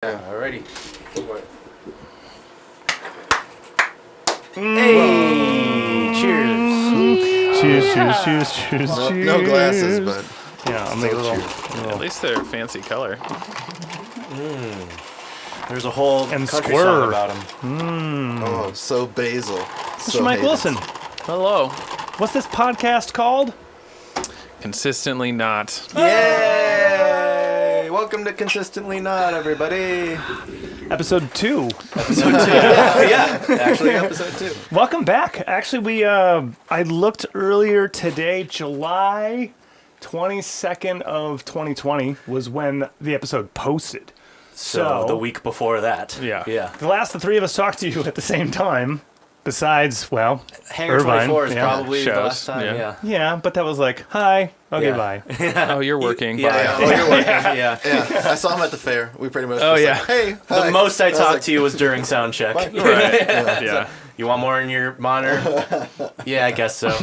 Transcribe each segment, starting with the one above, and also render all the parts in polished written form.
Okay. Alrighty. Hey! Cheers! Cheers! No glasses, but yeah, I'll make a little. At least they're fancy color. There's a whole And country square. song about him. oh, so basil. Mr. Mike Willson, Hello. what's this podcast called? Consistently not. Yay! Welcome to Consistently Not, everybody. Episode 2. Yeah, actually episode 2. Welcome back. Actually, I looked earlier today, July 22nd of 2020 was when the episode posted. So the week before that. Yeah. Yeah. The last the three of us talked to you at the same time, besides, well, Hangar Irvine, 24 is yeah. probably the Shows, last time. yeah. yeah, but that was like, hi, okay, Yeah. bye. Oh, you're working. Yeah. Bye. Oh, you're working. Yeah. Yeah, I saw him at the fair. We pretty much. Oh, just yeah. Like, hey. The hi. most I was talked like, to you was during sound check. What? Right. Yeah. You want more in your monitor? Yeah, I guess so. Well,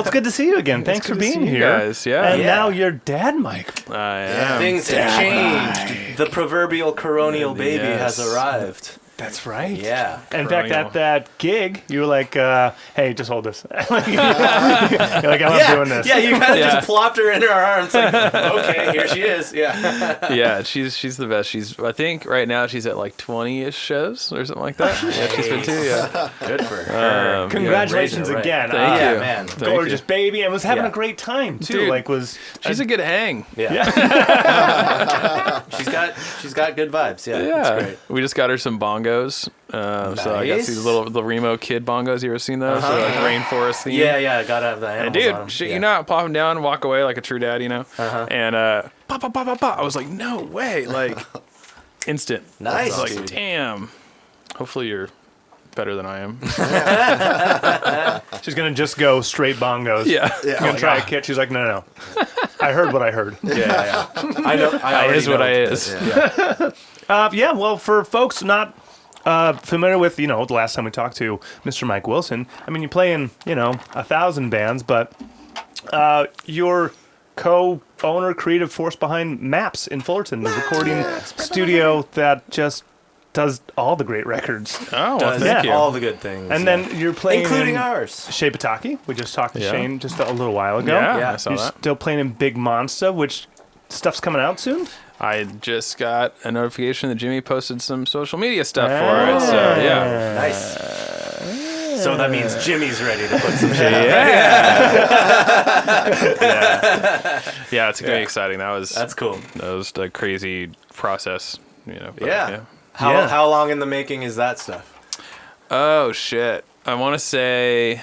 it's good to see you again. Thanks for good to being see you here. guys, yeah. And Yeah. now you're Dad Mike. I am. Things have changed. The proverbial coronial baby Yes. has arrived. That's right. Yeah. In fact, Perennial. at that gig, you were like, hey, just hold this. You're like, I'm doing this. Yeah, you kind of Yeah. just plopped her into our arms. Like, okay, here she is. Yeah. Yeah, she's the best. I think right now she's at like 20-ish shows or something like that. Yeah, she's been too. Yeah. Good for her. Congratulations Raising it right. again. Thank Yeah, you. man. Thank Gorgeous you. baby, and was having Yeah. a great time too. Dude. Like was She's a good hang. Yeah. she's got good vibes. Yeah. Yeah. It's great. We just got her some bongos. So I got Nice. these the Remo Kid bongos. You ever seen those? They're like rainforest theme. Yeah, gotta have the And animals on 'em. dude, shit, Yeah. you not pop them down and walk away like a true dad, you know? And pop, pop, pop, pop, pop. I was like, no way. Like, instant. Nice, I was like, dude. damn. Hopefully you're better than I am. she's gonna just go straight bongos. Yeah. She's gonna try a kit. She's like, no. I heard what I heard. Yeah. I know. I Is what I is. Yeah, well, for folks not familiar with, the last time we talked to Mr. Mike Willson, I mean, you play in, 1,000 bands, but you're co-owner, creative force behind Maps in Fullerton, the recording studio that just does all the great records. Oh, well, Does thank you. all the good things. And yeah. then you're playing including in ours. Shapepitaki. We just talked to Yeah. Shane just a little while ago. Yeah, I saw You're that. still playing in Big Monsta, which stuff's coming out soon? I just got a notification that Jimmy posted some social media stuff for it. So, yeah. Nice. So that means Jimmy's ready to put some shit out. Yeah, it's very exciting. That's cool. That was the crazy process, but, Yeah. How long in the making is that stuff? Oh shit! I want to say,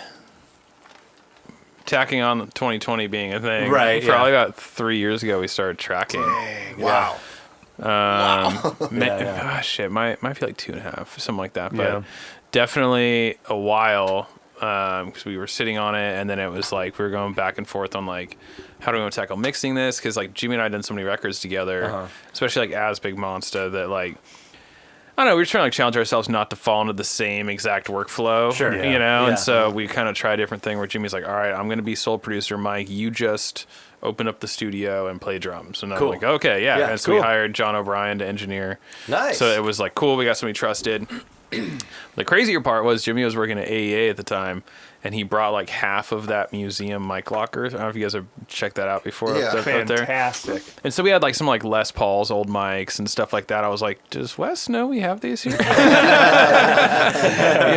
tacking on 2020 being a thing. Right, Probably about 3 years ago, we started tracking. Wow. Shit, might be like 2.5, something like that. But Yeah. definitely a while because we were sitting on it, and then it was like we were going back and forth on like how do we want to tackle mixing this, because like Jimmy and I had done so many records together, especially like as Big Monsta, that like. I don't know, we were trying to like challenge ourselves not to fall into the same exact workflow. Sure. Yeah. And so we kind of tried a different thing where Jimmy's like, all right, I'm going to be sole producer. Mike, you just open up the studio and play drums. And I'm Cool. like, okay, yeah. Yeah, And so we cool. hired John O'Brien to engineer. Nice. So it was like, cool, we got somebody trusted. The crazier part was Jimmy was working at AEA at the time, and he brought like half of that museum mic locker. I don't know if you guys have checked that out before. Yeah. Up there. Fantastic. And so we had like some like Les Paul's old mics and stuff like that. I was like, does Wes know we have these here? Like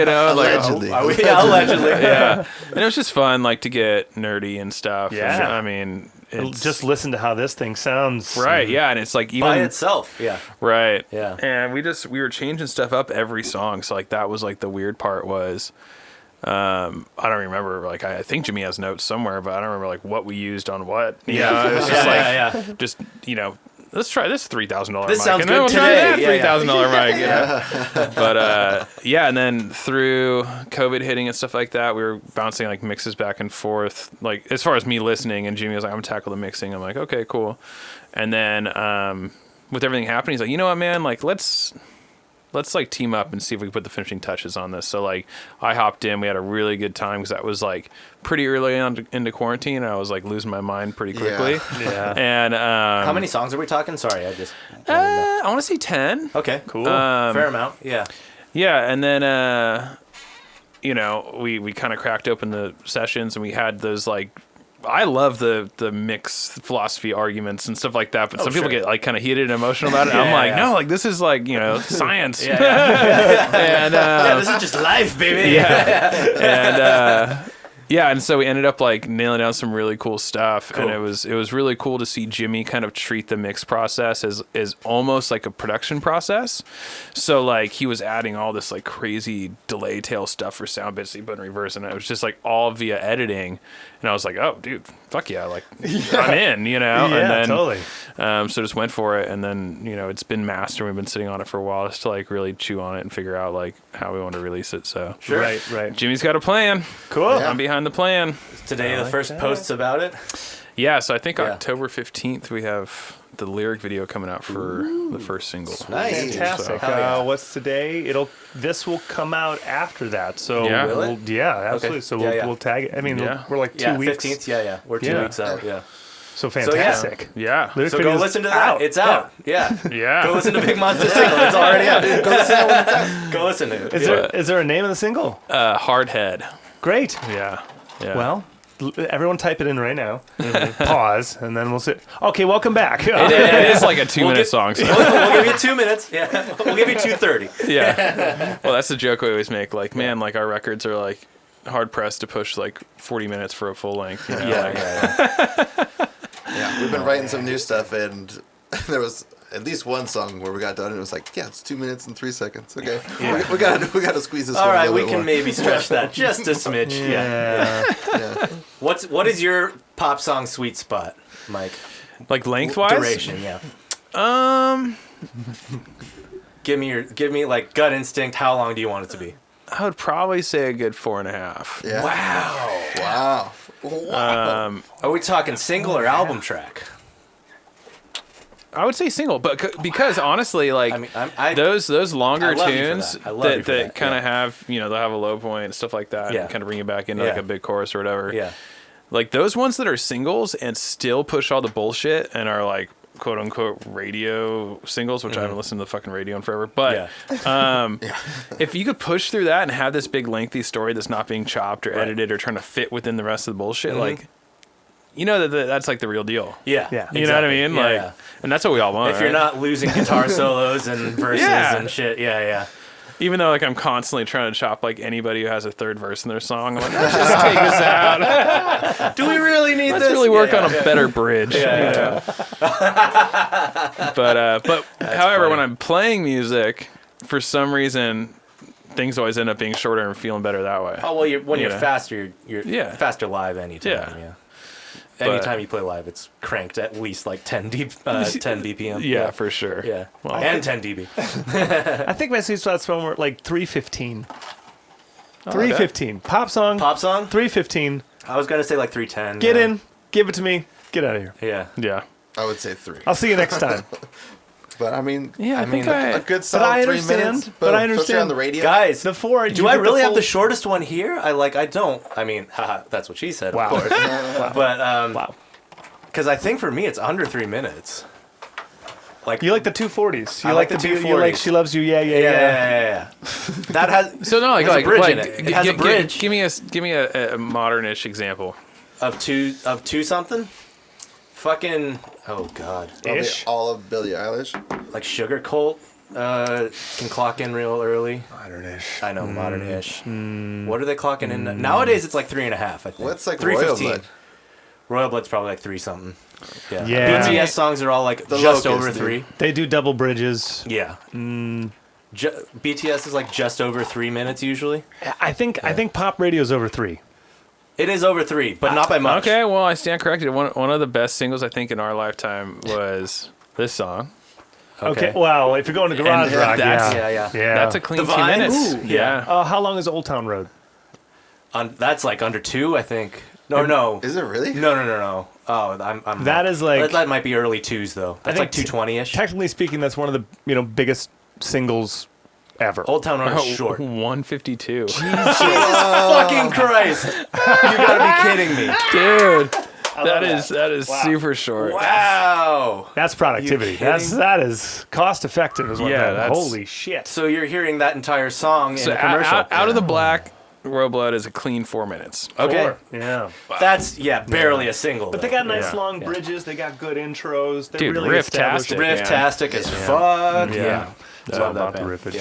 Allegedly. Allegedly. yeah. And it was just fun, like to get nerdy and stuff. Yeah. And, I mean, it's Just listen to how this thing sounds. right. Yeah. And it's like even By itself. Yeah. right. Yeah. And we were changing stuff up every song. So like that was like the weird part was. I don't remember, like, I think Jimmy has notes somewhere, but I don't remember, like, what we used on what. You know, it was just just, let's try this $3,000 mic. This sounds and then good we'll try today. that $3,000 mic. Yeah. But, and then through COVID hitting and stuff like that, we were bouncing, like, mixes back and forth, like, as far as me listening, and Jimmy was like, I'm going to tackle the mixing. I'm like, okay, cool. And then, with everything happening, he's like, you know what, man, like, let's let's like team up and see if we can put the finishing touches on this. So like I hopped in, we had a really good time because that was like pretty early on into quarantine. I was like losing my mind pretty quickly. Yeah. And How many songs are we talking? Sorry, I just. I want to say 10. Okay, Cool. fair amount. Yeah. Yeah, and then you know, we kind of cracked open the sessions and we had those like I love the mix philosophy arguments and stuff like that, but some people get like kind of heated and emotional about it. I'm like, no, like this is like, you know, science. And this is just life, baby. And so we ended up like nailing down some really cool stuff, and it was really cool to see Jimmy kind of treat the mix process as almost like a production process. So like he was adding all this like crazy delay tail stuff for sound bits he put in reverse, and it was just like all via editing. And I was like, oh, dude, fuck yeah, like I'm in, you know. Yeah, and then, totally. So just went for it, and then you know it's been mastered. We've been sitting on it for a while just to like really chew on it and figure out like how we want to release it. So Right. Jimmy's got a plan. Cool. I'm behind the plan. Today, the first posts about it. Yeah, so I think October 15th we have the lyric video coming out for the first single. Nice. Fantastic. Hell yeah. What's today? This will come out after that. So Yeah. Really? Absolutely. Okay. So Yeah, we'll tag it. I mean, Yeah. we're like 2 weeks. 15th. Yeah. We're 2 weeks out. Yeah. So fantastic. Yeah. Lyric So go video's listen to that. It's out. Yeah. Yeah. Go listen to Big Monsta single. It's already out. Go listen to it when it's out. Go listen to it. Is there a name of the single? Hardhead. Great. Yeah. Well, everyone type it in right now. Pause, and then we'll see. Okay, welcome back. It is like a 2-minute song. So. We'll give you 2 minutes. Yeah. We'll give you 2:30. Yeah. Well, that's the joke we always make. Like, man, like our records are like hard pressed to push like 40 minutes for a full length. You know? Yeah, we've been writing some new stuff, and there was at least one song where we got done, and it was like, yeah, it's 2 minutes and 3 seconds. Okay, we gotta squeeze this. All one a right, little we bit can more. maybe stretch that just a smidge. Yeah. Yeah. What is your pop song sweet spot, Mike? Like lengthwise? Duration, yeah. Give me like gut instinct. How long do you want it to be? I would probably say a good 4.5. Yeah. Wow. Wow. Are we talking single or album track? I would say single, but because honestly, like I those longer I love you for tunes that. I love you for that that, kind of yeah. have, you know, they'll have a low point and stuff like that, Yeah. and kind of bring you back into like Yeah. a big chorus or whatever. Yeah. Like those ones that are singles and still push all the bullshit and are like quote unquote radio singles, which I haven't listened to the fucking radio in forever. But if you could push through that and have this big lengthy story that's not being chopped or edited or trying to fit within the rest of the bullshit, like, you know that's like the real deal. Yeah. Yeah. You know what I mean? Yeah, Like, yeah. and that's what we all want. If you're right? not losing guitar solos and verses Yeah. and shit, yeah. Even though like I'm constantly trying to chop like anybody who has a third verse in their song, I'm like, let's just take this out. Do we really need Let's this? really work Yeah, on a better bridge. Yeah. But however, funny. when I'm playing music, for some reason, things always end up being shorter and feeling better that way. Oh well, when you're Yeah. faster, you're Yeah. faster live anytime. Yeah. Yeah. Anytime you play live, it's cranked at least like 10 BPM. Yeah, for sure. Yeah. Well, And 10 dB. I think my sweet spot's somewhere like 315. okay. 315. Pop song. Pop song? 315. I was gonna say like 310. Get in. Give it to me. Get out of here. Yeah. Yeah. I would say 3. I'll see you next time. But I mean, Yeah, I mean, think a good solid I 3 understand, minutes. but I Boom. Especially understand. on the radio. Guys, The 4. do I really have the shortest one here? I don't. I mean, haha, that's what she said, Wow. of course. But Wow. because I think for me it's under 3 minutes. Like You like the 240s. You I like the You like 240s. She Loves You. Yeah. That has So no, like There's a bridge like in it. It has a bridge. Give me a modern-ish example. of two something. Fucking god. Probably Ish. all of Billie Eilish. Like Sugar Cult can clock in real early. Modern-ish. I know, modern-ish. What are they clocking in? Nowadays it's like 3.5. I think. What's like 3:15. Royal Blood? Royal Blood's probably like 3 something. Yeah. Yeah. BTS songs are all like The just Locust, over dude. 3. They do double bridges. Yeah. BTS is like just over 3 minutes usually. I think pop radio's over 3. It is over 3, but not by much. Okay, well, I stand corrected. One of the best singles I think in our lifetime was this song. Okay. Well, if you're going to garage And rock, that's- yeah. Yeah. That's a clean The 2 Vines? minutes. Ooh, yeah. How long is Old Town Road? That's like under 2, I think. No. Is it really? No. Oh, I'm. That is like- that might be early 2s though. That's think like 220ish. Technically speaking, that's one of the biggest singles ever. Old Town Road is short. 152. Jesus fucking Christ! You gotta be kidding me, Dude. That is super short. Wow. That's productivity. That is cost effective. Is what Yeah, that. that's- Holy shit. So you're hearing that entire song So in a commercial. out of the black, Royal Blood is a clean 4 minutes. Okay. Yeah. That's barely a single. But they though. got nice Yeah. long bridges. They got good intros. They're Dude, really riff-tastic. established. Riff-tastic as fuck. Yeah. It's all Love that about the band. riffage.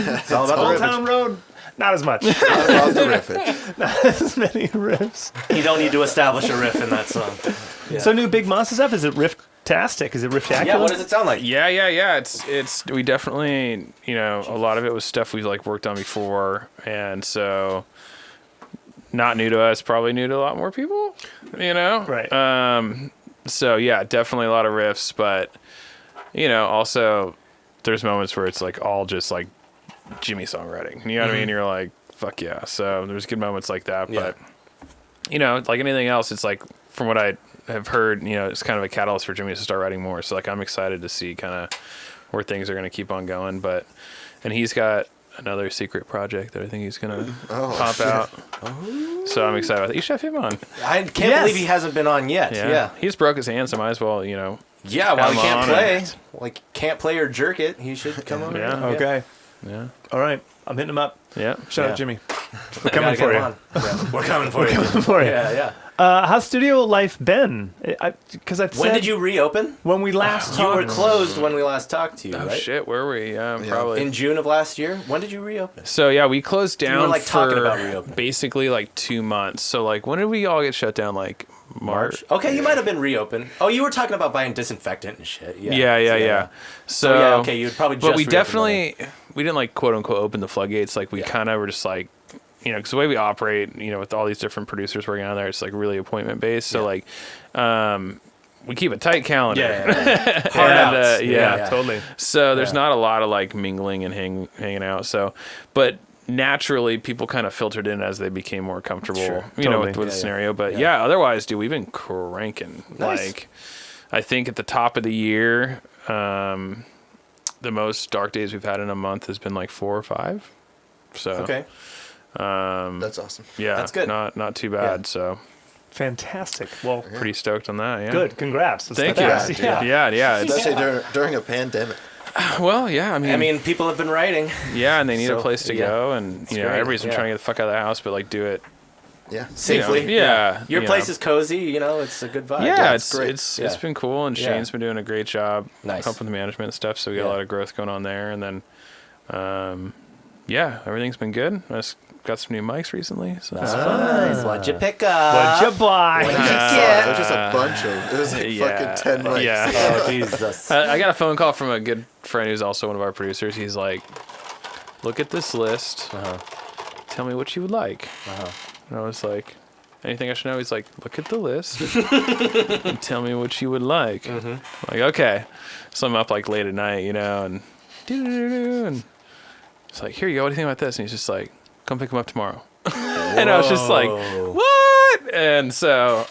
Yeah. It's all about Old the riffage. Town Road, not as much. Not about the riffage. Not as many riffs. You don't need to establish a riff in that song. Yeah. So new Big Monsta stuff, is it riff-tastic? Is it riff-tacular? Yeah, what does it sound like? Yeah. It's we definitely, a lot of it was stuff we've like worked on before, and so not new to us, probably new to a lot more people, Right. So yeah, definitely a lot of riffs, but also there's moments where it's like all just like Jimmy songwriting. You know what I mean? You're like, fuck yeah. So there's good moments like that, Yeah. but like anything else, it's like from what I have heard, it's kind of a catalyst for Jimmy to start writing more. So like I'm excited to see kind of where things are going to keep on going. And he's got another secret project that I think he's going to pop out. So I'm excited about that. You should have him on. I can't believe he hasn't been on yet. Yeah. He just broke his hand, so might as well, Yeah, while he Come can't on play. and- Like, can't play or jerk it. He should come on. Yeah. Okay. Yeah. All right. I'm hitting him up. Yeah. Shout Yeah. out Jimmy. We're coming for you. We're coming for you. For you. Yeah. How's studio life been? Because I've When said did you reopen? when we last You were talked. closed when we last talked to you, Oh, right? shit. Where were we? Probably. In June of last year. When did you reopen? So yeah, we closed down were, like, talking for about reopening. basically like 2 months. So like, when did we all get shut down? Like March. Okay, you might have been reopened. Oh, you were talking about buying disinfectant and shit. Yeah. So yeah, okay, you would probably. But just we reopened definitely we didn't like quote unquote open the floodgates. Like we kind of were just like, because the way we operate, with all these different producers working on there, it's like really appointment based. So like, we keep a tight calendar. Yeah. Hard outs. Yeah. Totally. So there's not a lot of like mingling and hanging out. So, but naturally people kind of filtered in as they became more comfortable, Sure. Totally. with the scenario. But otherwise, dude, we've been cranking. Nice. Like, I think at the top of the year, the most dark days we've had in a month has been like 4 or 5. So Okay. That's awesome. yeah, That's good. Not too bad. Yeah. So Fantastic. Well, pretty stoked on that. Yeah. good. Congrats. That's Thank fantastic. you. Yeah. Yeah. Especially during a pandemic. Well, yeah. I mean, people have been writing. yeah, and they need a So, place to yeah. go, and It's great. great, Everybody's been yeah. trying to get the fuck out of the house, but like do it Yeah. Safely. Yeah. Your you place know. is cozy. It's a good vibe. Yeah, it's great. it's Yeah. been cool, and Yeah. Shane's been doing a great job Nice. helping the management and stuff. So we got Yeah. a lot of growth going on there, and then, everything's been good. I just got some new mics recently, so that's fun. Nice. What'd you pick up? What'd you buy? It was just a bunch of. It was like yeah. fucking 10 mics. Yeah. Oh, Jesus. I got a phone call from a good friend who's also one of our producers. He's like, "Look at this list. Tell me what you would like." And I was like, "Anything I should know?" He's like, "Look at the list and tell me what you would like." Like, okay. So I'm up like late at night, and and it's like, "Here you go. What do you think about this?" And he's just like, "Come pick them up tomorrow." And I was just like, "What?" And so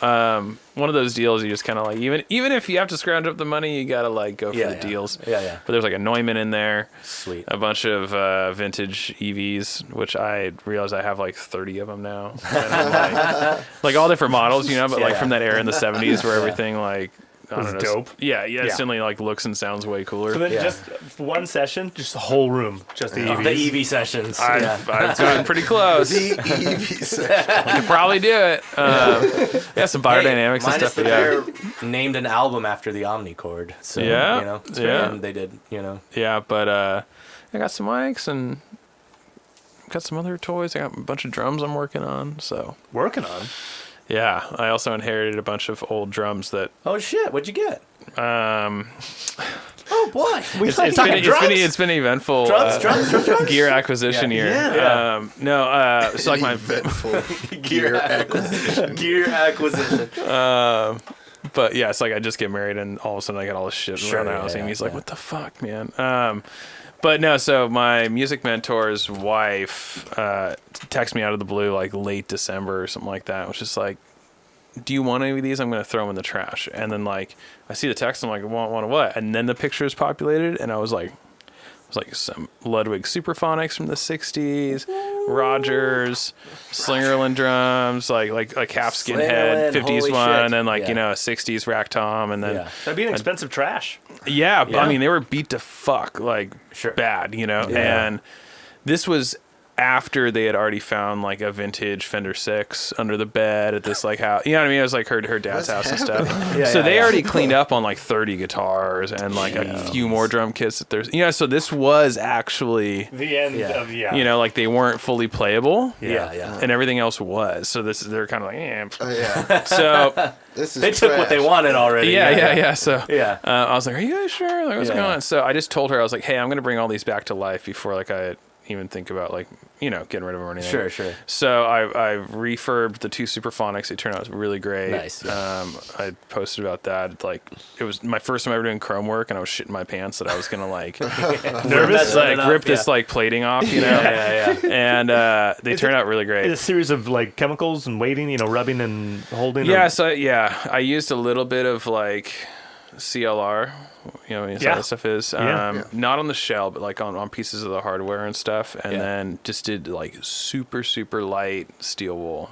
one of those deals you just kind of like, even if you have to scrounge up the money, you gotta like go for the deals. Yeah. But there's like a Neumann in there, Sweet. a bunch of vintage EVs, which I realize I have like 30 of them now. And I'm like all different models, but like from that era in the 70s where everything like, I Was don't know, dope. Yeah, instantly like looks and sounds way cooler. So then Yeah. just one session, just the whole room, just the EVs. The EV sessions. I've gotten pretty close. The EVs. I could probably do it. Some biodynamics and Minus stuff. the But yeah. pair named an album after the Omnichord. So, Yeah, it's yeah. and they did, Yeah, but I got some mics and got some other toys. I got a bunch of drums I'm working on. So Working on. yeah, I also inherited a bunch of old drums that Oh, shit. What'd you get? um, Oh, boy. it's been eventful Drums? gear acquisition year. Yeah. So like my eventful gear acquisition. Gear acquisition. but yeah, it's like I just get married and all of a sudden I got all this shit around the house, and he's like, "What the fuck, man?" But no, so my music mentor's wife texted me out of the blue like late December or something like that. It was just like, "Do you want any of these? I'm going to throw them in the trash." And then like I see the text, I'm like, "Want what?" And then the pictures populated, and I was like, was like some Ludwig Superphonics from the 60s, Rogers, Slingerland drums, like half skinhead Slingerland, 50s holy one, shit. and then like, Yeah. you know, a 60s rack tom, and then Yeah. That'd be an expensive trash. yeah, I mean, they were beat to fuck, like Sure. bad, you know. Yeah. And this was after they had already found like a vintage Fender 6 under the bed at this like house. You know what I mean? It was like her dad's house and stuff. So they already cleaned up on like 30 guitars and like a few more drum kits that there's, you know, so this was actually, The end of you know, like they weren't fully playable. Yeah. And everything else was. So they're kind of like, Yeah. So This is They took what they trash. wanted already. yeah. So Yeah. I was like, are you guys sure? Like, what's going on? So I just told her, I was like, hey, I'm going to bring all these back to life before like I even think about like, you know, getting rid of them or anything. Sure. So I refurbed the 2 Superphonics. They turned out really great. Nice. I posted about that. Like it was my first time ever doing chrome work, and I was shitting my pants that I was gonna like Nervous? rip this like plating off, you know. Yeah. And they turned out really great. a series of like chemicals and weighting, you know, rubbing and holding. Yeah. So I used a little bit of like CLR. You know what that stuff is. Not on the shell, but like on pieces of the hardware and stuff. And then just did like super, super light steel wool.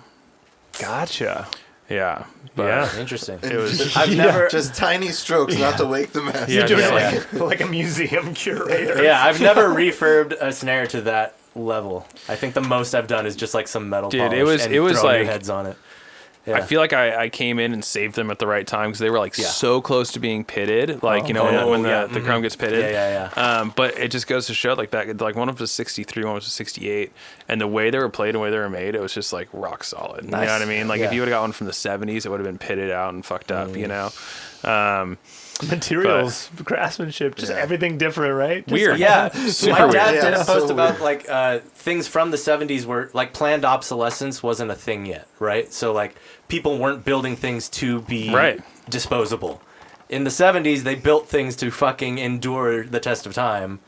Gotcha. Yeah. But Yeah. Interesting. It was I've never. Just tiny strokes, not to wake the master. Yeah, Doing just it like a museum curator. Yeah, I've never refurbed a snare to that level. I think the most I've done is just like some metal Dude, polish it was and like- throw new heads on it. Yeah. I feel like I came in and saved them at the right time because they were like so close to being pitted. Like, you know, when the chrome gets pitted. Yeah. But it just goes to show like that, like one of them was 63, one was 68. And the way they were played and the way they were made, it was just like rock solid. Nice. You know what I mean? Like if Yeah. you would have got one from the 70s, it would have been pitted out and fucked up, you know? Materials, craftsmanship, just everything different, right? Just Weird. Yeah, my dad weird. did Yeah, a post so about like things from the 70s where like planned obsolescence wasn't a thing yet, right? So like people weren't building things to be disposable. In the 70s, they built things to fucking endure the test of time.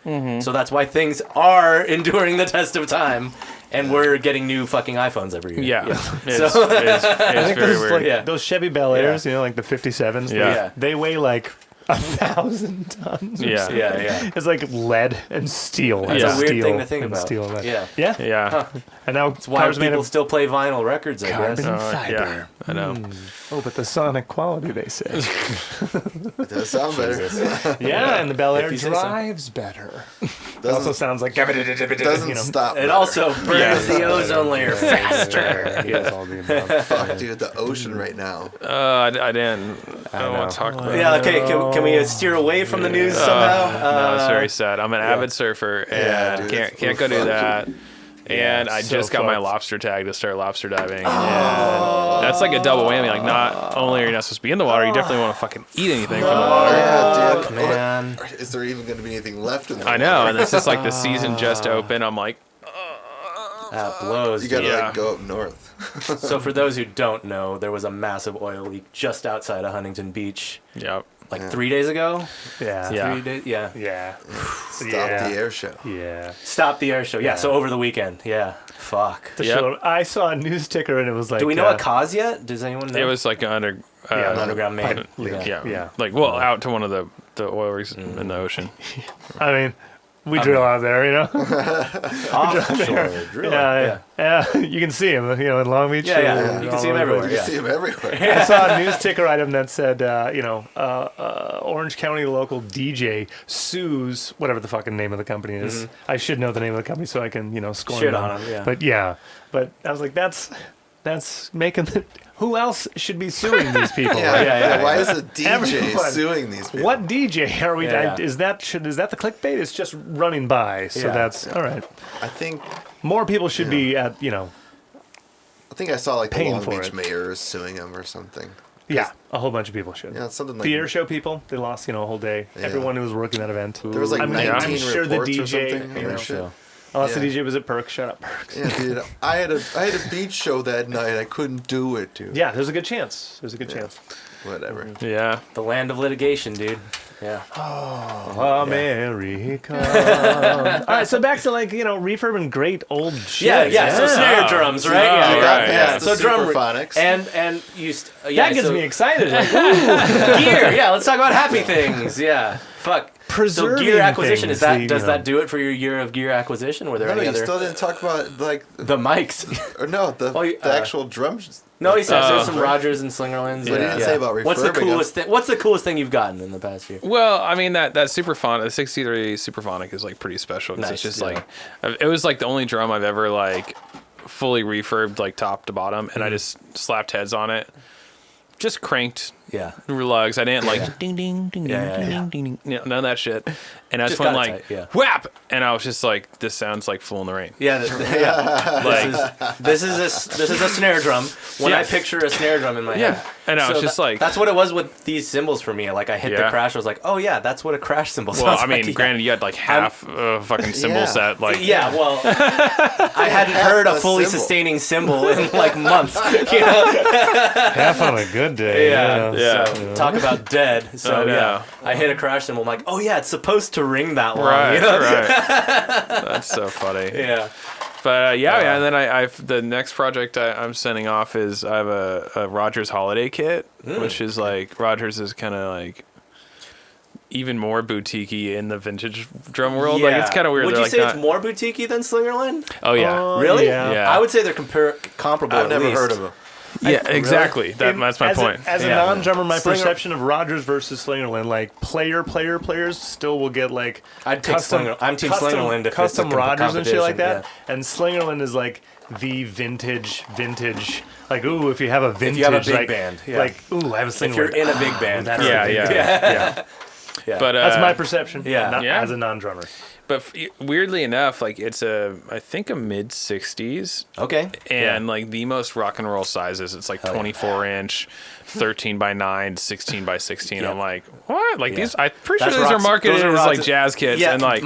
So that's why things are enduring the test of time, and we're getting new fucking iPhones every year. Yeah. It's, So- it's very those, weird. like, Yeah. those Chevy Bel Airs, you know, like the 57s. Yeah. They weigh like 1,000 tons. or Yeah. something. Yeah. It's like lead and steel. It's a weird Steel thing to think and about. Steel and lead. Yeah. Yeah. Yeah. And now That's why cars made people of. still play vinyl records, I guess. Carbon fiber. Yeah. I know. Oh, but the sonic quality, they say. It does sound better. Yeah, and the Bel Air you say so. drives better. It also Doesn't, sounds like doesn't you know. stop. It better. also burns the ozone layer faster. Fuck, dude, the ocean right now. I didn't. I don't want to talk about it. Yeah, okay, can we steer away from the news somehow? No, it's very sad. I'm an avid surfer Yeah, and dude, can't go do that. And I so just got my fucked. lobster tag to start lobster diving. And that's like a double whammy. Like, not only are you not supposed to be in the water, you definitely want to fucking eat anything from the water. Yeah, dude. man. Is there even going to be anything left in the I know, water? and this is like the season just opened. I'm like, That blows. You got to Yeah. like go up north. So for those who don't know, there was a massive oil leak just outside of Huntington Beach yep. like 3 days ago. Yeah. Yeah. 3 days. Yeah. Yeah. Stop Yeah. the air show. Yeah. Stop the air show. Yeah. So over the weekend. Yeah. Fuck. The Yep. show, I saw a news ticker and it was like. Do we know a cause yet? Does anyone know? It was like under. Yeah, an underground main. Yeah. Yeah. Like, well, out to one of the oil rigs in the ocean. I mean, we drill out there, you know? Offshore drilling. Yeah. You can see him, you know, in Long Beach. Yeah. You can see him everywhere. You Yeah. see them everywhere. I saw a news ticker item that said, Orange County local DJ sues whatever the fucking name of the company is. I should know the name of the company so I can, scorn Shit them. on 'em, yeah. But I was like, that's making the. Who else should be suing these people? Yeah, right? yeah. Why is a DJ Everyone. suing these people? What DJ are we? Yeah. Is that the clickbait? It's just running by. So Yeah. that's all right. I think More people should be at I saw like the Paying Long for Beach it. mayor is suing him or something. Yeah, a whole bunch of people should. Yeah, it's something like The air show people, they lost, a whole day. Yeah. Everyone who was working that event. there was like I'm 19 sure the reports or DJ, something. you know. Shit. Unless the Yeah. DJ was at Perks. Shut up, Perks. Yeah, dude. I had a beach show that night. I couldn't do it, dude. Yeah, there's a good chance. There's a good chance. Whatever. Yeah. The land of litigation, dude. Yeah. America. All right, so back to refurbing great old shit. Yeah. So snare drums, right? Oh, Yeah. You got right, past the So drum Superphonics. and you. That gets me excited. Like, gear. Yeah. Let's talk about happy things. Yeah. fuck. Preserving so gear acquisition things, does that do it for your year of gear acquisition? Were there any you other? still didn't talk about like The mics. or no the actual drums. No, he said there's some Rogers and Slingerlands. But he didn't say about refurbing. What's the coolest thing you've gotten in the past year? Well, I mean that Superphonic, the 63 Superphonic is like pretty special. Nice, it's just like it was like the only drum I've ever like fully refurbed like top to bottom, and I just slapped heads on it, just cranked lugs. I didn't like ding ding ding ding ding, none of that shit. And I just went like whap, and I was just like, this sounds like Fool in the Rain. Yeah, this is a snare drum. When I picture a snare drum in my head, and I was just like, that's what it was with these cymbals for me. Like I hit the crash, I was like, oh yeah, that's what a crash cymbal sounds well, I mean, like. granted, you had like half a fucking cymbal set, like well, I hadn't heard a fully sustaining cymbal in like months. You know? Half on a good day. So, talk about dead. So I hit a crash cymbal. I'm like, oh yeah, it's supposed to ring that long. Right, you know? right. That's so funny. Yeah. But and then the next project I'm sending off is I have a Rogers holiday kit, which is like Rogers is kind of like even more boutiquey in the vintage drum world. Like it's kind of weird. Would you like say it's more boutiquey than Slingerland? Oh yeah, really? Yeah. I would say they're comparable. I've never heard of them. Yeah, exactly. That's my point. As a non-drummer, my perception of Rogers versus Slingerland, like players still will get like I'd take Slingerland. I'm Team Slingerland. Custom Rogers and shit like that. Yeah. And Slingerland is like the vintage. Like, ooh, if you have a vintage, if you have a big band, like, ooh, I have a Slingerland. If you're in a big band, yeah. But that's my perception. Yeah, as a non-drummer. But weirdly enough, like it's I think a mid 60s. Okay. And like the most rock and roll sizes, it's like 24 inch, 13 by 9, 16 by 16. I'm like, what? Like these? I'm pretty sure these are marketed as like jazz kits. Yeah, and like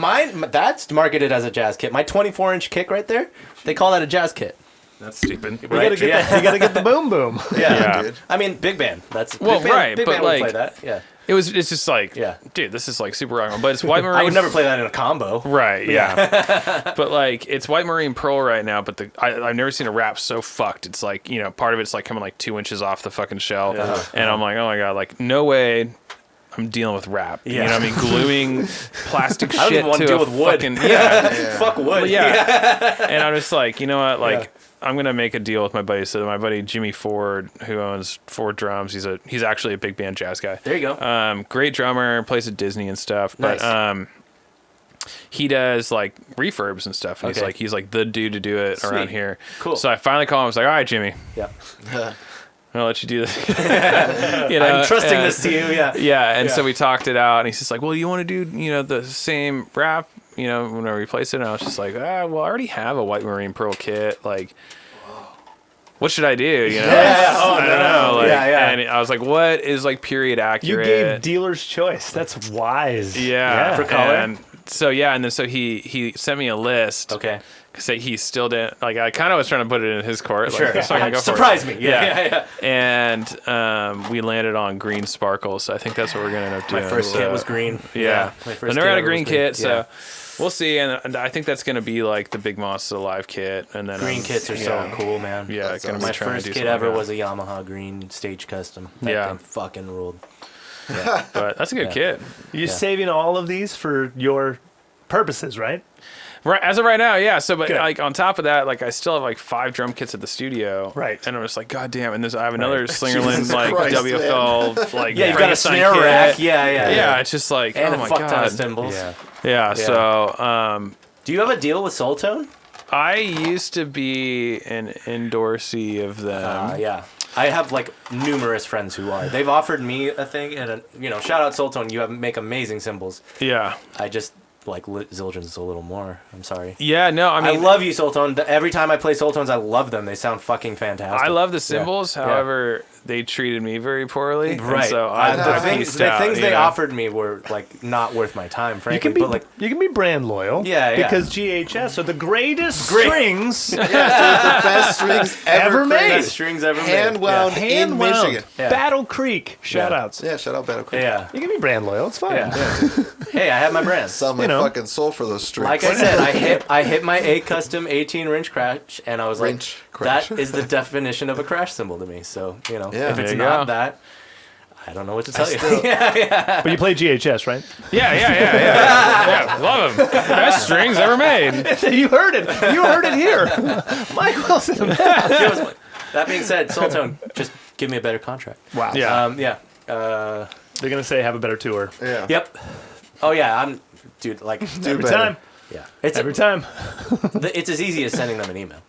that's marketed as a jazz kit. My 24-inch kick right there, they call that a jazz kit. That's stupid. You gotta get the boom boom. Yeah. Dude. I mean, big band. That's big band, right. Big but band like, would play that. Yeah. It's just like, dude, this is like super rock and roll. But it's White Marine. I would never play that in a combo. Right, yeah. But like, it's White Marine Pearl right now, but I've never seen a wrap so fucked. It's like, part of it's like coming like 2 inches off the fucking shell. Yeah. And I'm like, oh my God, like, no way I'm dealing with wrap. Yeah. You know what I mean? Gluing plastic shit I don't even want to deal with wood. Fuck wood. Well, yeah. And I'm just like, you know what, like, I'm gonna make a deal with my buddy. So my buddy Jimmy Ford, who owns Ford Drums, he's actually a big band jazz guy. There you go. Great drummer, plays at Disney and stuff. Nice. But he does like refurbs and stuff. And he's like the dude to do it around here. Cool. So I finally called him. I was like, all right, Jimmy. Yeah. I'll let you do this. I'm trusting this to you. Yeah. Yeah. And so we talked it out, and he's just like, well, you want to do the same wrap? When I replace it, and I was just like, well, I already have a White Marine Pearl kit. Like, what should I do? I don't know. Like, and I was like, what is like period accurate? You gave dealer's choice. That's wise. Yeah. For color. And so he sent me a list. Okay. Because he still didn't, like, I kind of was trying to put it in his court. Sure. Like, so I can go surprise me. Yeah. And we landed on green sparkles. So I think that's what we're going to end up doing. My first kit was green. Yeah. My first I never had a green kit, yeah. so we'll see. And I think that's going to be like the big Monsta live kit. And then green kits are so cool, man. Yeah. My first kit ever was a Yamaha green stage custom. That thing fucking ruled. Yeah. But that's a good kit. You're saving all of these for your purposes, right? Right, as of right now, yeah. So, but like on top of that, like I still have like 5 drum kits at the studio, right? And I'm just like, God damn! And I have another Slingerland like WFL, man. like you've got a snare kit. rack, yeah. It's just like, and oh my fuck ton God, of cymbals. Yeah. So, do you have a deal with Soultone? I used to be an endorsee of them. Yeah. I have like numerous friends who are. They've offered me a thing, and shout out Soultone. You make amazing cymbals. Yeah. I just like Zildjian's a little more. I'm sorry. Yeah, no, I mean, I love you, Soultone. Every time I play Soultones, I love them. They sound fucking fantastic. I love the cymbals. However, they treated me very poorly. Right. So the things they offered me were like not worth my time, frankly. You can be brand loyal. Yeah. Because GHS are the greatest strings. The best strings ever made. Best strings ever made. Hand-wound in Michigan. Battle Creek. Shout outs. Yeah, shout out Battle Creek. Yeah. You can be brand loyal. It's fine. Yeah. Hey, I have my brand. Sell my fucking soul for those strings. Like I said, I hit my A custom 18 wrench crash, and I was that is the definition of a crash cymbal to me. So if it's not that, I don't know what to tell you. But you play GHS, right? Yeah. Love them. Best strings ever made. You heard it. You heard it here. Mike Willson. That being said, Soultone, just give me a better contract. Wow. Yeah. They're gonna say have a better tour. Yeah. Yep. Oh yeah, dude. Like Every time. Yeah. It's Every time. It's as easy as sending them an email.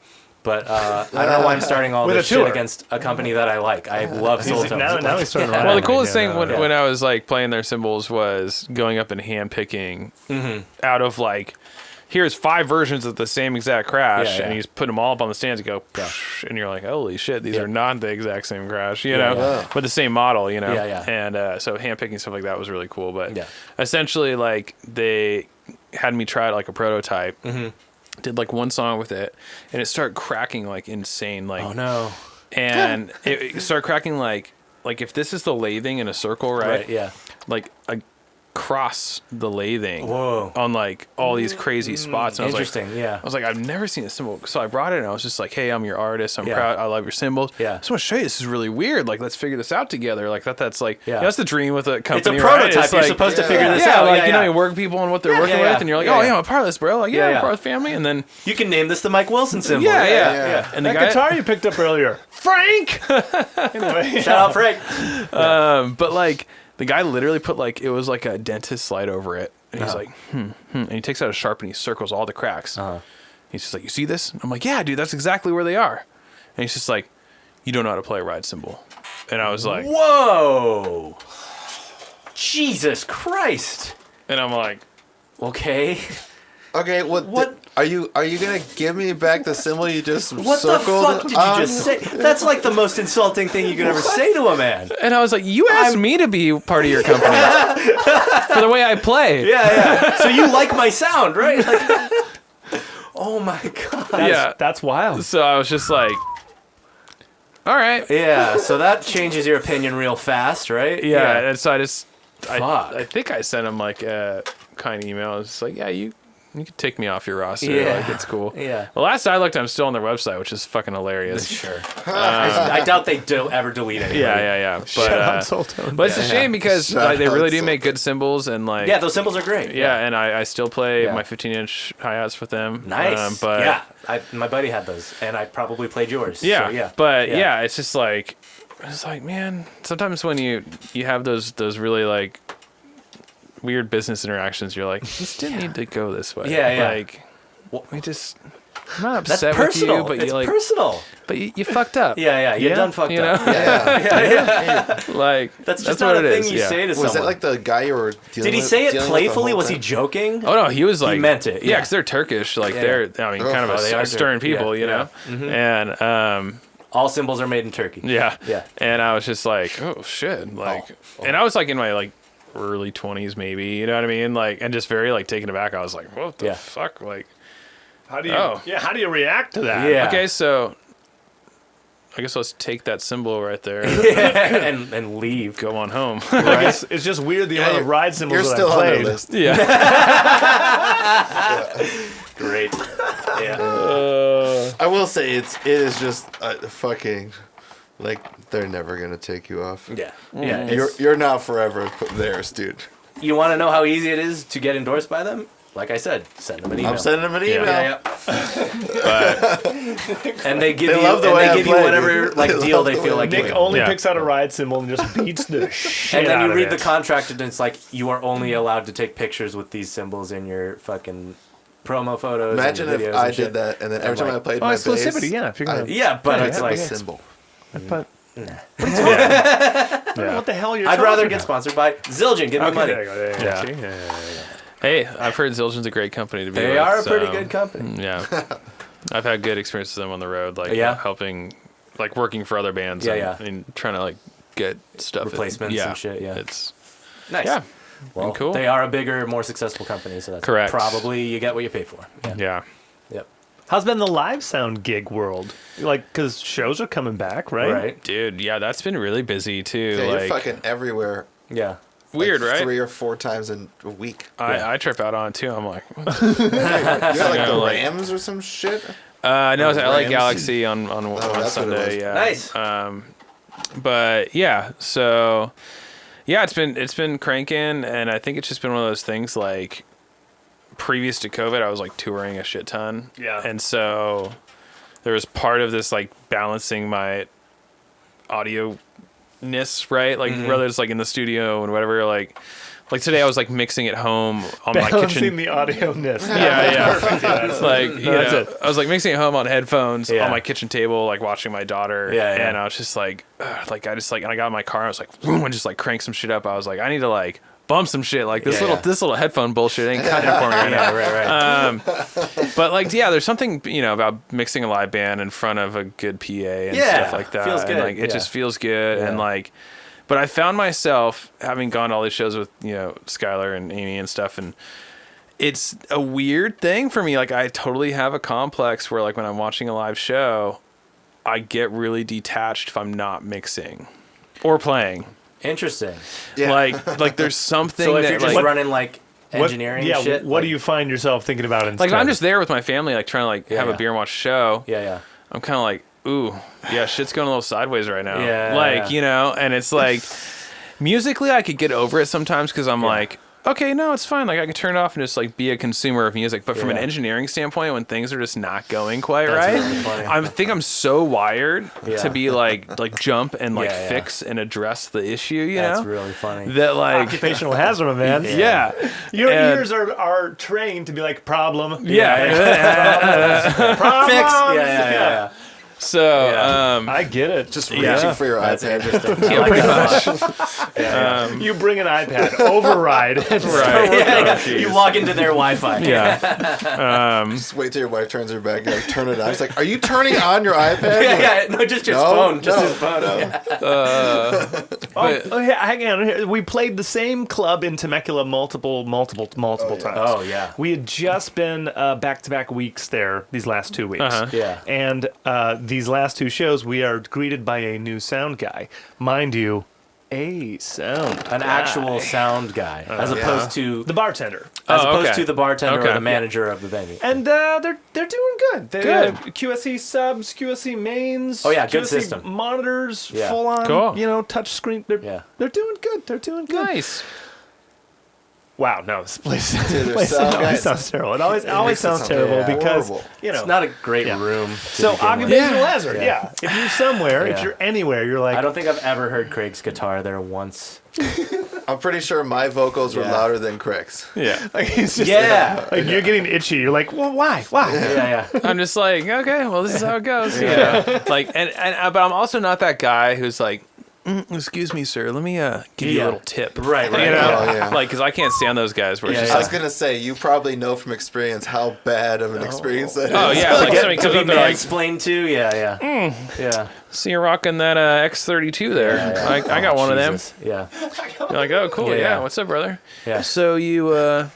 But I don't know why I'm starting all With this a tour. shit against a company that I like. I love Soultone. Now he's starting to Well, the ride. coolest thing Yeah. when I was like playing their cymbals was going up and hand picking out of like, here's 5 versions of the same exact crash, and you just put them all up on the stands and go, and you're like, holy shit, these are not the exact same crash, you know, but the same model, you know. And so hand picking stuff like that was really cool. But essentially, like they had me try like a prototype. Did like one song with it, and it started cracking like insane. Like, Oh no. and it started cracking like if this is the lathing in a circle, right? Yeah. Like across the lathing. Whoa. On like all these crazy spots. And Interesting. I was like, I've never seen a cymbal. So I brought it and I was just like, hey, I'm your artist. I'm Yeah. proud. I love your cymbals. Yeah. I just want to show you this is really weird. Like, let's figure this out together. Like that's like, Yeah. that's the dream with a company. It's a right? prototype. It's You're like, supposed to figure this yeah, out. like, you know, you work people on what they're working with, and you're like, I'm a part of this, bro. Like, I'm part of the family. And then, You can name this the Mike Wilson symbol. yeah. And the That guy, guitar you picked up earlier, Frank. Anyway, Shout out Frank. but like, the guy literally put like, it was like a dentist slide over it. And he's like, and he takes out a Sharp and he circles all the cracks. He's just like, you see this? I'm like, yeah, dude, that's exactly where they are. And he's just like, you don't know how to play a ride cymbal. And I was like, Whoa. Jesus Christ. and I'm like, Okay. Okay, what are you gonna give me back the symbol you just What the circled? fuck did you just say? That's like the most insulting thing you could ever say to a man. and I was like, you asked me to be part of your company for the way I play. Yeah. So you like my sound, right? Like, oh my god. that's wild. So I was just like, all right. Yeah. So that changes your opinion real fast, right? Yeah. And so Fuck. I think I sent him like a kind email. It's like, yeah, you can take me off your roster. Yeah. Like, it's cool. Yeah. The last I looked, I'm still on their website, which is fucking hilarious. Sure. I doubt they do ever delete anything. Yeah. But it's a shame because like, they really do make good cymbals and like Yeah, those symbols are great. yeah, and I still play Yeah. my 15-inch hi-hats with them. Nice. But yeah, my buddy had those, and I probably played yours. yeah, So, yeah. but Yeah. yeah, it's just like man, sometimes when you have those really like weird business interactions, you're like, this didn't need to go this way. Yeah. Like, we just. I'm not That's upset personal. with you, but It's you like, personal. but you fucked up. Yeah. You done fucked you know? up. Like That's just what not a it thing is. you yeah. say to Was someone. that like the guy you were dealing Did he with? say it dealing with the playfully? whole Was he time? joking? Oh no, he was like, meant it, yeah. because they're Turkish, like they're, I mean, kind of they are stern Turkish. people, you know. And All symbols are made in Turkey. yeah, Yeah. And I was just like, oh shit, like, and I was like in my like early 20s, maybe, you know what I mean, like, and just very like taken aback. I was like, what the fuck, like, How do you? Oh. Yeah. How do you react to that? Yeah. okay, so I guess let's take that symbol right there, and leave. go on home. It's just weird the amount of ride cymbals You're that still I on played. their list. Yeah. Great. Yeah. I will say it is just fucking like they're never gonna take you off. Yeah. Yeah. You're not forever theirs, dude. You want to know how easy it is to get endorsed by them? Like I said, send them an email. I'm sending them an email. Yeah. And they give They you, love the and way I they give you play, whatever dude. like They deal love they the feel way I like. play. Nick giving. only Yeah. picks out a ride cymbal and just beats the shit And then out you of read the it. contract, and it's like you are only allowed to take pictures with these symbols in your fucking promo photos. Imagine and if videos I and shit. did that, and then every And, time like, I played Oh, my exclusivity. bass, Yeah. If you're gonna. Yeah, but Yeah, it's yeah, like a symbol. But, what the hell you're I'd rather talking get about? sponsored by Zildjian. Give me Okay, money. there you go. There you go. Yeah. See? Yeah. Hey, I've heard Zildjian's a great company to be with. They are a pretty so, good company. Yeah. I've had good experiences with them on the road, like Yeah? helping, like working for other bands. Yeah, and trying to like get stuff. Replacements and shit, yeah. It's, Nice. yeah. Well, Cool. they are a bigger, more successful company, so that's Correct. probably you get what you pay for. Yeah. Yeah. Yep. How's been the live sound gig world? Like, because shows are coming back, right? Right. Dude, yeah, that's been really busy too. Yeah, like, you're fucking everywhere. Yeah. weird, like right? 3 or 4 times in a week. I trip out on it too. I'm like, You got like Yeah, the like- Rams or some shit. no, it's LA Rams. Galaxy on that's what it Sunday. was. Yeah. Nice. But yeah, so Yeah, it's been cranking, and I think it's just been one of those things like previous to COVID, I was like touring a shit ton. Yeah. And so there was part of this like balancing my audio-ness, right? Like whether it's like in the studio and whatever, like today I was like mixing at home on my Balancing kitchen. the audio-ness. Yeah. Perfect. Yeah, It's like, that's it. I was like mixing at home on headphones Yeah. on my kitchen table, like watching my daughter. Yeah. And I was just like, and I got in my car and I was like, boom, and just like crank some shit up. I was like, I need to like bump some shit. Like this little headphone bullshit ain't cutting it for me right now. Right. But like, yeah, there's something, about mixing a live band in front of a good PA and stuff like that. Feels good. And like, it just feels good. Yeah. And like, but I found myself having gone to all these shows with, Skylar and Amy and stuff. And it's a weird thing for me. Like I totally have a complex where like when I'm watching a live show, I get really detached if I'm not mixing or playing. Interesting. Yeah. Like there's something So if that you're just like, running like engineering shit, what do you find yourself thinking about instead? like I'm just there with my family, like trying to like have a beer and watch a show. Yeah. I'm kind of like, ooh, yeah, shit's going a little sideways right now. Yeah. Like, and it's like, musically I could get over it sometimes because I'm like, okay, no, it's fine. Like I can turn it off and just like be a consumer of music. But from an engineering standpoint, when things are just not going quite right, really funny. I think I'm so wired Yeah. to be like jump and like Yeah. fix and address the issue, That's know? really funny. That like, occupational hazard, man. yeah. Your And- ears are trained to be like problem. Yeah. Problem. Fix. Yeah. So, I get it. Just reaching for your That's iPad. interesting. yeah, I like pretty that. much. You bring an iPad, override, and start working on it. You walk into their Wi-Fi. Yeah. Just wait till your wife turns her back. You like, turn it on. It's like, are you turning on your iPad? Yeah. No, just his No, phone. Just no, his phone. no. Yeah. Hang on. We played the same club in Temecula multiple times. Oh yeah. We had just been back-to-back weeks there these last 2 weeks. Uh-huh. Yeah. And these last two shows, we are greeted by a new sound guy. Mind you, a sound An guy. actual sound guy, as opposed to The bartender. to the bartender Okay. or the manager of the venue. And they're doing good. They Good. QSE subs, QSE mains. Oh, yeah, good QSE system. monitors, Yeah. full on. Cool. Touch screen. They're doing good. They're doing good. Nice. Wow, no, this place, their place sound always guys- sounds terrible. It always makes it sounds sound terrible because horrible. It's not a great room. So occupational hazard. Yeah. Yeah. If you're somewhere, if Yeah. you're anywhere, you're like. I don't think I've ever heard Craig's guitar there once. I'm pretty sure my vocals were Yeah. louder than Crick's. Yeah. Like, it's just, Yeah. like you're getting itchy. You're like, well, why? Yeah. I'm just like, okay, well, this is how it goes. Like, but I'm also not that guy who's like, excuse me, sir, let me give you a Yeah. little tip. Right. You know? Oh, yeah. Like, because I can't stand those guys where it's Yeah, just I was like, gonna say, you probably know from experience how bad of an experience that is. oh, yeah. Like, somebody comes up and like, Mansplained too. Yeah. Yeah. see, you're rocking that X32 there. Yeah. I got one of them. Jesus. Yeah. You're like, oh, cool. Yeah, Yeah. yeah. What's up, brother? Yeah. So you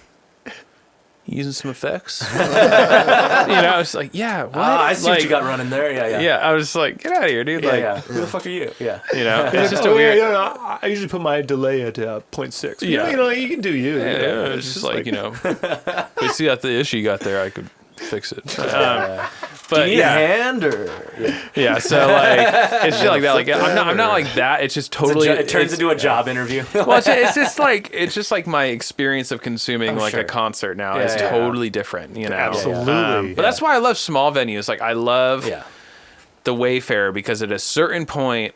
using some effects? I was like, yeah. What? I see like, what you got running there. Yeah. Yeah, I was just like, get out of here, dude. Yeah. Like, Yeah. Who the fuck are you? Yeah. it's just a weird. I usually put my delay at 0.6. Yeah. You can do you. Yeah, it's just like, we see that the issue you got there, I could fix it. But Do you need a hand or? yeah, so like it's shit like that. Like I'm not like that. It's just totally. It turns into a job interview. Well, it's just like my experience of consuming like sure. a concert now Yeah, is yeah. totally different. Absolutely. But that's why I love small venues. Like I love Yeah. the Wayfarer because at a certain point,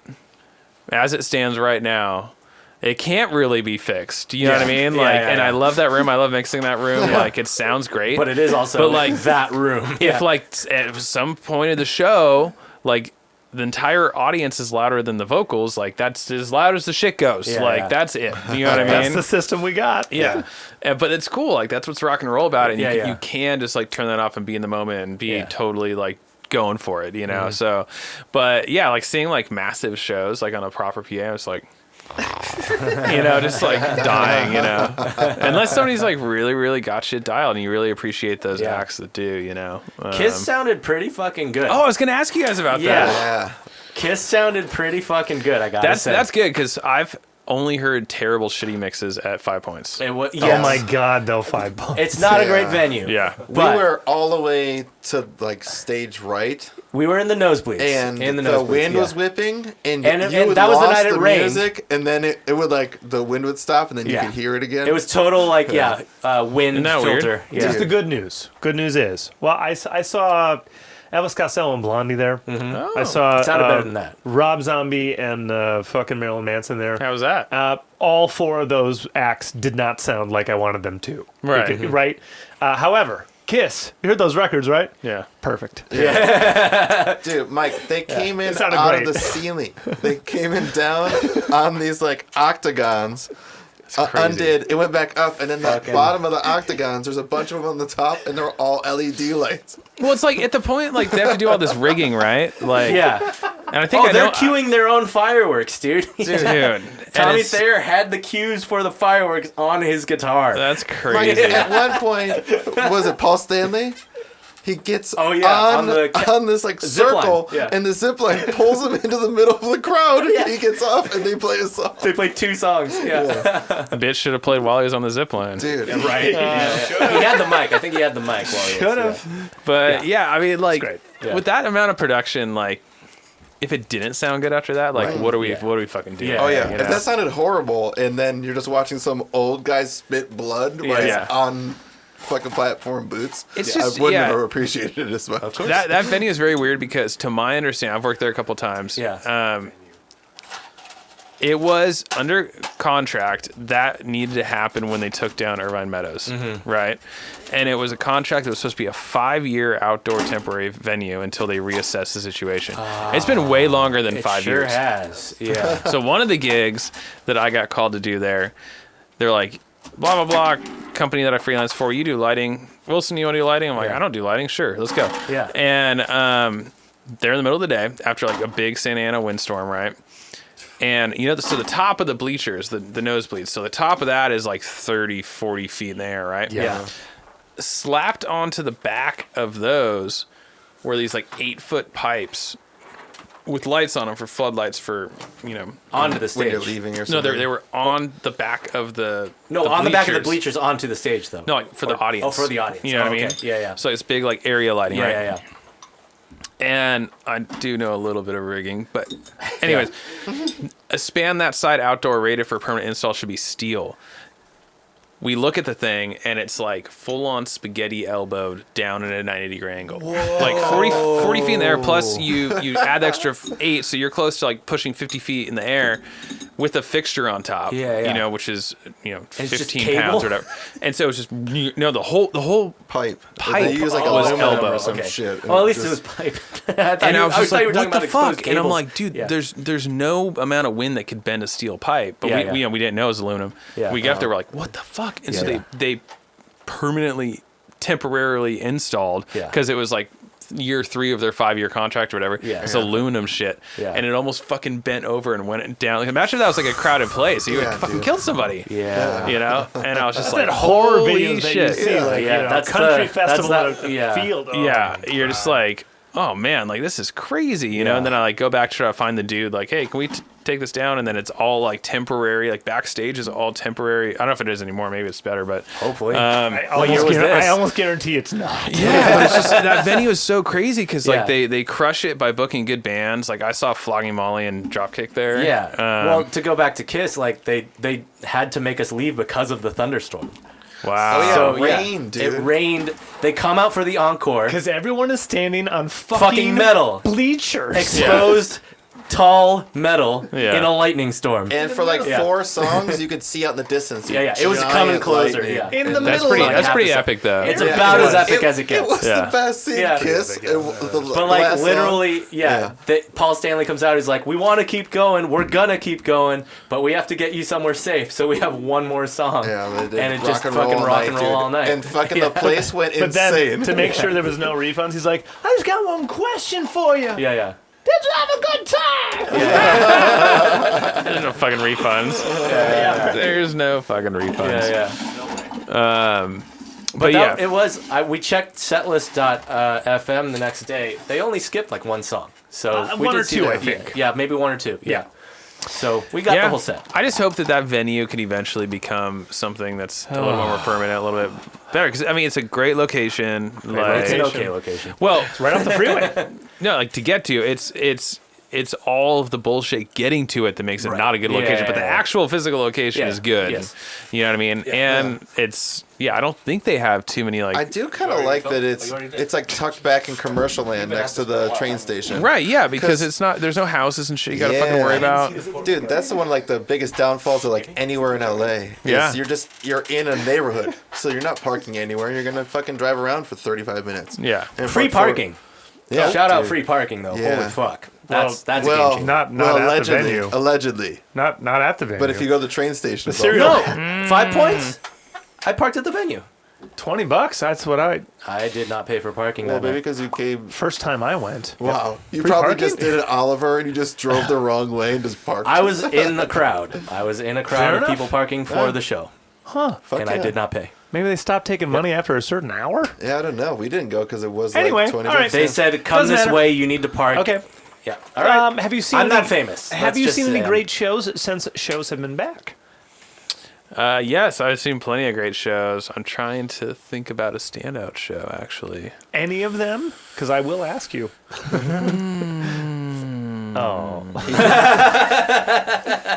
as it stands right now, it can't really be fixed. You know what I mean? Yeah, Like, yeah, and yeah. I love that room. I love mixing that room. Like, it sounds great. But it is also But, like, that room. If like at some point of the show, like the entire audience is louder than the vocals, like that's as loud as the shit goes. Yeah, like yeah. that's it. You know what I mean? That's the system we got. Yeah. But it's cool. Like that's what's rock and roll about it. And Yeah. you can just like turn that off and be in the moment and be Yeah. totally like going for it, So, but yeah, like seeing like massive shows like on a proper PA, I was like, just like dying, unless somebody's like really, really got shit dialed and you really appreciate those Yeah. acts that do, Kiss sounded pretty fucking good. Oh, I was going to ask you guys about Yeah. that. Yeah. Kiss sounded pretty fucking good. I gotta say. That's good because I've only heard terrible, shitty mixes at 5 Points. Yes. Oh my God, though 5 Points. It's not a great Yeah. venue. Yeah. We But were all the way to like stage right, we were in the nosebleeds. and in the the nosebleeds, wind was yeah. whipping, and And you that was the lost night it the rained. music, and then it would like the wind would stop, and then you Yeah. could hear it again. It was total like wind Isn't that weird? filter. Here's Yeah. the good news. Good news is, well, I saw Elvis Costello and Blondie there. Oh. I saw Sounded better than that. Rob Zombie and fucking Marilyn Manson there. How was that? All 4 of those acts did not sound like I wanted them to. Right. Right. However, Kiss, you heard those records, right? Yeah. Perfect. Dude, Mike, they came in It sounded out great. of the ceiling. They came in down on these like octagons. crazy. Undid. It went back up, and then the Fucking- bottom of the octagons, there's a bunch of them on the top, and they're all LED lights. Well, it's like at the point, like they have to do all this rigging, right? Like, Yeah. And I think They're queuing their own fireworks, dude. dude. Tommy And it's- Thayer had the cues for the fireworks on his guitar. That's Like, crazy. at one point, was it Paul Stanley? He gets Oh, yeah, on, on this like zip line, circle, yeah. and the zip line pulls him into the middle of the crowd. He gets off, and they play a song. They played 2 songs. Yeah. A bitch should have played while he was on the zip line. Dude, Right. He had the mic. I think he had the mic while he was. Should have. But yeah, I mean, like great. Yeah. with that amount of production, like if it didn't sound good after that, like Right. what do we Yeah. fucking do? Yeah. Oh yeah, You if know? that sounded horrible, and then you're just watching some old guy spit blood like Yeah. on fucking platform boots, It's I just- wouldn't yeah. have appreciated it as much. Of course. that venue is very weird because, to my understanding, I've worked there a couple times. Yeah. It was under contract that needed to happen when they took down Irvine Meadows, right? And it was a contract that was supposed to be a 5-year outdoor temporary venue until they reassess the situation. It's been way longer than It 5 sure years. has. Yeah. So one of the gigs that I got called to do there, they're like, blah, blah, blah, company that I freelance for, you do lighting. Wilson, you want to do lighting? I'm like, Yeah. I don't do lighting. Sure, let's go. Yeah. And they're in the middle of the day after like a big Santa Ana windstorm, right? And, you know, so the top of the bleachers, the nosebleeds, so the top of that is like 30, 40 feet in the air, right? Yeah. Slapped onto the back of those were these like 8-foot pipes with lights on them for floodlights for, you know, Onto the when you're stage. leaving or no, something. they were on the back of the No, on the back of the bleachers. bleachers onto the stage, though. No, like for the audience. Oh, for the audience. You know what I okay. mean? Yeah, yeah. So it's big like area lighting, Yeah, right? yeah, yeah. And I do know a little bit of rigging, but anyways, a span that side outdoor rated for permanent install should be steel. We look at the thing and it's like full on spaghetti elbowed down at a 90-degree angle. Like 40 feet in the air, plus you add the extra 8, so you're close to like pushing 50 feet in the air with a fixture on top. Yeah, yeah. You know, which is, you know, it's just 15 cable? pounds or whatever. And so it's just, no, the whole pipe. Pipe They use like was aluminum elbow. or some Okay. shit. Well, at least just- it was pipe. And I was just like, what the fuck? exposed And I'm cables. like, dude, Yeah. there's no amount of wind that could bend a steel pipe. But Yeah, we, yeah. you know, we didn't know it was aluminum. Yeah. We got up there, we're like, what the fuck? And so Yeah. they permanently, temporarily installed Yeah. because it was like year 3 of their 5-year contract or whatever. Yeah. It's Yeah. aluminum shit. Yeah. And it almost fucking bent over and went down. Like, imagine if that was like a crowded place. You Yeah, would fucking dude. killed somebody. Yeah. You know? And I was just like, That horror holy videos that you shit. see, like, Yeah, you know, that's country the- festival that's at a yeah. field. Oh, Yeah, my you're just God. like, oh man, like this is crazy, you know. Yeah. And then I like go back to try to find the dude, like, hey, can we take this down? And then it's all like temporary, like backstage is all temporary. I don't know if it is anymore. Maybe it's better, but Hopefully. I year was this? almost guarantee it's not. yeah, but it's just that venue is so crazy because like Yeah. they crush it by booking good bands. Like I saw Flogging Molly and Dropkick there. Yeah. Well, Um, to go back to Kiss, like they had to make us leave because of the thunderstorm. wow. Oh, yeah. So rained, dude. It rained. They come out for the encore. Because everyone is standing on Fucking metal. bleachers. Exposed tall metal Yeah. in a lightning storm. And for like Yeah. 4 songs, you could see out in the distance. Yeah, yeah. It was giant coming closer. lightning. Yeah. in the That's middle pretty. of like That's half pretty a epic though. It's Yeah, about it as was. epic as it gets. It was Yeah. the best scene, Yeah. Kiss. Yeah. But like literally, yeah. Paul Stanley comes out. He's like, "We want to keep going. We're gonna keep going, but we have to get you somewhere safe. So we have one more song." Yeah, they did and it rock just and fucking roll all rock and night, roll dude. all night. And fucking Yeah. the place went But then, insane. to make sure there was no refunds, he's like, I just got one question for you. Yeah, yeah. Did you have a good time? There's no fucking refunds. Yeah. There's no fucking refunds. Yeah, But yeah, it was. We checked setlist.fm the next day. They only skipped like one song, so we one did or see two, that. I think. Yeah, maybe one or two. Yeah. So we got the whole set. I just hope that venue can eventually become something that's a little more permanent, a little bit better. Because I mean, it's a great location. It's an okay location. Well, It's right off the freeway. no, like to get to it's all of the bullshit getting to it that makes it not a good location. But the actual physical location is good. Yes. You know what I mean? And it's I don't think they have too many like. I do kind of like that it's like tucked back in commercial land next to the train station. Right, yeah, because it's not. There's no houses and shit. You gotta fucking worry about. Dude, that's the one like the biggest downfalls of like anywhere in LA. Yeah. You're in a neighborhood, so you're not parking anywhere. You're gonna fucking drive around for 35 minutes. Yeah. And Free parking. Yeah. Shout out dude. free parking though. Yeah. Holy fuck. Well, That's a game Well, changer. Not well, at allegedly, the venue. allegedly. Not at the venue. But if you go to the train station, it's all cereal- free. No, 5 points. I parked at the venue. $20, that's what I did not pay for parking Well, that maybe night. because you came. first time I went. Wow, you Free probably parking? just did an Oliver and you just drove the wrong way and just parked. I was in the crowd. I was in a crowd Fair of enough. people parking for the show, Fuck and I did not pay. Maybe they stopped taking money after a certain hour. Yeah, I don't know. We didn't go because it was Anyway, like 20 all right. bucks. They said, "Come Doesn't this matter. way. You need to park." Okay. Yeah. All right. Have you seen? I'm any, not famous. Have Let's you just seen any say great shows since shows have been back? Yes, I've seen plenty of great shows. I'm trying to think about a standout show actually. Any of them? Because I will ask you. Oh.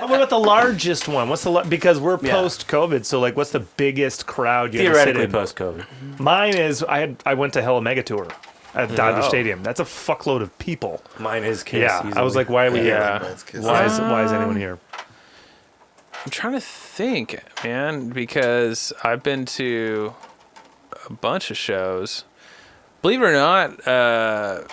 What about the largest one? What's the because we're post COVID, so like, what's the biggest crowd you Theoretically, had to post COVID. sit in? Mine is I went to Hell Mega Tour at Dodger Stadium. That's a fuckload of people. Mine is Kiss. Yeah, I was easily. like, why are we Yeah. here? Why is anyone here? I'm trying to think, man, because I've been to a bunch of shows. Believe it or not,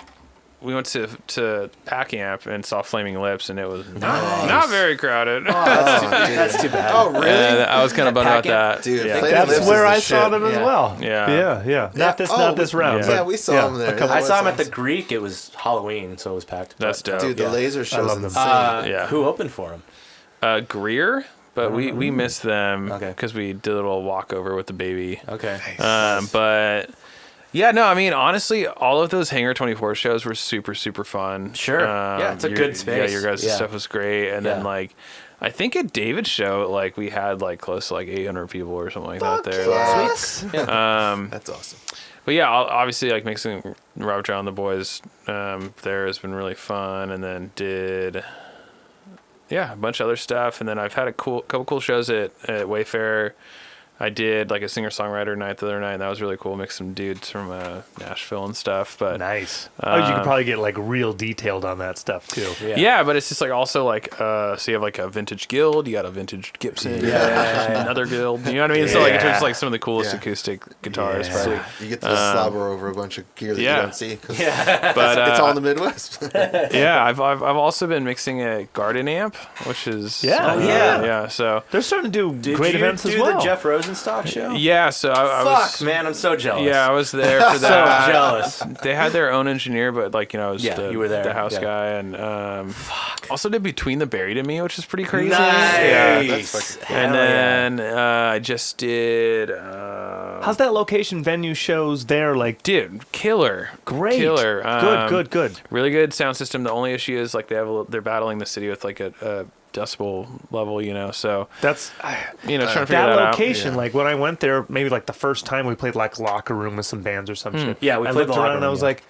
we went to Pack Amp and saw Flaming Lips, and it was not very crowded. That's too bad. Oh, really? I was kind of bummed about that. Dude, yeah. Flaming Lips That's is where the I saw shit. them as Yeah. well. Yeah. Yeah. Not this round. Yeah, but we saw them there. I saw him at the Greek. It was Halloween, so it was packed. That's dope. Dude, the laser shows love them. insane. Yeah. Who opened for him? Greer, but we missed them Okay. because we did a little walkover with the baby. Okay. But yeah, no, I mean, honestly, all of those Hangar 24 shows were super, super fun. Sure. Yeah, it's a good space. Yeah, your guys' Yeah. stuff was great. And then, Yeah. like, I think at David's show, like, we had, like, close to, like, 800 people or something like that there. Yes. Yeah. That's awesome. But yeah, obviously, like, mixing Robert John and the boys there has been really fun. And then did, a bunch of other stuff. And then I've had a couple cool shows at Wayfair. I did like a singer-songwriter night the other night. And that was really cool. Mixed some dudes from Nashville and stuff. But Nice. You could probably get like real detailed on that stuff too. yeah, but it's just like also like so you have like a vintage guild, you got a vintage Gibson, another guild. You know what I mean? So like in terms of like some of the coolest Yeah. acoustic guitars. Yeah. But, You get to slobber over a bunch of gear that yeah. you don't see. 'Cause but it's all in the Midwest. yeah, I've also been mixing a garden amp, which is Yeah. So They're starting to do Did great you events do as well. the Jeff Rosenstock show? yeah, so I was Fuck, man, I'm so jealous. yeah, I was there for so that. jealous. They had their own engineer, but like I was Yeah, you were there, the house yeah. guy, and also did Between the Buried and Me, which is pretty crazy. Nice. Yeah. That's fucking- And Hell yeah. then I just did. How's that location venue shows there? Like, Dude, killer, great. killer. Good. Really good sound system. The only issue is like they're battling the city with like a decibel level, So That's trying to figure that that out. location. Yeah. Like when I went there, maybe like the first time we played like Locker Room with some bands or some shit. Yeah, we I played looked the around Locker and I Room, was yeah. like,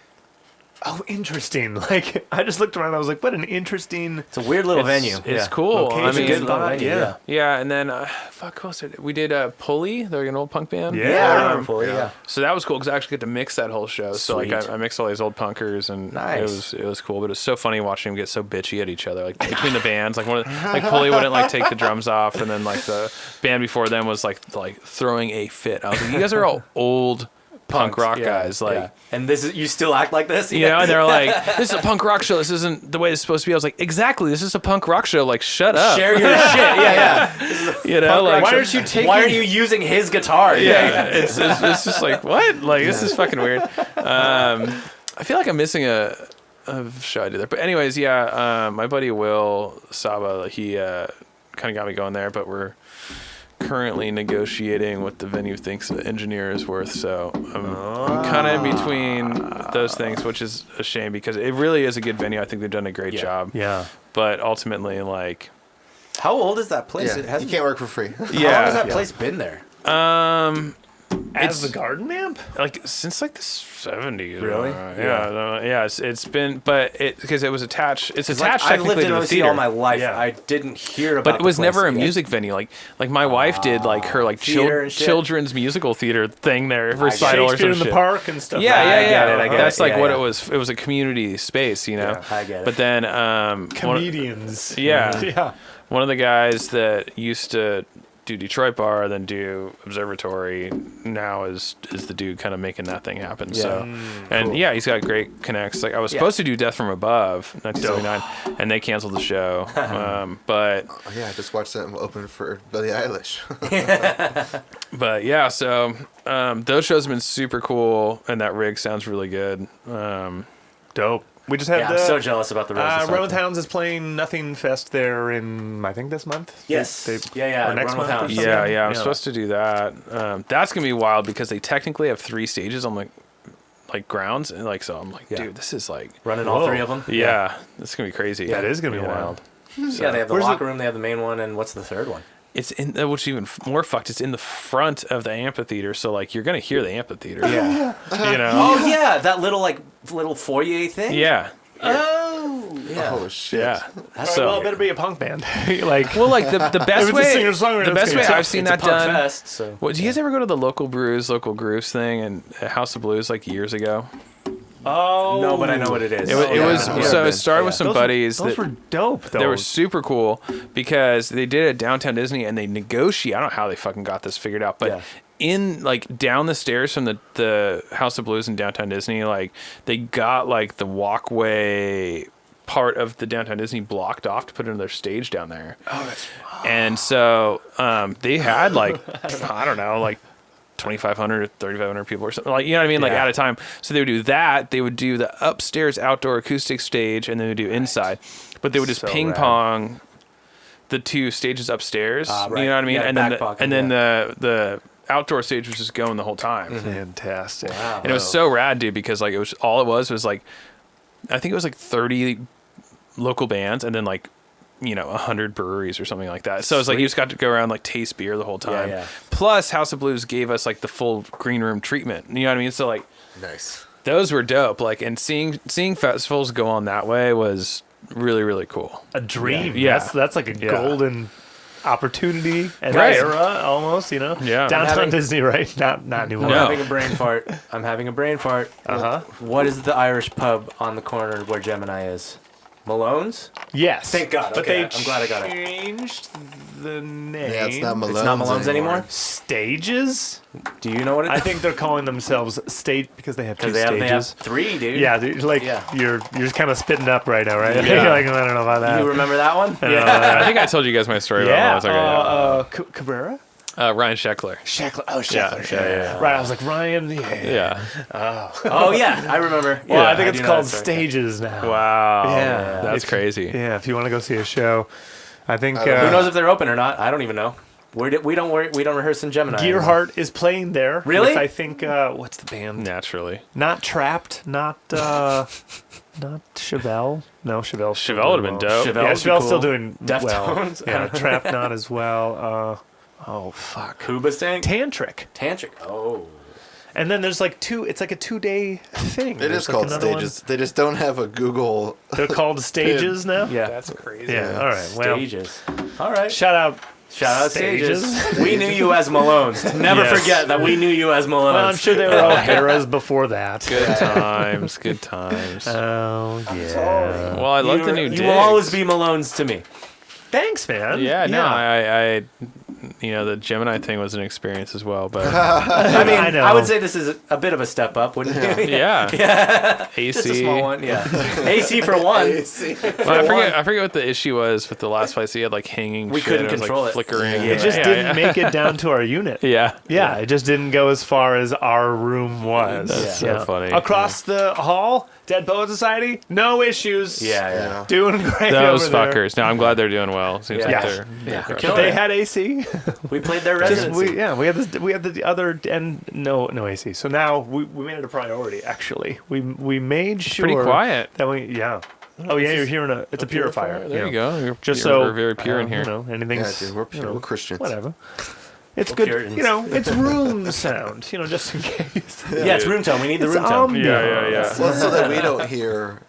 oh, interesting. Like I just looked around and I was like, what an interesting. It's a weird little venue. It's cool. Location. I It's a mean, good little vibe, venue, yeah. yeah, and then fuck, what was it? We did Pulley. They're an old punk band. Yeah. Yeah, I remember fully, yeah. So that was cool because I actually get to mix that whole show. So like Sweet. I mixed all these old punkers and Nice. it was cool. But it was so funny watching them get so bitchy at each other, like between the bands. Like like Pulley wouldn't like take the drums off, and then like the band before them was like throwing a fit. I was like, you guys are all old punk rock Yeah, guys, like. yeah. And this is you still act like this? You know, and they're like, "This is a punk rock show. This isn't the way it's supposed to be." I was like, "Exactly. This is a punk rock show. Like, shut up." Share your shit. Yeah. You know, like, Why aren't you taking? Why are you using his guitar? yeah, it's just like what? Like this is fucking weird. I feel like I'm missing a show I did there. But anyways, yeah, my buddy Will Saba, he kind of got me going there. But we're currently negotiating what the venue thinks the engineer is worth. So I'm kind of in between those things, which is a shame because it really is a good venue. I think they've done a great job. Yeah. But ultimately, like, How old is that place? Yeah, It you hasn't. can't work for free. How long has that Yeah. place been there? As the garden amp? like since like the 70s. Really? Yeah. It's been, but because it was attached. It's Like, attached I've lived technically in to the OC theater. all my life. Yeah. I didn't hear about. But it was the never a place. music venue. Like my wife did like her like Theater and shit. children's musical theater thing there, recital or Shakespeare some in the shit. park and stuff. Yeah, like yeah, that. yeah. I get That's it. like Yeah, what yeah. it was. It was a community space, you know. I get it. But then, Comedians. yeah, Yeah. one of the guys that used to do Detroit Bar, then do Observatory, now is the dude kind of making that thing happen. So, and yeah, he's got great connects. Like I was supposed to do Death from Above, 1979, and they canceled the show. But Oh, yeah, I just watched them open for Billie Eilish. But yeah, so those shows have been super cool, and that rig sounds really good. Dope. We just had Yeah, I'm so jealous about the rest of the Run with Hounds is playing Nothing Fest there in, I think, this month. Yes. They, Yeah. or next Run with month. or Hounds. something. Yeah, I'm supposed to do that. That's gonna be wild because they technically have 3 stages on like grounds, and like so I'm like, Yeah. dude, this is like, Running all Whoa. 3 of them. yeah, this is gonna be crazy. That is going to be You know? wild. Yeah, they have the Where's locker room. They have the main one, and what's the third one? It's in which is even more fucked. It's in the front of the amphitheater, so like you're gonna hear the amphitheater. Yeah. You know. Oh yeah, that little foyer thing. Yeah. Oh yeah. Oh, shit. Yeah. That's So- Well, it better be a punk band. Like, Well, like the best it's a way, singer-songwriter, the it's best gonna way be I've tough. seen It's a that punk done. fest, so. What, do you guys ever go to the local Brews, local grooves thing and House of Blues like years ago? oh. No, but I know what it is. It was yeah. so Yeah. it started with some Those buddies Those that were dope, though. they were super cool because they did it at Downtown Disney and they negotiate. I don't know how they fucking got this figured out, but Yeah. in like down the stairs from the House of Blues in Downtown Disney, like they got like the walkway part of the Downtown Disney blocked off to put in their stage down there. Oh, that's and so they had like I don't know, like 2,500, 3,500 people or something, like, you know what I mean, like Yeah. at a time. So they would do that. They would do the upstairs outdoor acoustic stage, and then they would do inside. But they would just So ping rad. pong the 2 stages upstairs. Right. You know what I mean? Yeah, and then backpocket, the outdoor stage was just going the whole time. fantastic. Wow. And it was so rad, dude, because like it was like I think it was like 30 local bands, and then like 100 breweries or something like that. So it's like you just got to go around like taste beer the whole time. Yeah. Plus House of Blues gave us like the full green room treatment. You know what I mean? So like Nice. those were dope. Like, and seeing festivals go on that way was really, really cool. A dream. Yeah. That's like a Yeah. golden opportunity and Right. era almost, Yeah. Downtown having- Disney, right? Not anymore. I'm No. having a brain fart. I'm having a brain fart. Uh-huh. What is the Irish pub on the corner where Gemini is? Malone's? Yes. Thank God. But Okay, they I'm glad I got it. changed the name. Yeah, it's not Malone's, It's not Malone's anymore? Stages? Do you know what it is? I think they're calling themselves stage because they have 2 Because they have stages. 3, dude. Yeah, dude, like Yeah. you're just kind of spitting up right now, right? Yeah. You're like, I don't know about that. You remember that one? I think I told you guys my story yeah. about when I was like, Cabrera? Ryan Sheckler. Sheckler. Oh, Yeah, Sheckler. yeah. Right. I was like, Ryan. Yeah. Oh, yeah. I remember. Well, Yeah, I think it's do know called that story. Stages now. Wow. Yeah. That's crazy. Yeah, if you want to go see a show, I think I don't know. Who knows if they're open or not? I don't even know. We don't rehearse in Gemini. anymore. Gearheart is playing there. Really? With, I think what's the band? Naturally. Not Trapped. Not Chevelle. No, Chevelle. Chevelle would have been dope. Chevelle Yeah, would be Chevelle's still cool. doing Deftones? well. Yeah, Trapped not as well. Oh fuck. Hoobastank? Tantric. Tantric. Oh. And then there's like 2. It's like a 2-day thing. It There's is like called another one. Stages. They just don't have a Google. They're called Stages now. Yeah. That's crazy. Yeah. All right. Well, Stages. All right. shout out. Shout out Stages. Stages. We knew you as Malone's. Never Yes. forget that we knew you as Malone's. Well, I'm sure they were O'Hara's before that. Good times. Good times. Oh yeah. Well, I love the new You digs. will always be Malone's to me. Thanks, man. Yeah, no, I the Gemini thing was an experience as well, but I mean, I know. I would say this is a bit of a step up, wouldn't you? yeah. AC. Just a small one, yeah. AC for one. Well, I forget what the issue was with the last place. He had like hanging. We shit. couldn't It was, control like, it. flickering. Yeah. It just didn't make it down to our unit. Yeah. Yeah, it just didn't go as far as our room was. That's so funny. Across the hall, Dead Poet Society, no issues. Yeah. Doing great Those over there. fuckers. No, I'm glad they're doing well. Seems Yeah. like they're Yeah. crushing They it. had AC. We played their residency. We had the other and no AC. So now we made it a priority. Actually, we made sure pretty quiet. that we Oh yeah, you're hearing it's a purifier. There you go. We're very pure in here. Anything's dude, we're pure. We're Christians. whatever. It's We're good, Puritans. it's room sound, just in case. Yeah, it's room tone. We need the It's room tone. ambiance. Well, so that we don't hear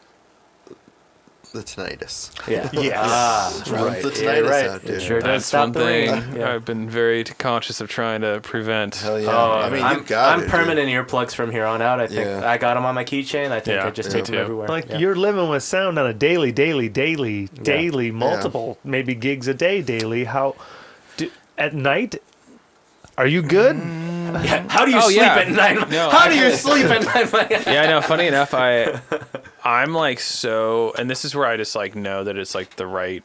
the tinnitus. Yeah. Yes. Drums the Yeah, tinnitus right. out, dude. Sure does. That's Stop one the thing rain. Yeah. I've been very conscious of trying to prevent. Hell yeah. Oh, I mean, I'm, you got I'm it, permanent earplugs from here on out. I think Yeah. I got them on my keychain. I think Yeah, I just me take them too. everywhere. Like Yeah. you're living with sound on a daily, multiple, maybe gigs a day, daily. At night? Are you good? Yeah. How do you sleep yeah. at night? No, How do you sleep at night? Yeah, I know. Funny enough, I'm like so, and this is where I just like know that it's like the right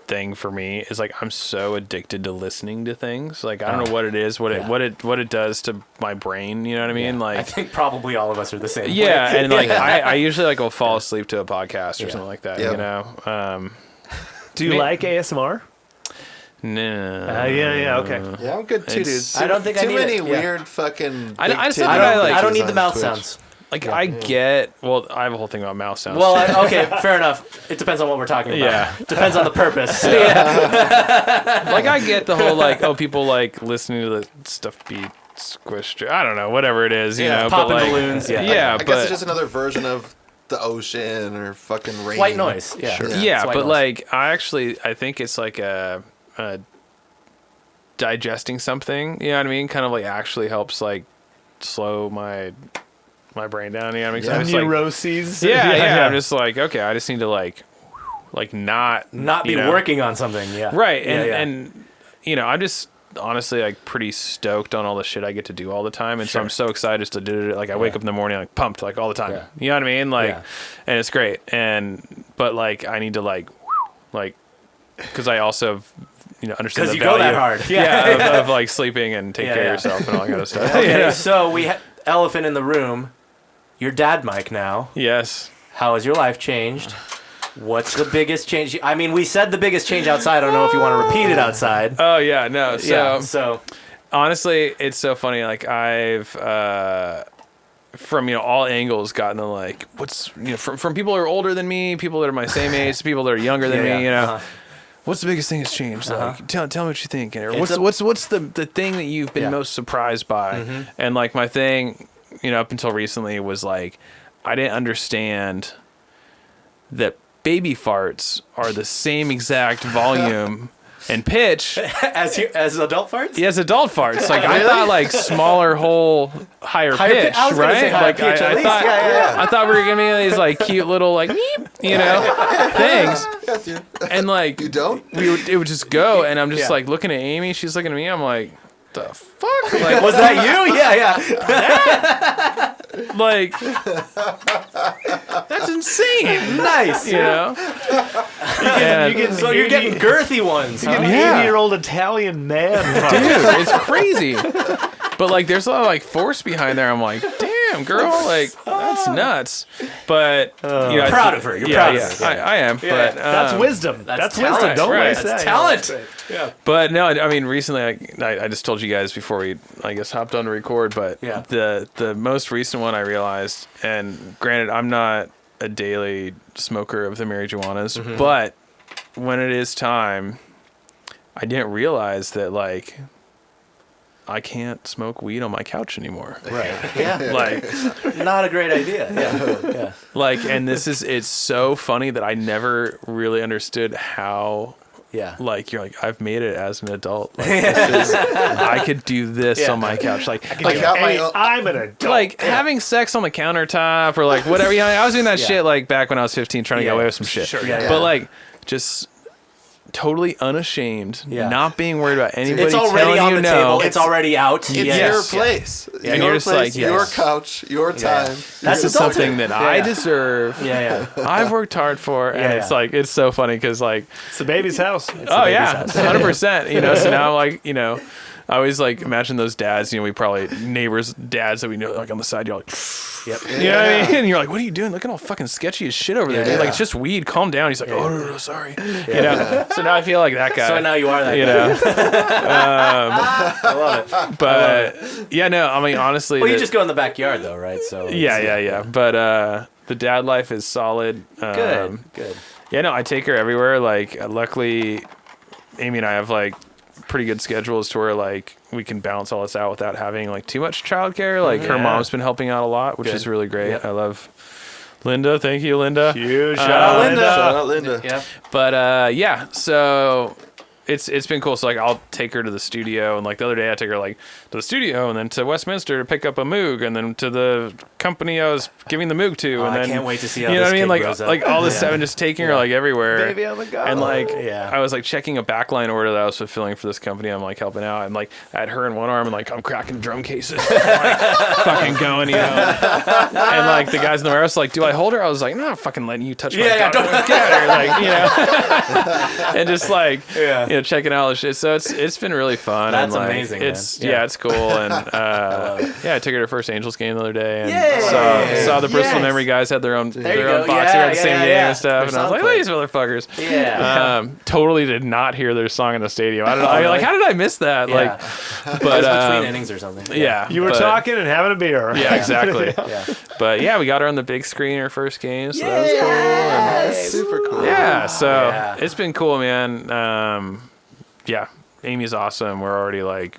thing for me. Is like I'm so addicted to listening to things. Like I don't know what it is, what it does to my brain. You know what I mean? Like I think probably all of us are the same. yeah, way. and like I usually like will fall asleep to a podcast or something like that. Yeah. You know. Do you like ASMR? No. Yeah, okay. Yeah, I'm good too, dude. It's- I don't think I too need many it. Yeah. weird fucking. I big just titty don't think I like- I don't bitches need the on mouth Twitch. sounds. Like I get. Well, I have a whole thing about mouth sounds. Well, too. okay, fair enough. It depends on what we're talking about. Yeah. Depends on the purpose. like I get the whole like people like listening to the stuff be squished. I don't know, whatever it is, you know. popping but like, balloons. Yeah. Yeah, I but guess it's just another version of the ocean or fucking rain. White noise. Yeah. Sure. yeah, It's white but noise. like I think it's like a digesting something. You know what I mean? Kind of like actually helps like slow my brain down. You know what I mean? 'Cause I just, like, Neuroses. yeah. I'm just like, okay, I just need to like not Not be you know. working on something. Yeah. Right, Yeah, and yeah. and you know, I'm just honestly like pretty stoked on all the shit I get to do all the time, and so I'm so excited just to do it. Like I wake up in the morning like pumped like all the time. Yeah. You know what I mean? Like, Yeah. and it's great. But like I need to like because I also understand Because the you go value that hard. yeah of like sleeping and take Yeah, care yeah. of yourself and all that kind of stuff. Okay, Yeah. so elephant in the room. Your dad, Mike. Now, Yes. how has your life changed? What's the biggest change? I mean, we said the biggest change outside. I don't know if you want to repeat it outside. Oh yeah, no. So Yeah. So honestly, it's so funny. Like I've from all angles gotten to like what's from people who are older than me, people that are my same age, people that are younger than me. What's the biggest thing that's changed? Like, tell me what you think. Or what's the thing that you've been most surprised by? And like my thing, up until recently was like I didn't understand that baby farts are the same exact volume and pitch as adult farts. as adult farts. Like I thought like smaller hole, higher pitch, I was gonna right? say higher Like pitch, at I least. thought Yeah. I thought we were gonna be these like cute little like things. Yeah, dude. And like You don't? it would just go, and I'm just Yeah. like looking at Amy, she's looking at me, I'm like, the fuck? Like Was that you? Yeah. like that's insane. Nice. You know? And- So you're getting girthy ones. Huh? An Yeah. 80-year-old Italian man. dude, it's crazy. But like, there's a lot of like force behind there. I'm like, damn, girl, like that's nuts. But Proud of her. You're proud of her. I am. But That's wisdom. That's wisdom. talent. Don't Right. waste That's that. talent. But no, I mean, recently I just told you guys before we, I guess, hopped on to record. But Yeah. the most recent one I realized, and granted, I'm not a daily smoker of the marijuanas, but when it is time, I didn't realize that like I can't smoke weed on my couch anymore. Right. Yeah. Like, Not a great idea. Yeah. like, and it's so funny that I never really understood how. Yeah. Like you're like I've made it as an adult. Like this is I could do this on my couch. Like I'm an adult. like having sex on the countertop or like whatever. I was doing that shit like back when I was 15, trying to get away with some shit. Sure, yeah. But like just totally unashamed, not being worried about anybody It's already telling on you the no. table. It's already out. It's Yes. your place. And Your you're just place, like, your yes. couch, your time. That's This is adulting. something that I deserve. Yeah. I've worked hard for, and it's like it's so funny because like It's the baby's house. oh yeah, 100%. So now like I always like imagine those dads. We probably neighbors' dads that we know like on the side. You're like, Yep. you know what I mean? And you're like, what are you doing? Looking all fucking sketchy as shit over there, dude. Yeah. Like it's just weed. Calm down. He's like, oh no, sorry. You know. So now I feel like that guy. So now you are that. You guy. know. I love it. But yeah, no. I mean, honestly. Well, you just go in the backyard though, right? So. Yeah. But the dad life is solid. Good. Yeah, no, I take her everywhere. Like, luckily, Amy and I have like pretty good schedules to where like we can balance all this out without having like too much childcare. Like her mom's been helping out a lot, which is really great. Yep. I love Linda. Thank you, Linda. Huge shout out, Linda. Shout out Linda. Yeah. But yeah, so it's been cool. So like I'll take her to the studio, and like the other day I took her like to the studio and then to Westminster to pick up a Moog, and then to the company I was giving the Moog to, and then I can't wait to see how you know this what I mean, kid like grows up. all this stuff and just taking her like everywhere. Baby on the go. And like Yeah. I was like checking a backline order that I was fulfilling for this company. I'm like helping out, and like I had her in one arm, and like I'm cracking drum cases, like fucking going, you know. And like the guys in the warehouse like, do I hold her? I was like, no, I'm fucking letting you touch my daughter. Get her, like, you know. And just like you know, checking out all the shit. So it's been really fun. That's and like, amazing, It's man. Yeah. it's cool. And yeah, I took her to her first Angels game the other day, and Yay! saw the Bristol Yes. Memory guys had their own you own go. box here at the Yeah, same yeah, game yeah. and stuff. Their And I was song like, these motherfuckers. Yeah. Totally did not hear their song in the stadium. I don't know. Like, how did I miss that? Yeah. Like, It but was between innings or something. yeah, You were but- talking and having a beer. Yeah, exactly. Yeah. But yeah, we got her on the big screen her first game, so that was cool. And Super cool. yeah, so Yeah. it's been cool, man. Yeah, Amy's awesome. We're already like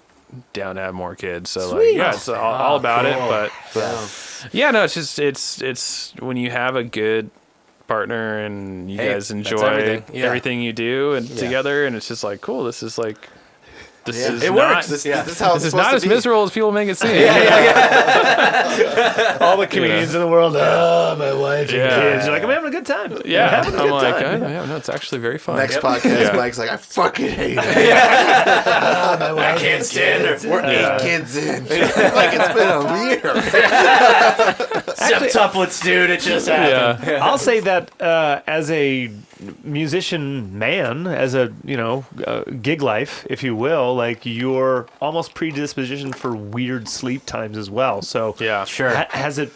down to have more kids, so like yeah, it's all about it. But yeah, no, it's just it's when you have a good partner and you Hey, guys that's enjoy everything. Yeah. everything you do and together, and it's just like cool. This is like this is It not, works. This Yeah. is how This it's is not supposed as to be. miserable as people make it seem. All the comedians in the world, my wife and Yeah. kids. You're like, I'm having a good time. Yeah, having a I'm good like, time. yeah, no, it's actually very fun. Next podcast, Mike's like, I fucking hate it. I can't stand her. We're 8 kids in. Like, it's been a year. Septuplets, dude. It just happened. Yeah. I'll say that as a musician man, as a gig life, if you will, like you're almost predisposition for weird sleep times as well. So Yeah. Sure. has it,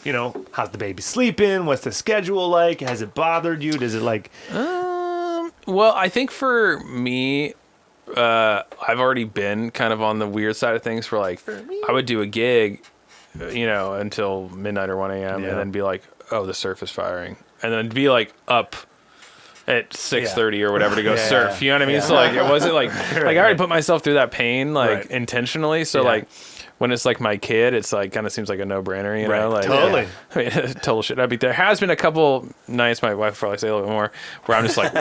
how's the baby sleeping? What's the schedule like? Has it bothered you? Does it like? Well, I think for me, I've already been kind of on the weird side of things where like I would do a gig, until midnight or 1 a.m. Yeah. and then be like, oh, the surf is firing. And then be like up at 6:30 or whatever to go surf. You know what I mean? So like it wasn't like I already put myself through that pain like intentionally. So like when it's like my kid, it's like kind of seems like a no-brainer, you know? Like Totally. I mean, total shit. I mean, there has been a couple nights, my wife would probably say a little bit more, where I'm just like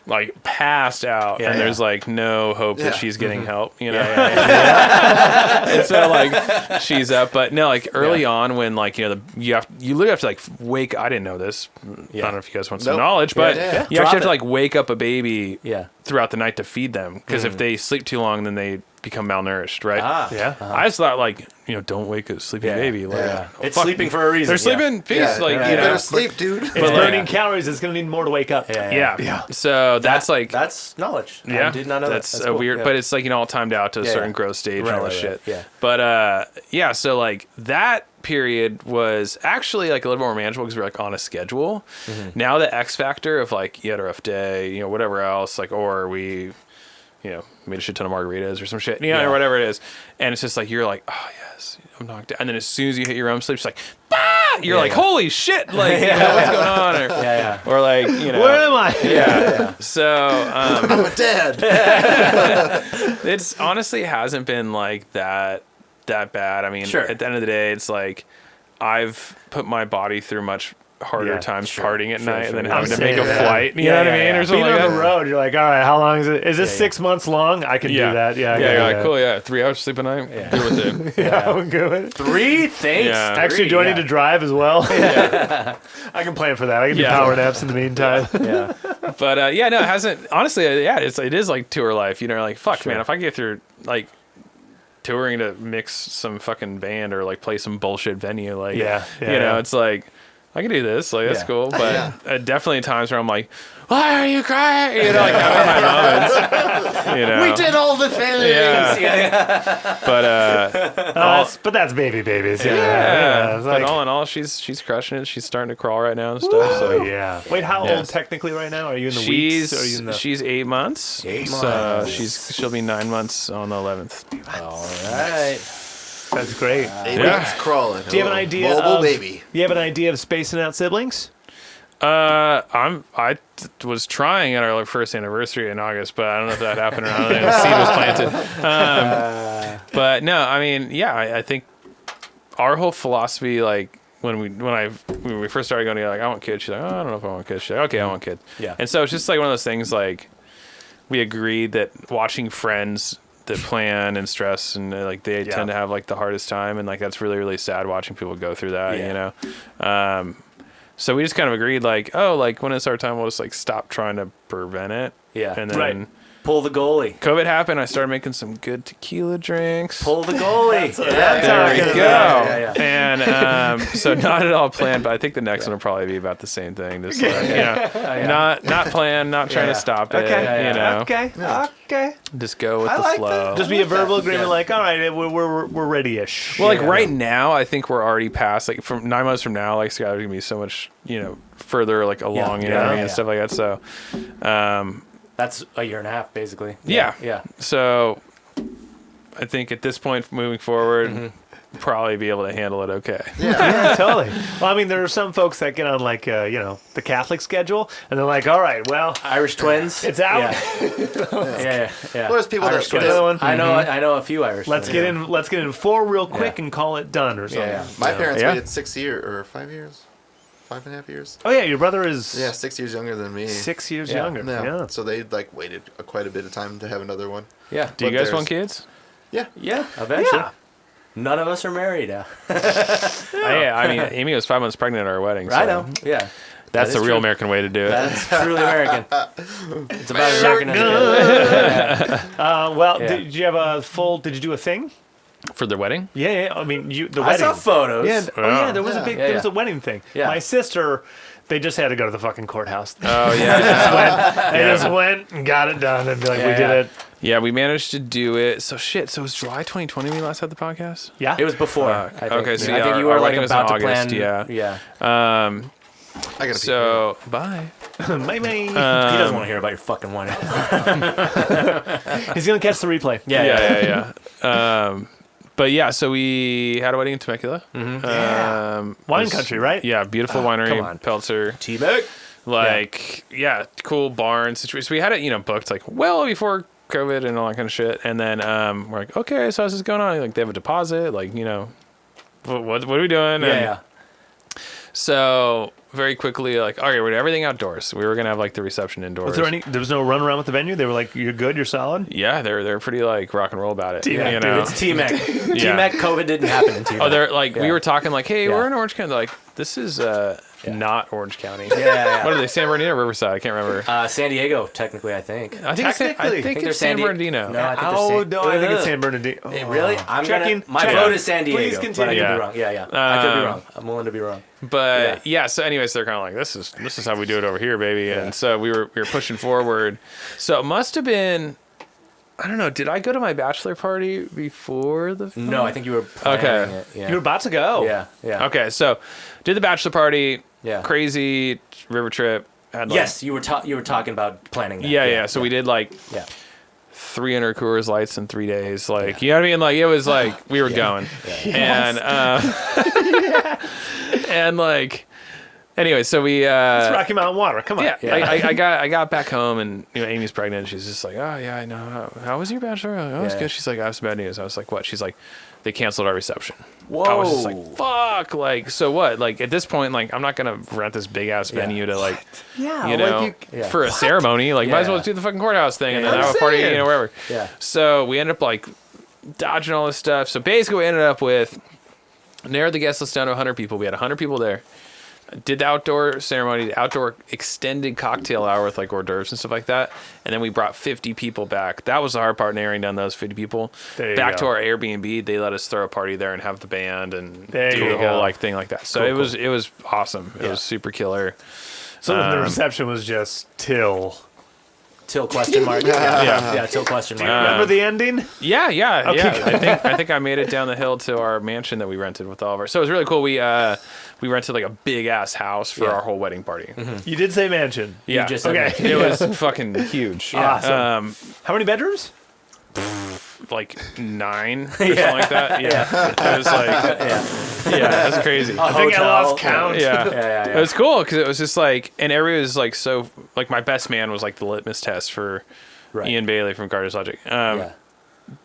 like passed out and there's like no hope that she's getting help, you know? And so like she's up, but no, like early on when like, you literally have to like wake, I didn't know this. I don't know if you guys want some Nope. knowledge, but you actually Drop have to it. like wake up a baby Yeah. throughout the night to feed them. Because if they sleep too long, then they become malnourished, right? Yeah. I just thought like, don't wake a sleeping baby. Like, It's fuck, sleeping for a reason. they're sleeping. Peace. Yeah, Like, you better sleep, dude. It's like- burning calories. It's going to need more to wake up. Yeah. So that's like, That's knowledge. yeah, I did not know that's that. a cool. weird, Yeah. but it's like, all timed out to a certain yeah. growth stage Right, and all this right, shit. right. Yeah. But yeah, so like that period was actually like a little more manageable because we were like on a schedule. Now the X factor of like, you had a rough day, whatever else, like, or we, made a shit ton of margaritas or some shit, or whatever it is. And it's just like, you're like, oh yes, I'm knocked out. And then as soon as you hit your REM sleep, it's like, bah! You're like, holy shit, like, what's going on? Or, or like, Where am I? yeah. So, I'm a dad. it's honestly hasn't been like that bad. I mean, at the end of the day, it's like I've put my body through much harder times partying at night and then having to make a flight. You know what I mean? Or something Being like on the that. road, you're like, all right, how long is it? Is this 6 months long? I can do that. Yeah. I can Yeah, do you're like, that. cool, yeah. 3 hours sleep a night. Good with it. Yeah, I'm good with it. 3 things. Yeah. Actually, do I need to drive as well? I can plan for that. I can do power naps in the meantime. Yeah. But yeah, no, it hasn't. Honestly, it is like tour life. Like, fuck, man, if I get through like touring to mix some fucking band or like play some bullshit venue, like, Yeah, it's like, I can do this. Like, that's Yeah. cool. But definitely times where I'm like, why are you crying? You know, like having my moments. You know, We did all the things. Yeah. But that's baby babies. yeah. It's But like, all in all, she's crushing it. She's starting to crawl right now and stuff. So yeah. Wait, how Yeah. old technically right now? Are you in the weeks? Or are you in the... she's 8 months. 8 So months. she'll be 9 months on the 11th. All right. That's great. 8 weeks crawling. Do you have an idea Mobile of, baby. You have an idea of spacing out siblings? Was trying at our first anniversary in August, but I don't know if that happened or not. The seed was planted. But no, I mean, yeah, I think our whole philosophy, like when we first started going, like, I want kids. She's like, oh, I don't know if I want kids. She's like, okay, I want kids. Yeah. And so it's just like one of those things. Like we agreed that watching friends that plan and stress and like they tend to have like the hardest time, and like that's really, really sad watching people go through that. You know. So we just kind of agreed, like, oh, like when it's our time, we'll just like stop trying to prevent it. Yeah. And then Pull the goalie. COVID happened. I started making some good tequila drinks. Pull the goalie. There we go. Yeah. And so not at all planned, but I think the next one will probably be about the same thing. Just like, not planned, not trying to stop it. You know, Okay. just go with I the like flow. that. Just be a verbal agreement, like, all right, we're ready-ish. Well, like right now, I think we're already past, like from 9 months from now, like Skylar's gonna be so much, further like along, you know what I mean, and stuff like that. So, That's a year and a half, basically. Yeah. Yeah. So I think at this point, moving forward, probably be able to handle it okay. Yeah, totally. Well, I mean, there are some folks that get on like, the Catholic schedule, and they're like, all right, well, Irish twins. it's out. Yeah. Well, there's people Irish that twins. I know a few Irish Let's twins. get in 4 real quick and call it done or something. Yeah. My parents Yeah. waited 6 years or 5 years, 5.5 years. Oh yeah, your brother is 6 years younger than me. 6 years Yeah. younger. Yeah. So they like waited quite a bit of time to have another one. Yeah. Do you But guys there's- want kids? Yeah. Eventually. Yeah. None of us are married now. Yeah. I mean, Amy was 5 months pregnant at our wedding. So I know. Yeah. That's That the is real true. American way to do it. That's truly American. It's about as American as it gets. Well, Yeah. did you have a full? Did you do a thing? For the wedding? Yeah. I mean, the I wedding. saw photos. Yeah. There was a big. Yeah, There was yeah. a wedding thing. Yeah. My sister. They just had to go to the fucking courthouse. Oh, yeah. They just went and got it done and be like, we did it. Yeah, we managed to do it. So shit. So it was July 2020 we last had the podcast? Yeah. It was before. I think. okay, so I yeah, think you our were like wedding was in about to August, plan. yeah. Yeah. I gotta So, bye. Bye, bye. He doesn't want to hear about your fucking wine. He's gonna catch the replay. Yeah. But yeah, so we had a wedding in Temecula. Wine was- country, right? Yeah, beautiful come winery, on. Peltzer. T-Mac. Cool barn situation. So we had it, booked like well before COVID and all that kind of shit. And then we're like, okay, so how's this going on? Like they have a deposit, like, what are we doing? And so very quickly, like, okay, we're doing everything outdoors. We were gonna have like the reception indoors. There was no run around with the venue? They were like, you're good, you're solid? Yeah, they're pretty like rock and roll about it. T-Mac, you dude, know? It's T-Mac. T-Mac. COVID didn't happen in T-Mac. Oh, they're like we Yeah. were talking like, hey, Yeah. we're in Orange County. They're like, this is not Orange County. Yeah. What are they? San Bernardino or Riverside? I can't remember. San Diego, technically, I think. I think Technically. I think they're it's San Bernardino. No, I think Oh, they're no, I think it's San Bernardino. Really? I'm Checking. My Check. vote is San Diego. Please But I continue. could Yeah. be wrong. Yeah. I could be Um, wrong. I'm willing to be wrong. But yeah. So anyways, they're kind of like, this is how we do it over here, baby. And so we were pushing forward. So it must have been, I don't know. Did I go to my bachelor party before the? No, I think you were planning it. Yeah. You were about to go. Yeah. Okay, so did the bachelor party. Yeah. Crazy river trip. Had like, Yes, you were talking about planning that. Yeah. So we did like. Yeah. 300 Coors Lights in 3 days. Like, you know what I mean? Like, it was like, we were going. And, and like, anyway, so we, It's Rocky Mountain water. Come on. yeah, I got back home and, Amy's pregnant. And she's just like, oh, yeah, I know. How was your bachelor? I'm like, oh, it's Yeah. good. She's like, I have some bad news. I was like, what? She's like, they canceled our reception. Whoa. I was just like, fuck. Like, so what? Like, at this point, like, I'm not going to rent this big ass venue to, like, Yeah. for a ceremony. Like, might as well Yeah. do the fucking courthouse thing and then I'm have a party, saying. wherever. Yeah. So we ended up, like, dodging all this stuff. So basically, we ended up with narrowed the guest list down to 100 people. We had 100 people there. did the outdoor ceremony, the outdoor extended cocktail hour with like hors d'oeuvres and stuff like that. And then we brought 50 people back. That was the hard part, narrowing down those 50 people. Back to our Airbnb, they let us throw a party there and have the band and do the whole like thing like that. So it was awesome. It was super killer. So the reception was just till question mark. Yeah, till question mark. remember the ending? Yeah. I think I made it down the hill to our mansion that we rented with all of our. So it was really cool. We rented like a big ass house for our whole wedding party. You did say mansion. Yeah. You just said mansion. It was fucking huge. Awesome. How many bedrooms? Like 9 or something like that. Yeah. It was like, it was crazy. I think I lost count. Yeah. It was cool because it was just like, and everybody was like so, like my best man was like the litmus test for Ian Bailey from Gardeners Logic.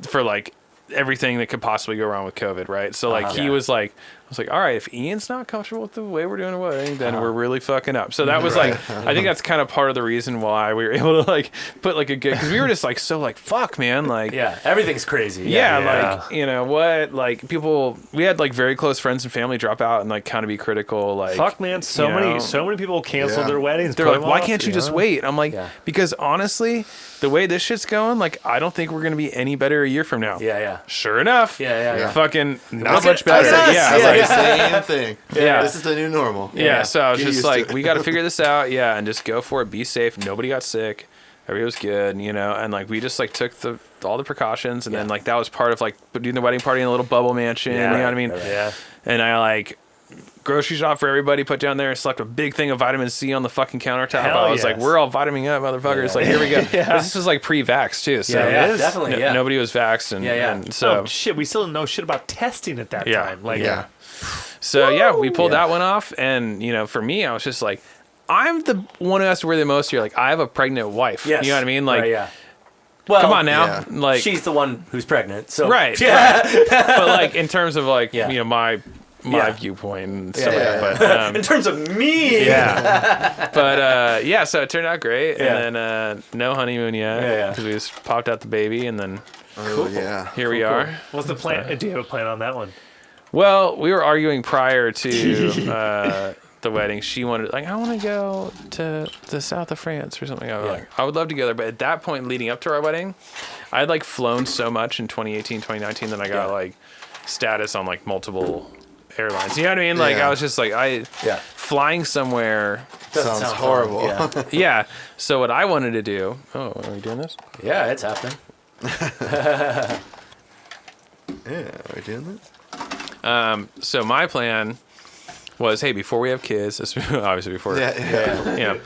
For like everything that could possibly go wrong with COVID, right? So like he was like, I was like, all right, if Ian's not comfortable with the way we're doing a wedding, then we're really fucking up. So that was like, I think that's kind of part of the reason why we were able to like put like a good, because we were just like so like fuck man, like everything's crazy. Like you know what, like people, we had like very close friends and family drop out and like kind of be critical, like fuck man, so many people canceled their weddings. They're like, why can't you just wait? I'm like, because honestly, the way this shit's going, like I don't think we're gonna be any better a year from now. Sure enough. Fucking not much better. Same thing. This is the new normal. So I was just like, we got to figure this out. And just go for it. Be safe. Nobody got sick. Everybody was good, you know. And like we just like took all the precautions, and then like that was part of like doing the wedding party in a little bubble mansion. You know what I mean? And I like grocery shop for everybody, put down there and slept a big thing of vitamin C on the fucking countertop. I was like, we're all vitamining up, motherfuckers. Like, here we go. This was like pre-vax too. So definitely. Nobody was vaxxed. And so shit, we still didn't know shit about testing at that time. Like, So we pulled that one off, and you know, for me, I was just like, I'm the one who has to worry the most here. Like, I have a pregnant wife. You know what I mean? Like, well, come on now. Like, she's the one who's pregnant. So but like in terms of like you know my viewpoint and stuff like that. But in terms of me, but so it turned out great, and then no honeymoon yet because we just popped out the baby, and then here we are. What's the plan? Do you have a plan on that one? Well, we were arguing prior to the wedding. She wanted, like, I want to go to the south of France or something. I was like, I would love to go there. But at that point, leading up to our wedding, I had, like, flown so much in 2018, 2019 that I got, like, status on, like, multiple airlines. You know what I mean? Like, I was just, like, flying somewhere. Sounds horrible. So what I wanted to do... Oh, are we doing this? Yeah, it's happening. Are we doing this? So my plan was, hey, before we have kids, obviously before, and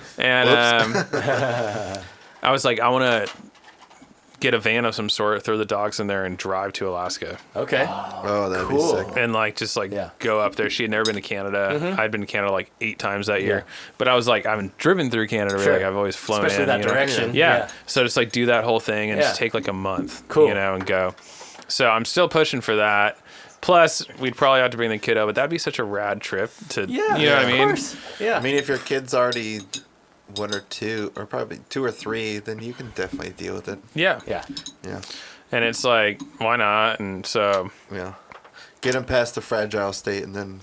I was like, I want to get a van of some sort, throw the dogs in there, and drive to Alaska. Okay. Oh, that'd be sick. And like just like go up there. She had never been to Canada. I'd been to Canada like 8 times that year, but I was like, I haven't driven through Canada. Really. Like I've always flown, especially in, that direction. So just like do that whole thing and just take like a month, you know, and go. So I'm still pushing for that. Plus, we'd probably have to bring the kid up, but that'd be such a rad trip to, you know what I mean? Course. Yeah. I mean, if your kid's already 1 or 2, or probably 2 or 3, then you can definitely deal with it. Yeah. And it's like, why not? And so... Get him past the fragile state, and then...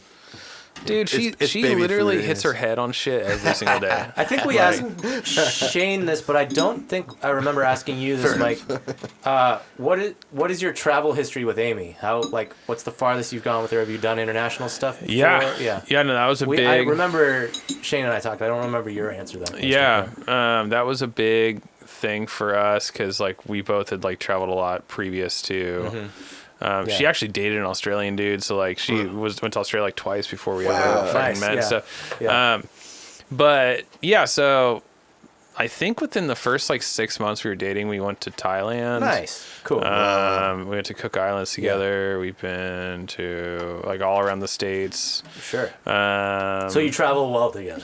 Dude, she literally hits her head on shit every single day. I think we asked Shane this, but I don't think I remember asking you this, Mike. What is your travel history with Amy? What's the farthest you've gone with her? Have you done international stuff before? Yeah, no, that was big... I remember Shane and I talked. I don't remember your answer though. That was a big thing for us because like we both had like traveled a lot previous to... She actually dated an Australian dude, so like she went to Australia like twice before we ever fucking met and stuff. But so I think within the first like 6 months we were dating, we went to Thailand. Nice, cool. We went to Cook Islands together. We've been to like all around the States. Sure. So you travel well together.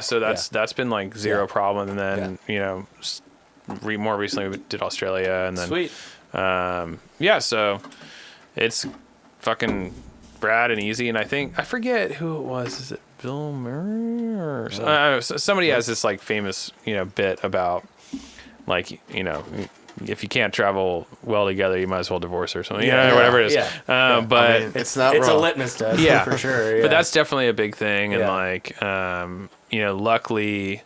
So that's been like zero problem, and then you know, more recently we did Australia, and then sweet. So it's fucking rad and easy, and I forget who it was. Is it Bill Murray or somebody has this like famous bit about like if you can't travel well together, you might as well divorce or something, or whatever it is. Yeah. But I mean, it's not it's wrong. a litmus test, yeah, for sure. Yeah. But that's definitely a big thing, and Yeah. like, luckily,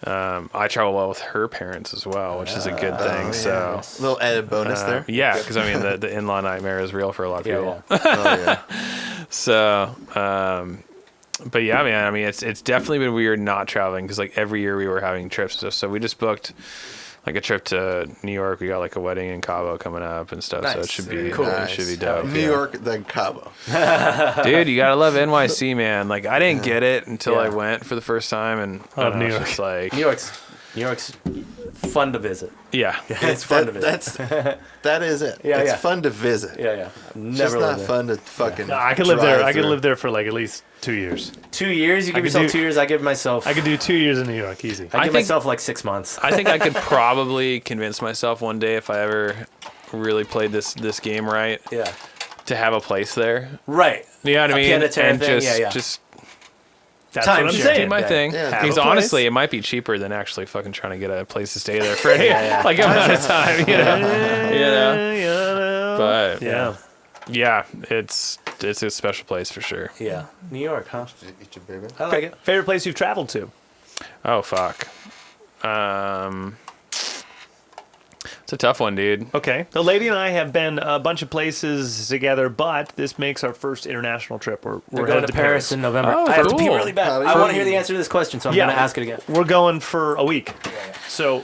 I travel well with her parents as well, which is a good thing. yeah. So, Little added bonus there. yeah, because I mean, the in-law nightmare is real for a lot of people. yeah. Oh yeah. So, but yeah, man, I mean, it's definitely been weird not traveling because like every year we were having trips and stuff. So we just booked like a trip to New York. We got like a wedding in Cabo coming up and stuff. So it Nice. should be Cool. It should be dope. New York, then Cabo. Dude, you gotta love NYC, man. Like I didn't get it until I Yeah. went for the first time, and I Love don't know, New it's York. just like New York's fun to visit. yeah. It's fun to visit. That is it. Yeah, it's yeah. fun to visit. Yeah. It's Never just not lived there. fun to fucking. No, I could live there. drive I could through. live there for like at least 2 years. 2 years? You give could yourself do- 2 years? I give myself. I could do 2 years in New York, easy. I I give think- myself like 6 months. I think I could probably convince myself one day if I ever really played this game right Yeah. to have a place there. Right. You know what I A mean? pied-à-terre And thing, just yeah. just That's Time what I'm share. saying. do my Yeah. thing. Yeah. Have Because a place. honestly, it might be cheaper than actually fucking trying to get a place to stay there for any Yeah. like amount of time. You know. Yeah. But Yeah. yeah, it's a special place for sure. Yeah. New York, huh? Eat your baby. I like it. Favorite place you've traveled to? Oh fuck. It's a tough one, dude. Okay. The lady and I have been a bunch of places together, but this makes our first international trip. We're We're headed going to Paris in November. Oh, I have to pee cool. really bad. Howdy. I want to hear the answer to this question, so I'm Yeah. going to ask it again. We're going for a week. So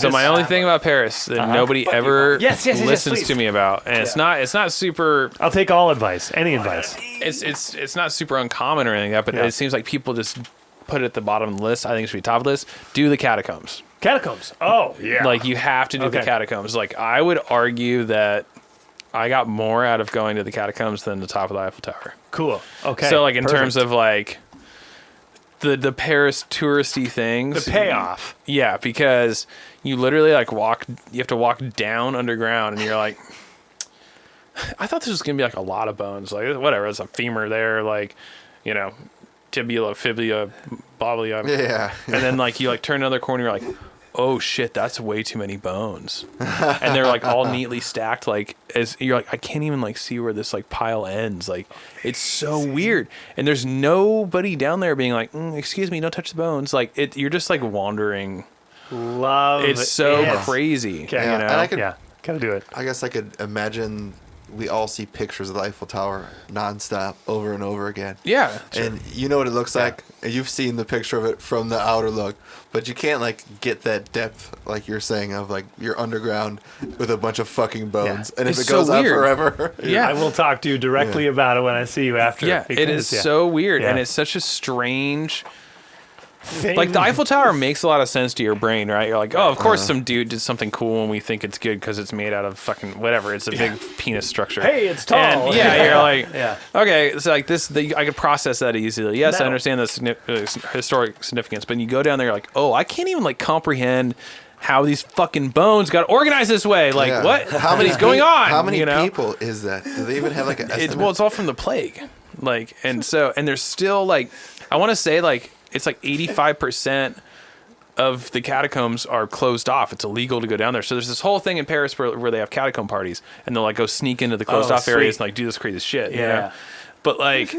My only thing about Paris that nobody ever Yes, listens please. to me about, and it's not super. I'll take all advice, any advice. It's not super uncommon or anything like that, but Yeah. it seems like people just put it at the bottom of the list. I think it should be top of the list. Do the catacombs. Catacombs. Oh, yeah. Like you have to do the Okay. catacombs. Like I would argue that I got more out of going to the catacombs than the top of the Eiffel Tower. Cool. Okay. So like in terms Perfect. of like the Paris touristy things, the payoff. yeah, because you literally like you have to walk down underground, and you're like, I thought this was gonna be like a lot of bones, like whatever. There's a femur there, like tibia, fibula, boblia, Yeah. and then like you like turn another corner, you're like, oh shit, that's way too many bones, and they're like all neatly stacked, like as you're like, I can't even like see where this like pile ends, like it's so weird, and there's nobody down there being like, excuse me, don't touch the bones, like you're just like wandering. Love It's so it. crazy, Okay. Yeah, and I could- Yeah. Gotta do it. I guess I could imagine we all see pictures of the Eiffel Tower nonstop over and over again. Yeah, And you know what it looks like. And you've seen the picture of it from the outer look, but you can't like get that depth like you're saying of like you're underground with a bunch of fucking bones, and if It's it goes so up weird. forever, yeah. I will talk to you directly about it when I see you after. Yeah, it is because, so weird, and Yeah. it's such a strange. thing. Like the Eiffel Tower makes a lot of sense to your brain, right? You're like, oh, of course, some dude did something cool, and we think it's good because it's made out of fucking whatever. It's a big penis structure. Hey, it's tall. And, yeah, you're like, Yeah. okay, so like this, I could process that easily. Yes, I Metal. understand the historic significance, but you go down there, you're like, oh, I can't even like comprehend how these fucking bones got organized this way. Like, Yeah. what? How many is going on? How many you know? people is that? Do they even have like an estimate? Well, it's all from the plague. Like, and there's still like, I want to say like, it's like 85% of the catacombs are closed off. It's illegal to go down there. So there's this whole thing in Paris where they have catacomb parties, and they'll like go sneak into the closed off areas sweet. and like do this crazy shit. You Yeah. know? But like,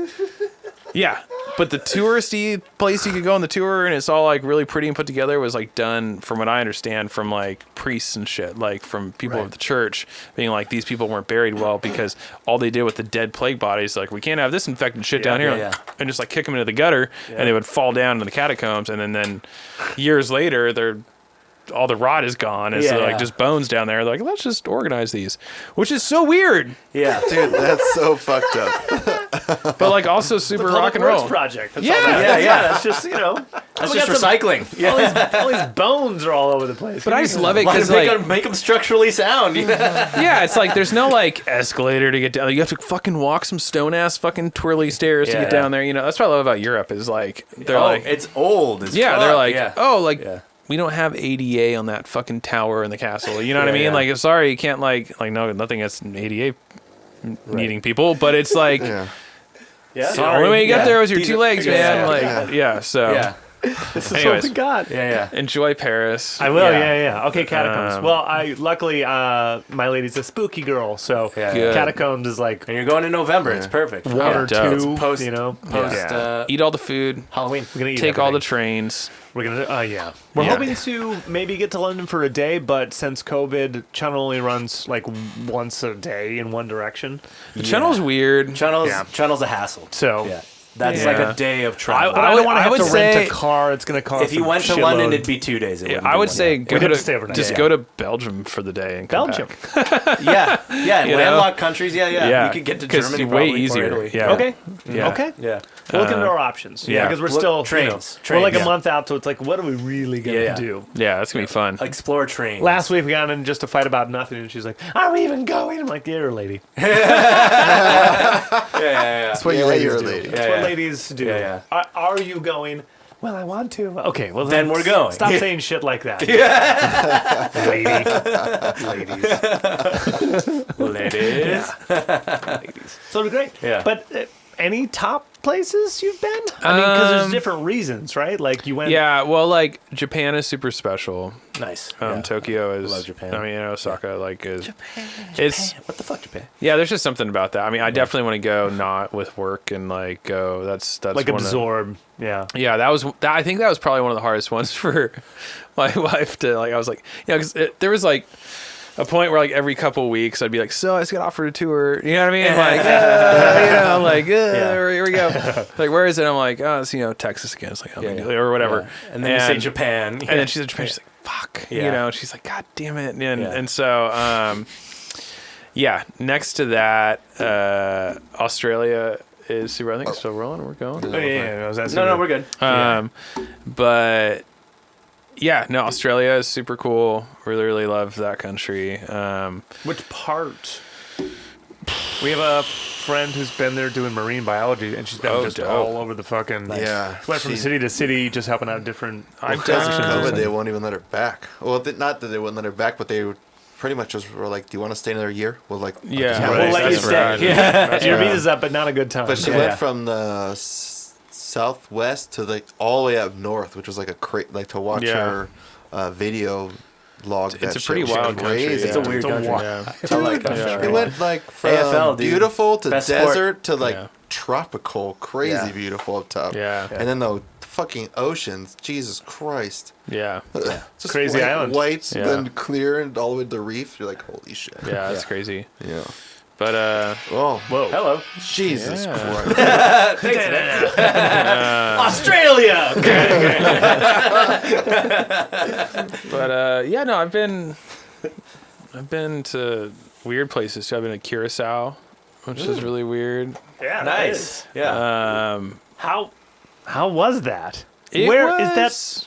yeah. But the touristy place you could go on the tour and it's all like really pretty and put together was like done, from what I understand, from like priests and shit, like from people of the church being like, these people weren't buried well because all they did with the dead plague bodies, like, we can't have this infected shit down here, yeah. and just like kick them into the gutter, and they would fall down into the catacombs, and then years later all the rot is gone. It's Yeah, like yeah. just bones down there. Like, let's just organize these, which is so weird, Yeah. Dude, that's so fucked up. but like also super rock and Works roll. project. That's Yeah. all that is. Yeah, yeah. That's just That's we just got some- recycling. all these bones are all over the place. But I just love it Like, because like, make them structurally sound. yeah, it's like there's no like escalator to get down. You have to fucking walk some stone ass fucking twirly stairs to Yeah, get down there. You know, that's what I love about Europe is like they're Oh, like, it's old. As yeah, fuck. they're like, Yeah. oh, like Yeah. we don't have ADA on that fucking tower in the castle. You know what I Yeah, mean? yeah. Like, sorry, you can't like no, nothing against ADA needing people, but it's like Yeah. Yeah. the only way you get Yeah. there was your These two are- legs, yeah, man. yeah, Like, yeah, so Yeah. This is Anyways. what we got. Yeah. Enjoy Paris. I will, Yeah. yeah. Okay, Catacombs. Well, luckily, my lady's a spooky girl, so Yeah. Good. Catacombs is like And you're going in November. It's perfect. one or dope. two, Post- you know. Post Eat all the food. Halloween. We're gonna eat Take all the everything. trains. We're gonna, yeah. We're Yeah. hoping to maybe get to London for a day, but since COVID, channel only runs like once a day in one direction. The channel's weird. Channel's a hassle. So, Yeah. That's Yeah. like a day of travel. but I don't want to I have would to rent say a car. It's gonna cost. if you a went to shitload. London, it'd be 2 days. It wouldn't I be would one say day. go We'd have to to stay overnight. just Yeah. go to Belgium for the day and come Belgium. back. Yeah. In You know? landlocked countries, yeah. Yeah, You could get to 'cause Germany it's way probably, easier. Or Italy. Yeah. Okay. Yeah. Okay. Yeah. We'll look into our options. Yeah, yeah. because we're Look- still trains. We're like Trains, a yeah. month out, so it's like, what are we really gonna Yeah. do? Yeah, that's gonna be fun. Explore trains. Last week we got in just to fight about nothing, and she's like, "Are we even going?" I'm like, "Yeah, lady." Yeah. That's what Yeah, you ladies you're a do. lady. That's Yeah, what yeah. ladies do. Yeah. Are you going? Well, I want to. Okay, well Then we're going. Stop saying shit like that. Lady. Ladies. So it'll be great. Yeah. But any top places you've been? I mean, because there's different reasons, right? Like you went. Yeah, well, like Japan is super special. Nice. Tokyo is. Love Japan. I mean, Osaka like is. It's What the fuck, Japan? yeah. There's just something about that. I mean, I definitely want to go not with work and like go. That's Like one of- absorb. Yeah. Yeah, I think that was probably one of the hardest ones for my wife to like. I was like, because there was like a point where like every couple of weeks I'd be like, so I just got offered a tour. You know what I mean? Like, I'm like, here we go. Like, where is it? I'm like, oh, it's Texas again. It's like, oh, or whatever. Yeah. And then you say Japan. And then she said Japan. She's like, fuck. Yeah. She's like, God damn it. And so, next to that, Australia is super. I think it's still rolling. We're going. Oh, yeah. No, we're good. But yeah, no, Australia is super cool. Really love that country. Which part? We have a friend who's been there doing marine biology, and she's been just dope. all over the fucking. Yeah. Went from city to city, just helping out different. Because of COVID, they won't even let her back. Well, not that they wouldn't let her back, but they would pretty much just were like, "Do you want to stay another year?" Well, like, Yeah, We'll let you That's stay. right. Yeah. Your visa's up, but not a good time. But she Yeah. went from the southwest to like all the way up north, which was like like to watch Yeah. her video log. It's that a shit pretty was wild country. crazy. It's a weird country. Yeah. I like that. Yeah. It went like from AFL, dude. beautiful to Best sport. desert to like Yeah. tropical, crazy Yeah. beautiful up top. Yeah. And then the fucking oceans, Jesus Christ. Yeah. Just Crazy island. Whites, Yeah. then clear and all the way to the reef. You're like, holy shit. Yeah, that's crazy. Yeah. But Oh, Whoa. Hello. Jesus Yeah. Christ. Australia. but yeah, no, I've been to weird places too. I've been to Curacao, which is really weird. Yeah. Nice. Yeah. How was that? It Where is was- that?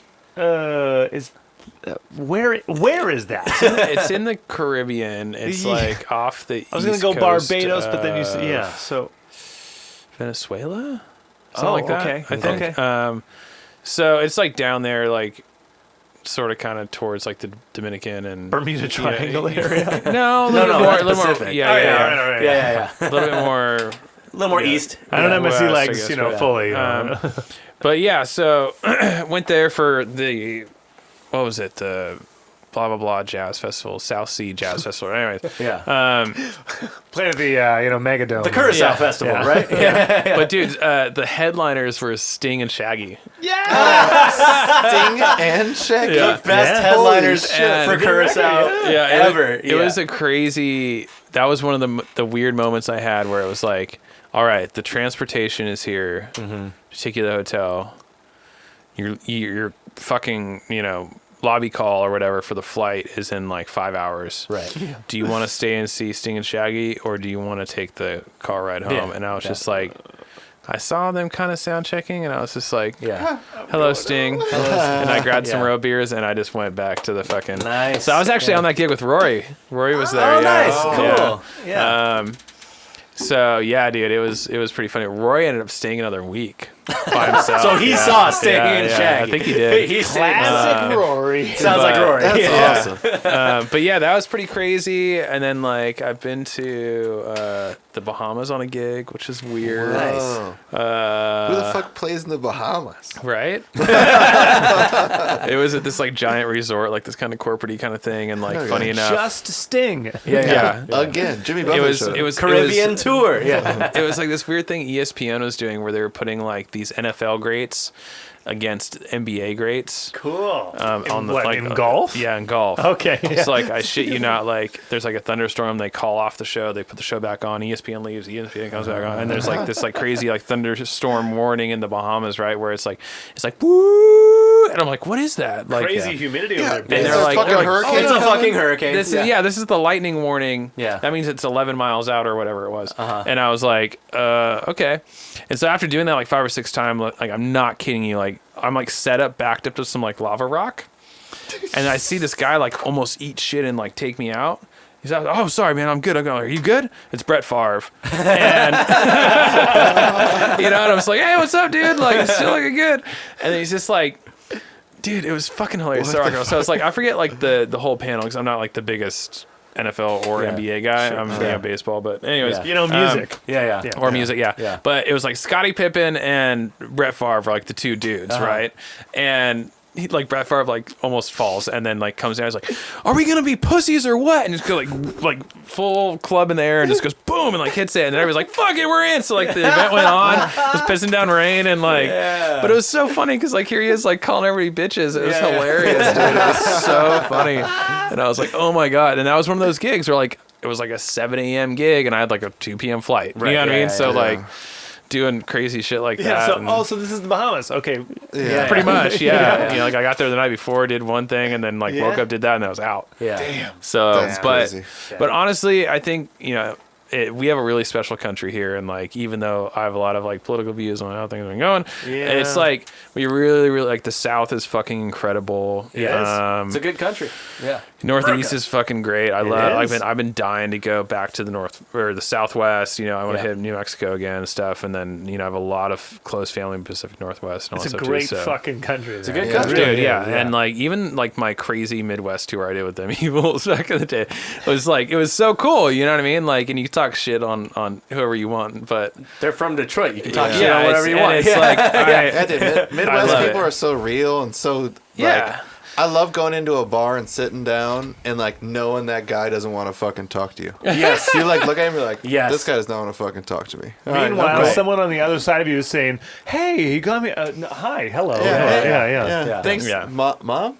Where is that? It's in the Caribbean. It's Yeah. like off the. I was gonna east go coast Barbados, but then you said of yeah. So Venezuela. Something Oh, like that. okay. I think. Okay. So it's like down there, like sort of kind of towards like the Dominican and Bermuda Triangle area. No, a No, little no, bit more. that's A little more. Pacific. Yeah, Oh, yeah, right, right, right. Yeah. A little bit more. A little more Yeah. east. I don't have my West, sea I legs, guess, you know, but- fully. But yeah, so went there for the what was it? The blah blah blah jazz festival, South Sea Jazz Festival. Anyways, Yeah. Played at the Megadome. The Curacao Yeah. Festival, Yeah. right? Yeah. but dude, the headliners were Sting and Shaggy. Sting and Shaggy. Yeah. Best Yeah. headliners Holy shit. for Curacao ever. It was a crazy. That was one of the weird moments I had where it was like, all right, the transportation is here. Mm-hmm. Take you to the hotel. Your fucking lobby call or whatever for the flight is in like 5 hours. Right. Do you want to stay and see Sting and Shaggy, or do you want to take the car ride home? Yeah. And I was just like, I saw them kind of sound checking, and I was just like, Yeah. hello, Sting. And I grabbed some Yeah. road beers, and I just went back to the fucking. Nice. So I was actually on that gig with Rory. Rory was there. Oh, yeah. nice. Cool. Yeah. So yeah, dude, it was pretty funny. Rory ended up staying another week. by himself. So he saw Sting and Shaggy. I think he did. He Classic Rory. sounds like Rory. That's awesome. But yeah, that was pretty crazy. And then like I've been to the Bahamas on a gig, which is weird. Nice. Whoa. Who the fuck plays in the Bahamas? Right? It was at this like giant resort, like this kind of corporate-y kind of thing, and like Oh, yeah. funny enough. Just Sting. Yeah. Again, Jimmy It Buffett was showed it up. was Caribbean it was, tour. Yeah. it was like this weird thing ESPN was doing where they were putting like these NFL greats against NBA greats. Cool. On the what, like in golf? Yeah, in golf. Okay. It's like I shit you not, like there's like a thunderstorm, they call off the show, they put the show back on, ESPN leaves, ESPN comes back on, and there's like this like crazy like thunderstorm warning in the Bahamas, right, where it's like woo, and I'm like, what is that? Like Crazy humidity Yeah, over there. and is they're there like, fucking they're like, hurricanes It's a coming? fucking hurricane. this is this is the lightning warning. Yeah. That means it's 11 miles out or whatever it was. And I was like, okay. And so after doing that like 5 or 6 times, like I'm not kidding you, like I'm like set up, backed up to some like lava rock, and I see this guy like almost eat shit and like take me out. He's like, oh, sorry, man, I'm good. I'm going, are you good? It's Brett Favre. And, and I'm just like, hey, what's up, dude? Like, it's still looking good. And then he's just like, dude, it was fucking hilarious. So it's like, I forget like the whole panel because I'm not like the biggest NFL or NBA guy. I'm baseball, but anyways. Yeah. You know, music. Yeah. Or music, yeah. Yeah. But it was like Scottie Pippen and Brett Favre were like the two dudes, right? And he, like Brett Favre like almost falls and then like comes down. He's like, "Are we gonna be pussies or what?" And just go like full club in the air and just goes boom and like hits it. And then everybody's like, "Fuck it, we're in." So like the event went on, just pissing down rain and like, but it was so funny because like here he is like calling everybody bitches. It was hilarious, dude. It was so funny. And I was like, oh my god. And that was one of those gigs where like it was like a 7 a.m. gig and I had like a 2 p.m. flight. You know what I mean? So like doing crazy shit like that. So, and so this is the Bahamas. Okay. Yeah. pretty much, yeah. Like I got there the night before, did one thing, and then like Yeah. woke up, did that, and I was out. Yeah. So, That's crazy. but honestly, I think we have a really special country here, and like even though I have a lot of like political views on how things are going, and it's like we really like the South is fucking incredible. Yes. It's a good country. Yeah. Northeast is fucking great. I love. is. I've been dying to go back to the north or the Southwest. I want to hit New Mexico again and stuff. And then I have a lot of close family in Pacific Northwest. And all It's a that great stuff too, so. fucking country. It's a good Yeah. country. Dude, yeah. And like even like my crazy Midwest tour I did with them Evils back in the day was like it was so cool. You know what I mean? Like, and you can talk shit on whoever you want, but They're from Detroit. You can talk Yeah. shit on whatever you want. It's like Yeah, dude, Midwest love people it. are so real and so Yeah. I love going into a bar and sitting down and like knowing that guy doesn't want to fucking talk to you. Yes. You like look at him and you're like, Yes. this guy does not want to fucking talk to me. All right, Meanwhile, okay. someone on the other side of you is saying, "Hey, you got me. Hi, hello. Yeah, Yeah. Thanks, Yeah. Mom.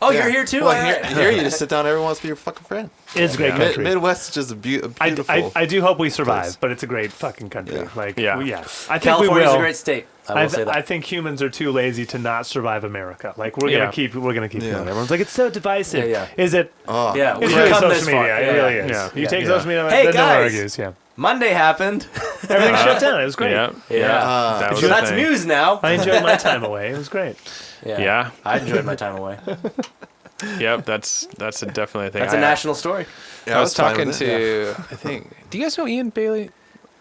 Oh, you're here too? Well, All right. here you just sit down. Everyone wants to be your fucking friend. It's a great country. Midwest is just a beautiful. I do hope we survive, place. but it's a great fucking country. Yeah. Like, Yeah. I think we California's will. a great state. I will say that. I think humans are too lazy to not survive America. Like we're Yeah. gonna keep going. Yeah. Everyone's like, it's so divisive. Yeah. Is it? Oh, yeah, It's we've really come social this far. media. It really is. Yeah. You take Yeah. social media, Hey, then no one guys. argues. Yeah. Monday happened. Everything shut down. It was great. Yeah. Yeah. That was So the that's thing. news now. I enjoyed my time away. It was great. Yeah. I enjoyed my time away. Yep. That's definitely a thing. That's a national story. yeah, I was fine talking with it. to, I think, do you guys know Ian Bailey?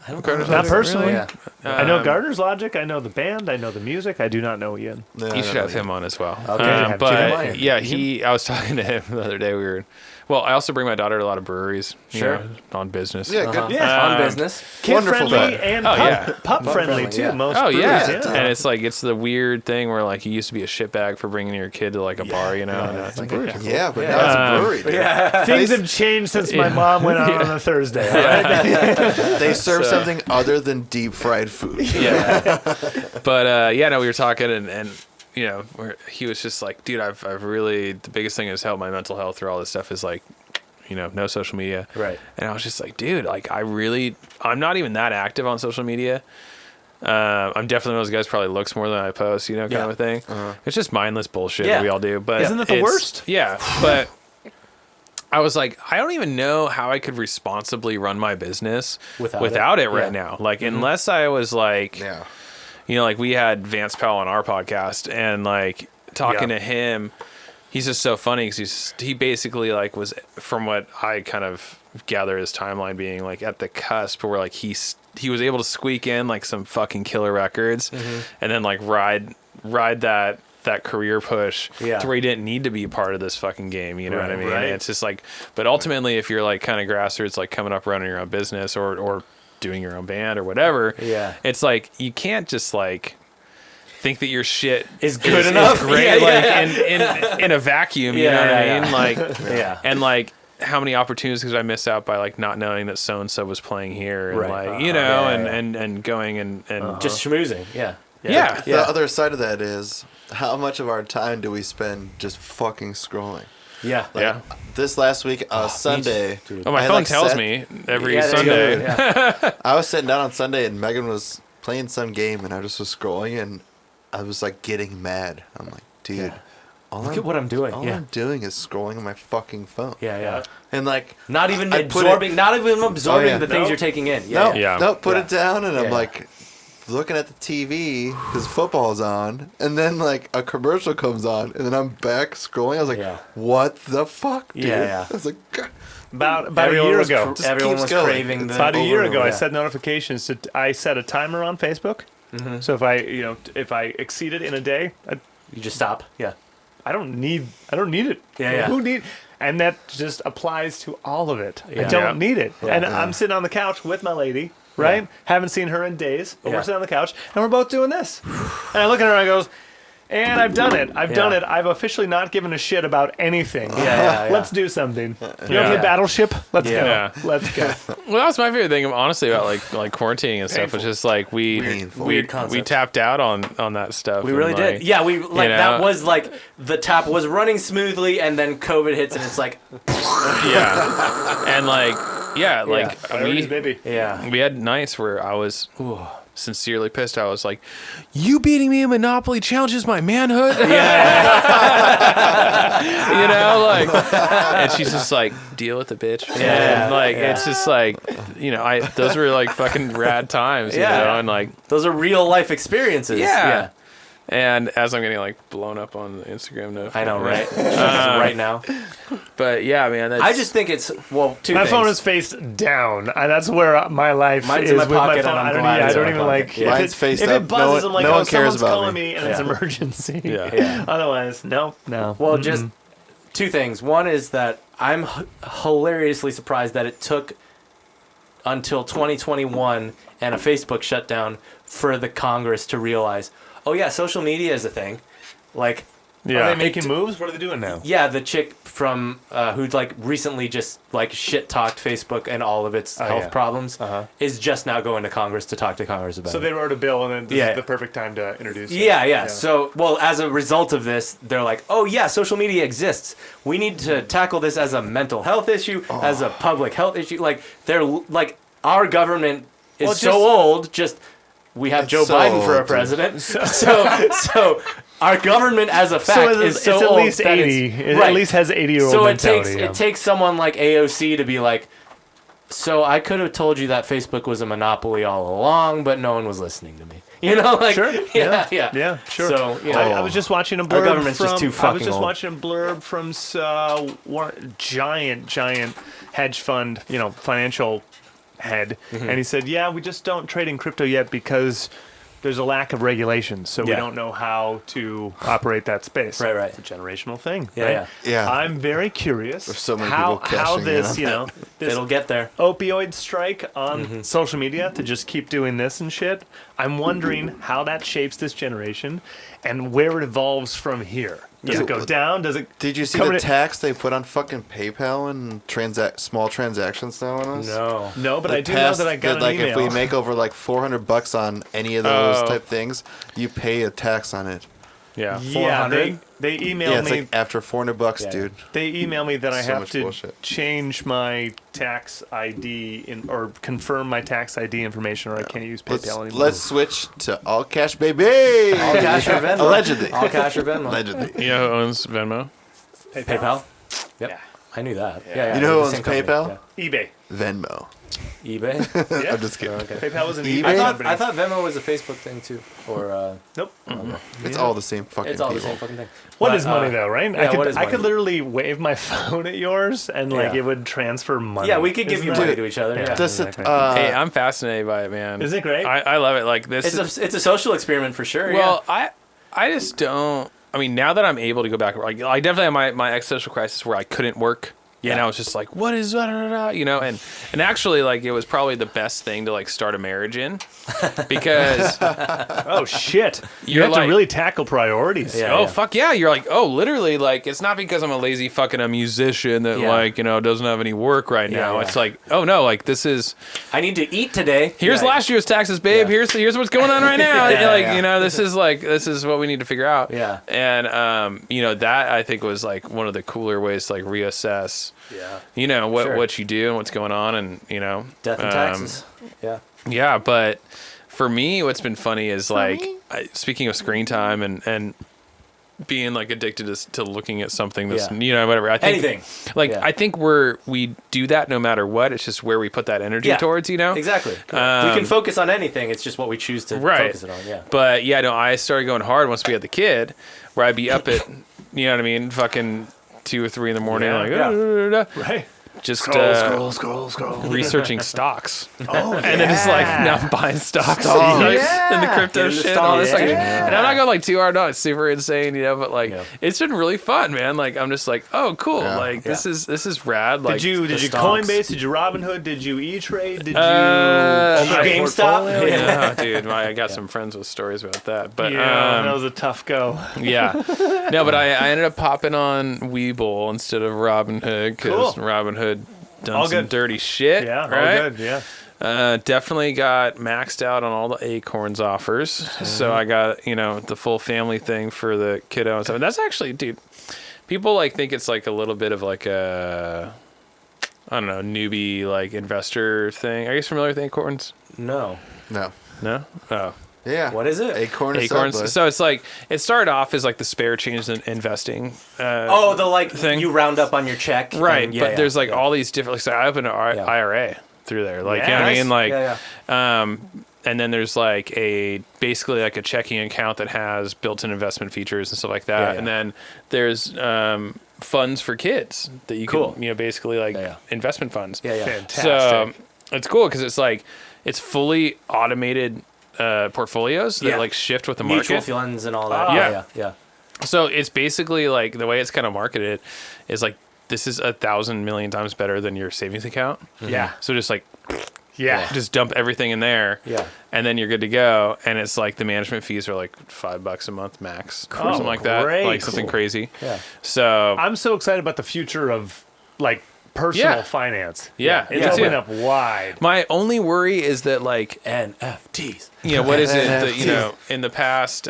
I don't Gardner's Not Logic? personally. Yeah. I know Um, Gardner's Logic. I know the band. I know the music. I do not know Ian. Yeah, You I should know have him on as well. Okay. Have you But him on? yeah, I was talking to him the other day. I also bring my daughter to a lot of breweries. Sure. On business. Yeah, good. Yeah. On business. Kid Wonderful friendly guy. and Oh, yeah. pup friendly friendly, too. yeah. Most Oh breweries, yeah. and it's like it's the weird thing where like you used to be a shitbag for bringing your kid to like a bar, and now it's like Yeah, but now it's a brewery. Dude. Things have changed since my mom went out on a Thursday. All right? They serve So- something other than deep fried food. yeah. But no, we were talking and he was just like, dude, I've really the biggest thing that's helped my mental health through all this stuff is like, no social media. Right. And I was just like, dude, like I'm not even that active on social media. I'm definitely one of those guys who probably looks more than I post, kind of a thing. It's just mindless bullshit Yeah. that we all do. But Isn't that the it's- worst? Yeah. But I was like, I don't even know how I could responsibly run my business Without it it. right Yeah. now. Like, unless I was like, Yeah. like we had Vance Powell on our podcast and like talking Yeah. to him, he's just so funny because he basically like was, from what I kind of gather his timeline being like at the cusp where like he was able to squeak in like some fucking killer records, and then like ride that career push to where he didn't need to be a part of this fucking game. You know what I mean? Right. It's just like, but ultimately, if you're like kind of grassroots, like coming up running your own business or doing your own band or whatever, it's like you can't just like think that your shit is good enough, great, in a vacuum. You know what I mean? Like, and like, how many opportunities did I miss out by like not knowing that so and so was playing here, and like you know, and going and just schmoozing, The other side of that is how much of our time do we spend just fucking scrolling? This last week, Sunday. Oh, my phone tells me every Sunday. I was sitting down on Sunday and Megan was playing some game and I just was scrolling and I was like getting mad. I'm like, dude, look at what I'm doing. All I'm doing is scrolling on my fucking phone. And like not even absorbing the things you're taking in. Put it down and I'm like looking at the TV because football's on, and then like a commercial comes on, and then I'm back scrolling. I was like, "What the fuck, dude?" I was like, God. About a year ago, everyone was craving the. About a year ago, I set notifications. I set a timer on Facebook. So if I exceed it in a day, you just stop. I don't need it. Who need? And that just applies to all of it. I don't need it. And I'm sitting on the couch with my lady. Right? Haven't seen her in days, but we're sitting on the couch, and we're both doing this. And I look at her and I goes, and I've done it. I've done it. I've officially not given a shit about anything. Let's do something. You want to play Battleship? Let's go. Let's go. Well, that was my favorite thing, honestly, about like quarantining and stuff. Was just like we tapped out on that stuff. We really did. Yeah, we like that was like the tap was running smoothly, and then COVID hits, and it's like and like. Yeah, like we had nights where I was sincerely pissed. I was like, "You beating me in Monopoly challenges my manhood." You know, like, and she's just like, "Deal with it, bitch." And like, it's just like, you know, those were like fucking rad times. You know, and like those are real life experiences. Yeah. And as I'm getting like blown up on the Instagram note, I know, right? Right now. But yeah, man, I just think it's two things. phone is face down. That's where my life Mine's is in my with pocket, my phone. and I don't even like. Mine's face up. If it buzzes, I'm like, no one cares someone's about calling me. me, and it's emergency. Otherwise, no. Well, just two things. One is that I'm hilariously surprised that it took until 2021 and a Facebook shutdown for the Congress to realize, oh yeah, social media is a thing. Like, are they making moves? What are they doing now? Yeah, the chick from who like recently just like shit talked Facebook and all of its health problems is just now going to Congress to talk to Congress about it. So they wrote a bill, and then this is the perfect time to introduce it. Yeah. So, well, as a result of this, they're like, oh yeah, social media exists. We need to tackle this as a mental health issue, as a public health issue. Like, they're like, our government is so old. We have Joe Biden for a president. So our government as a fact is so it's old. At least 80. It at least has 80-year-old mentality. So it takes someone like AOC to be like, so I could have told you that Facebook was a monopoly all along, but no one was listening to me. You know, like, sure. Yeah, sure. So, you know, I was just watching a blurb. Our government's just too fucking I was just old. watching a blurb from giant hedge fund, financial head, and he said, we just don't trade in crypto yet because there's a lack of regulation, so we don't know how to operate that space. Right. It's a generational thing. Yeah. I'm very curious There's so many how people cashing this, in on this It'll get there. opioid strike on social media to just keep doing this and shit. I'm wondering how that shapes this generation and where it evolves from here. Does it go down? Does it? Did you see the tax they put on fucking PayPal and small transactions now on us? No, but I do know that I got an email. If we make over like $400 on any of those type things, you pay a tax on it. Yeah. They emailed Yeah, it's me. like after $400, dude. They email me that I So have much to bullshit. change my tax ID or confirm my tax ID information, or I can't use PayPal anymore. Let's switch to all cash, baby. All cash or Venmo. Allegedly. All cash or Venmo. Allegedly. You know who owns Venmo? PayPal? Yep. Yeah. I knew that. Yeah. You know who the owns same company. PayPal? eBay. Venmo. eBay. Yeah. I'm just kidding. Okay. PayPal was an eBay? eBay I company. thought Venmo was a Facebook thing too, or Nope. It's all the same fucking it's all people. the same fucking thing. What But, is money though, right? yeah, what is I could money? literally wave my phone at yours and like Yeah. it would transfer money. Yeah, we could give Isn't you that- money to each other. Yeah. Yeah. Just Exactly. Hey, I'm fascinated by it, man. Is it great? I love it. Like this. It's a social experiment for sure. Well, I just don't. I mean, now that I'm able to go back, like I definitely had my existential crisis where I couldn't work. Yeah. And I was just like, what is that? You know, and actually, like, it was probably the best thing to like start a marriage in, because Oh shit! You You're have to like- really tackle priorities. Yeah. oh fuck yeah, you're like, oh, literally, like, it's not because I'm a lazy fucking a musician that Yeah. like, you know, doesn't have any work right Yeah, now. yeah. It's like, oh no, like this is I need to eat today. here's Yeah. last year's taxes, babe. Yeah. Here's what's going on right now. Yeah, like, yeah. you know, this is what we need to figure out. Yeah. And you know, that I think was like one of the cooler ways to like reassess, Yeah. you know, Sure. what you do and what's going on, and you know, Death and taxes. Yeah. yeah, but for me, what's been funny is like, speaking of screen time and being like addicted to looking at something that's, Yeah. you know, whatever. I think, Anything. like, Yeah. I think we do that no matter what. It's just where we put that energy Yeah. towards, you know? Exactly. we can focus on anything. It's just what we choose to Right. focus it on. Yeah. But yeah, no, I started going hard once we had the kid, where I'd be up at, you know what I mean, fucking 2 or 3 in the morning, Yeah. like, Yeah. Right. just Scroll. researching stocks. Oh, And then it's like, now I'm buying stocks. Stocks. Like, Yeah. and the crypto Get into shit. And all this, stocks. like, Yeah. and I'm not going like too hard on it. It's super insane, you know, but like, Yeah. it's been really fun, man. Like, I'm just like, oh, cool. Yeah. Like, this is rad. Like, Did you stocks. Coinbase? Did you Robinhood? Did you E-Trade? Did you Uh, open a GameStop? portfolio? Yeah. oh, dude, I got some friends with stories about that. But Yeah, that was a tough go. yeah. No, but I ended up popping on Webull instead of Robinhood because Cool. Robinhood done All some good. dirty shit. Yeah, right? all good. Yeah. Definitely got maxed out on all the Acorns offers. So I got, you know, the full family thing for the kiddo and stuff. And that's actually, dude, people like think it's like a little bit of like a, I don't know, newbie like investor thing. Are you familiar with Acorns? No. No. No? Oh. Yeah. What is it? Acorn Acorns. So it's like, it started off as like the spare change in investing. Oh, the like thing. you round up on your check. Right, and- yeah, but yeah, there's like yeah. all these different. Like, so I opened an Yeah. IRA through there, like, Yeah, you know what I nice. mean, like, Yeah, and then there's like basically like a checking account that has built-in investment features and stuff like that, Yeah, yeah. and then there's funds for kids that you Cool. can, you know, basically like Yeah. investment funds. Yeah, yeah. Fantastic. So it's cool because it's like it's fully automated portfolios that Yeah. like shift with the Mutual market. funds and all that. Ah. Yeah, yeah. So it's basically like the way it's kind of marketed is like this is 1,000 million times better than your savings account. Yeah. So just like Yeah. just dump everything in there, Yeah. and then you're good to go. And it's like the management fees are like $5 a month max, or something like that, great. like something Cool. crazy. Yeah. So I'm so excited about the future of like personal Yeah. finance. Yeah. It's Yeah. opening Yeah. up wide. my only worry is that like, NFTs. you know, what is it that, you know, in the past,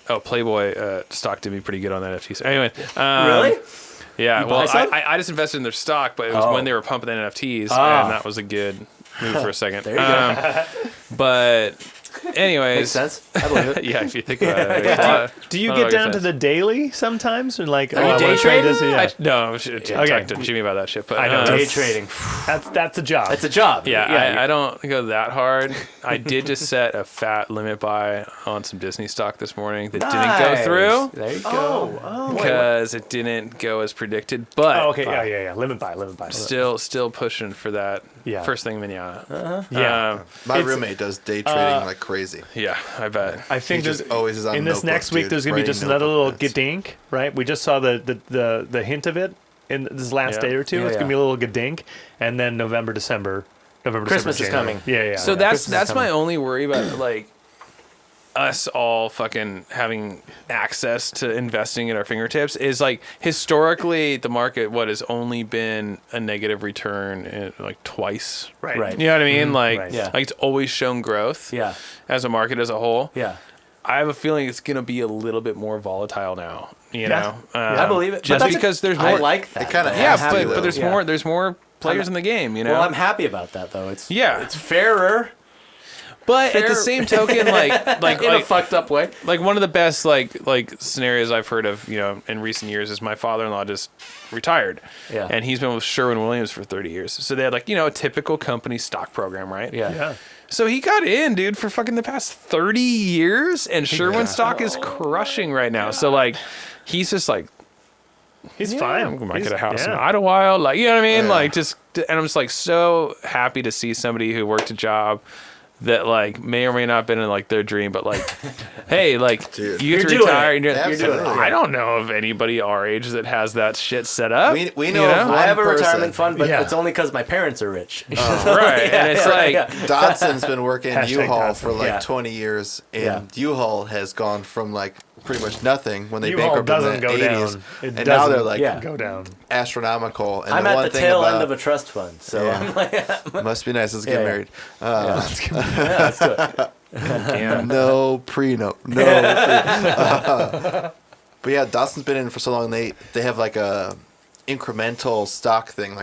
Playboy stock did me pretty good on that NFTs. Anyway, Really? yeah. You Well, buy some? I just invested in their stock, but it was Oh. when they were pumping the NFTs, Ah. and that was a good move for a second. There you go. But anyways, Makes sense. I believe it. yeah, if you think about it, there's a lot- Do you lot of get down sense. to the daily sometimes, or like? Are you I day wanna trade trading? this, yeah. No, I should talk Okay. to Jimmy about that shit. But I know. Day That's- trading. That's a job. It's a job. yeah, I don't go that hard. I did just set a fat limit buy on some Disney stock this morning that didn't go Nice. through There you go. Oh. because it didn't go as predicted. But Oh, okay. Yeah. Limit buy. still pushing for that Yeah. first thing manana. Yeah. My It's- roommate does day trading like crazy. Yeah, I bet. I think He just there's always is on in this notebook, next week. dude. There's gonna be Writing just another notebook little notes. gadink, right? We just saw the hint of it in this last Yeah. day or two. Yeah, It's yeah. gonna be a little gadink, and then November, December, Christmas is January. coming. Yeah. So yeah. that's Christmas is my coming. only worry about like us all fucking having access to investing at our fingertips is like historically the market has only been a negative return like twice. right. Right. You know what I mean? Like, Right. Yeah. like it's always shown growth Yeah. as a market as a whole. Yeah. I have a feeling it's gonna be a little bit more volatile now. You Yeah. know, I believe it. But Just that's because there's I more. like that. It kinda though. has yeah, I'm happy but though. there's Yeah. more players in the game. You know. Well, I'm happy about that though. It's Yeah. It's fairer. But at the same token, like in a fucked up way. Like one of the best like scenarios I've heard of, in recent years is my father-in-law just retired. Yeah. And he's been with Sherwin-Williams for 30 years. So they had a typical company stock program, right? Yeah. So he got in, dude, for fucking the past 30 years, and Sherwin stock is crushing right now. So he's just he's fine. I might get a house in Idlewild, you know what I mean? Yeah. And I'm just so happy to see somebody who worked a job that may or may not have been in their dream, but hey, dude, you get to retire. And you're doing it. I don't know of anybody our age that has that shit set up. We know of one I have a person. retirement fund, but it's only because my parents are rich. Right, and it's Dodson's been working in U-Haul for 20 years, and U-Haul has gone from pretty much nothing when they U-Haul bankrupted in the doesn't go 80s, down. It and now they're doesn't go down. astronomical. And I'm the at one the thing tail about, end of a trust fund, so I'm must be nice. Let's get married. let's do it. No prenup. No. Prenup. But yeah, Dawson's been in for so long. They have a incremental stock thing.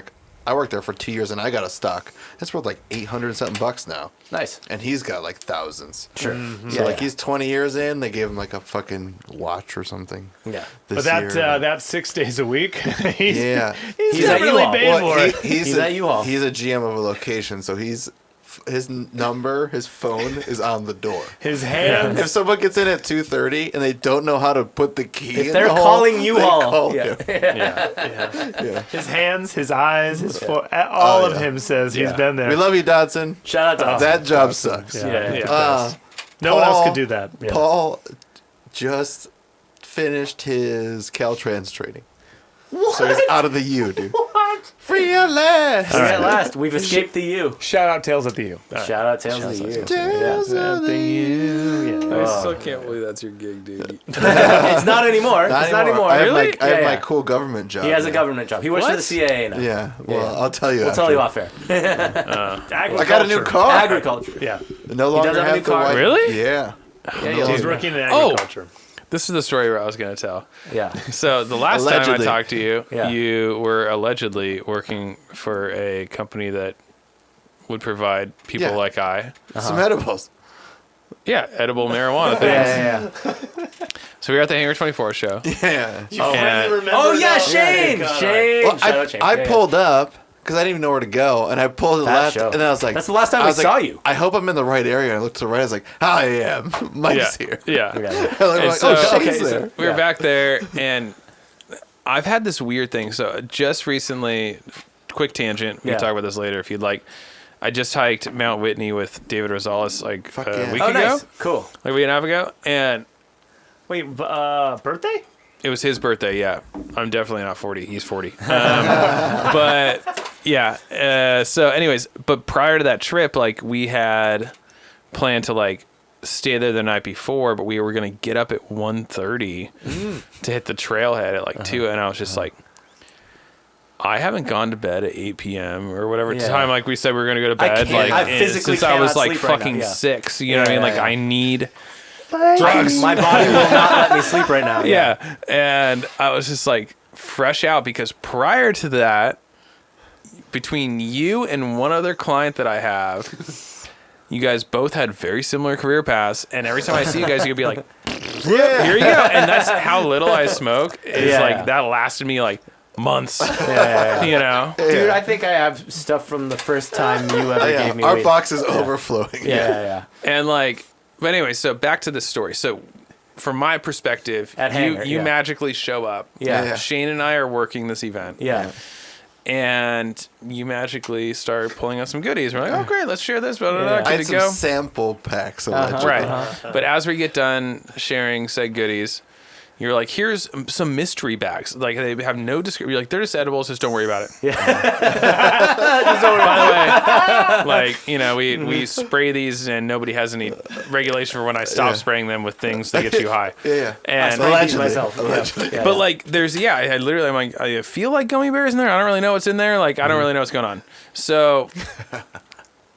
I worked there for 2 years and I got a stock. It's worth $800 and something bucks now. Nice. And he's got thousands. Sure. Mm-hmm. So he's 20 years in. They gave him a fucking watch or something. Yeah. This But year. that's 6 days a week. he's He's at definitely U-Haul. paid for it. He's at U-Haul. He's a GM of a location, so his number, his phone is on the door. His hands. If someone gets in at 2:30 and they don't know how to put the key If in they're the hole, calling they U-Haul. call Yeah. him. His hands, his eyes, all of yeah. him says he's been there. We love you, Dodson. Shout out to us. That job sucks. Yeah. No one else could do that. Yeah. Paul just finished his Caltrans training. What? So he's out of the U, dude. What? Free at last. At last, we've escaped the U. Shout out Tales at the U. Shout out Tales of the U. Tales of the U. Yeah. I still can't believe that's your gig, dude. It's not anymore. It's not anymore. I have, Really? I have Yeah, my yeah. cool government job. He has a now. government job. He works for the CAA now. Yeah. Well, I'll tell you. We'll after. tell you off air. I got a new car. Agriculture. Yeah. No longer does have a new the car? white. Really? Yeah. Yeah, He's working in agriculture. This is the story where I was going to tell. yeah. So the last time I Allegedly. talked to you, Yeah. you were allegedly working for a company that would provide people Yeah. like I, Some edibles. edible marijuana things. So we were at the Hangar 24 show. Yeah. And Oh yeah, Shane. Shane. Well, Shout out Shane. I Yeah, yeah. pulled up because I didn't even know where to go, and I pulled to the That left, show. and then I was like, That's the last time I we was saw like, you. I hope I'm in the right area. And I looked to the right. I was like, I am. Mike's here. Yeah. Yeah. And I'm And like, so- oh, okay, Shane's so there. we were back there, and I've had this weird thing. So just recently, quick tangent. We can Yeah. talk about this later if you'd like. I just hiked Mount Whitney with David Rosales Fuck a yeah. week Oh, ago, nice. Cool. like a week and a half ago, and Wait, birthday? it was his birthday. Yeah, I'm definitely not 40. He's 40. But yeah. So, anyways, but prior to that trip, we had planned to stay there the night before, but we were gonna get up at 1:30 to hit the trailhead at 2, and I was just I haven't gone to bed at 8 p.m. or whatever time we said we were gonna go to bed. I physically since I was cannot sleep right fucking now. Yeah. 6. You know what I mean? Yeah, yeah. I need. Drugs. My body will not let me sleep right now. Yeah. And I was just fresh out because prior to that, between you and one other client that I have, you guys both had very similar career paths. And every time I see you guys, you'd be like, here you go. And that's how little I smoke. Is that lasted me months. You know? Dude, I think I have stuff from the first time you ever gave me Our weed. box is overflowing. Yeah. And but anyway, so back to this story. So from my perspective, At Hangar, you yeah. magically show up. Yeah. Shane and I are working this event. Yeah. And you magically start pulling out some goodies. We're like, oh, great, let's share this. Blah, blah, blah, Yeah. I good had to some go. sample packs allegedly. Right. But as we get done sharing said goodies, you're like, here's some mystery bags. They have no description. You're like, they're just edibles. Just don't worry about it. By the way, we spray these and nobody has any regulation for when I stop spraying them with things that get you high. Yeah. And Allegedly. myself. Allegedly. Yeah. but there's I literally I'm like, I feel like gummy bears in there. I don't really know what's in there. I don't really know what's going on. So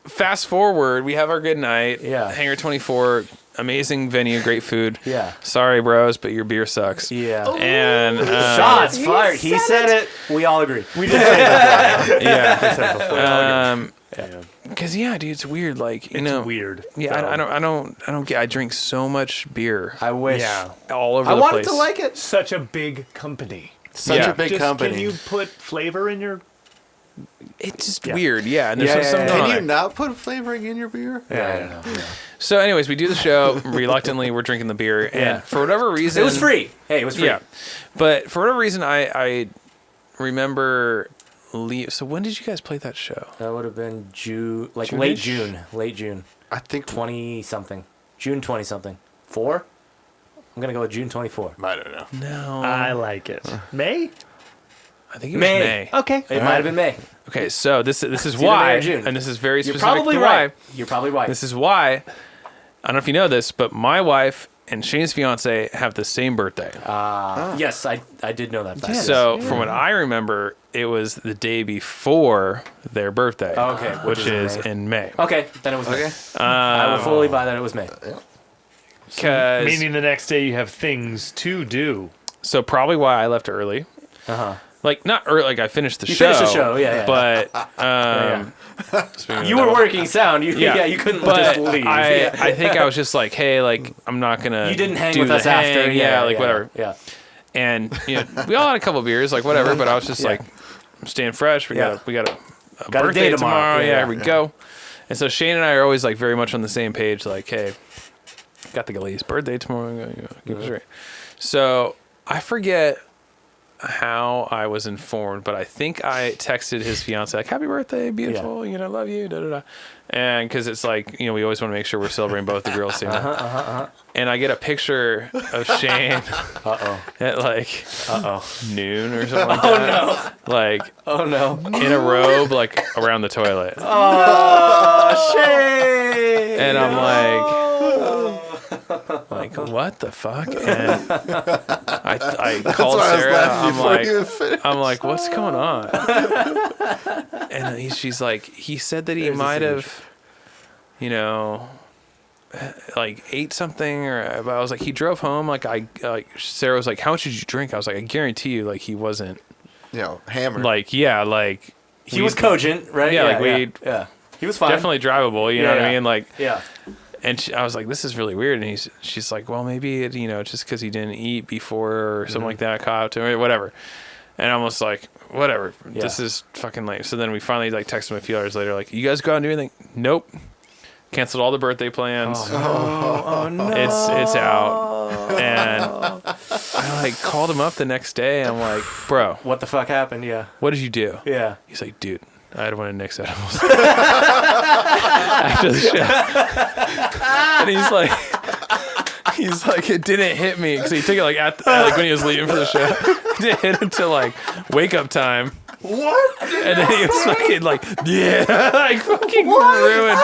fast forward, we have our good night. Yeah. Hangar 24, amazing venue, great food. Yeah. Sorry, bros, but your beer sucks. Yeah. And Shots fired. He said it. We all agree. We did say that. yeah. Because dude, it's weird. Like It's weird. Yeah, though. I don't get. I drink so much beer. I wish. Yeah. All over I the wanted place. to like it. Such a big company. Such Yeah. a big Just, company. Can you put flavor in your? It's just Yeah. weird. Yeah, and there's Yeah, something yeah, on Can there. you not put flavoring in your beer? Yeah. So, anyways, we do the show. Reluctantly, we're drinking the beer, and Yeah. for whatever reason, It was free. Hey, it was free. Yeah, but for whatever reason, I remember. So when did you guys play that show? That would have been June, like June-ish? late June, I think 20 something, June 20 something, 4. I'm gonna go with June 24. I don't know. No, I like it. May. I think it was May. May. Okay. It might have been May. Okay, so this is either May why, or June. and this is very You're specific probably to right. why. You're probably right. This is why. I don't know if you know this, but my wife and Shane's fiance have the same birthday. Yes, I did know that fact. So from what I remember, it was the day before their birthday. Okay, which is in May. Okay, then it was May. Okay. I will fully buy that it was May. 'Cause- Meaning the next day you have things to do. so probably why I left early. Like not early, like I finished the You show. finished the show, yeah. But speaking of You that were one- working sound. You couldn't But just leave. I think I was just like, hey, like I'm not gonna. You didn't hang do with the us after. hang. Yeah, like whatever. Yeah. And we all had a couple beers, like whatever. But I was just Yeah. like, I'm staying fresh. We Yeah. got a Got a birthday day tomorrow. Yeah, Yeah, here we go. And so Shane and I are always like very much on the same page. Like, hey, got the lady's birthday tomorrow. Give us a ring. So I forget how I was informed, but I think I texted his fiance like, "Happy birthday, beautiful. Love you." Da da da. And because it's like we always want to make sure we're celebrating both the girls too. And I get a picture of Shane at like noon or something like that. No. Like Oh no. in a robe, like around the toilet. Oh, Shane. And I'm like, what the fuck? And I called why I was Sarah. laughing before you even finished. I'm like, what's going on? And then she's like, he said that he There's a might have, like ate something, or I was like, he drove home. Like Sarah was like, how much did you drink? I was like, I guarantee you, like he wasn't Hammered. like, like He was cogent, right? Yeah, like we He was fine. definitely drivable. You know what I Yeah. mean? Like, Yeah. and I was like, this is really weird. And she's like, well, maybe it, just because he didn't eat before or something like that caught up to him or whatever. And I'm just like, whatever. Yeah. This is fucking lame. So then we finally like texted him a few hours later, like, you guys go out and do anything? Nope. Canceled all the birthday plans. Oh no. It's out. And I like called him up the next day. And I'm like, bro, What the fuck happened? Yeah. what did you do? Yeah. He's like, dude, I had one of Nick's edibles after the show. And he's like, it didn't hit me because he took it like like when he was leaving for the show. It didn't hit him till like wake up time. What? And then he was fucking like, like fucking ruined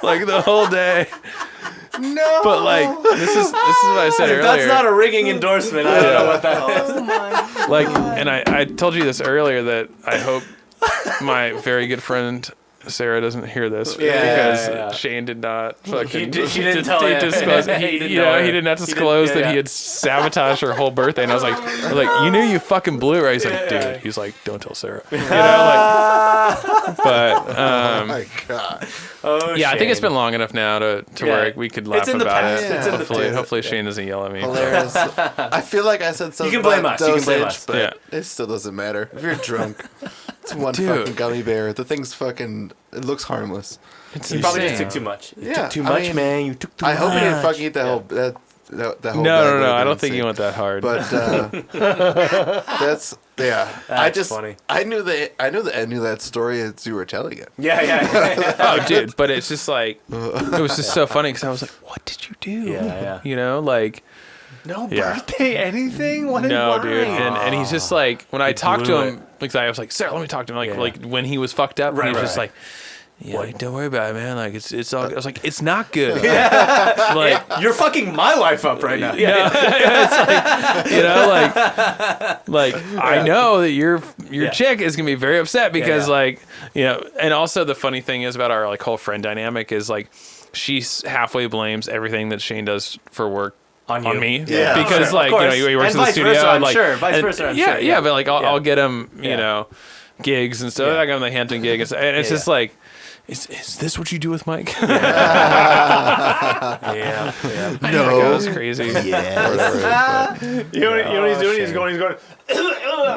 like the whole day. No. But like, this is what I said If earlier. that's not a rigging endorsement, I don't know what that is. Like, and I told you this earlier that I hope my very good friend Sarah doesn't hear this because Shane did not fucking. She didn't tell you. Disclose. He He didn't did not disclose that yeah. he had sabotaged her whole birthday. And I was like, you knew you fucking blew it, right? He's like, dude. He's like, don't tell Sarah. But Oh my god. Oh, yeah, I think it's Shane. been long enough now to where we could laugh It's in the about past. it. It's in the Hopefully, past. hopefully Shane doesn't yell at me. Hilarious. I feel like I said something You can blame about us. You can blame dosage, us. but Yeah. it still doesn't matter. If you're drunk, it's one Dude. fucking gummy bear. The thing's fucking. It looks harmless. It's You probably just insane. took too much. You Yeah, took too I much, mean, man. You took too I much. hope he didn't fucking eat that whole that whole. No, bag no, would no. have I been don't think insane. you went that hard. But that's I That's just funny. I knew that story as you were telling it. Yeah. Oh, dude, but it's just like it was just so funny because I was like, "What did you do?" Yeah. Like No Yeah. birthday, anything? What? no, why? dude, and he's just like when I talked to blew him, because I was like, "Sarah, let me talk to him." Yeah. Like when he was fucked up, and he was just right. like, "Yeah, like, don't worry about it, man. Like it's all." I was like, "It's not good." Like You're fucking my life up right now. it's like I know that your chick is gonna be very upset because and also the funny thing is about our like whole friend dynamic is like she halfway blames everything that Shane does for work On me Yeah. because Sure, of course. he works And in the vice studio versa, I'm and, like sure. Vice and- versa, I'm yeah, sure, yeah. but like I'll get him Yeah. gigs and stuff. Yeah. I got him the Hampton gig and it's Yeah, just like Is this what you do with Mike? Yeah. No. That was crazy. Yeah. You know what he's doing? He's going,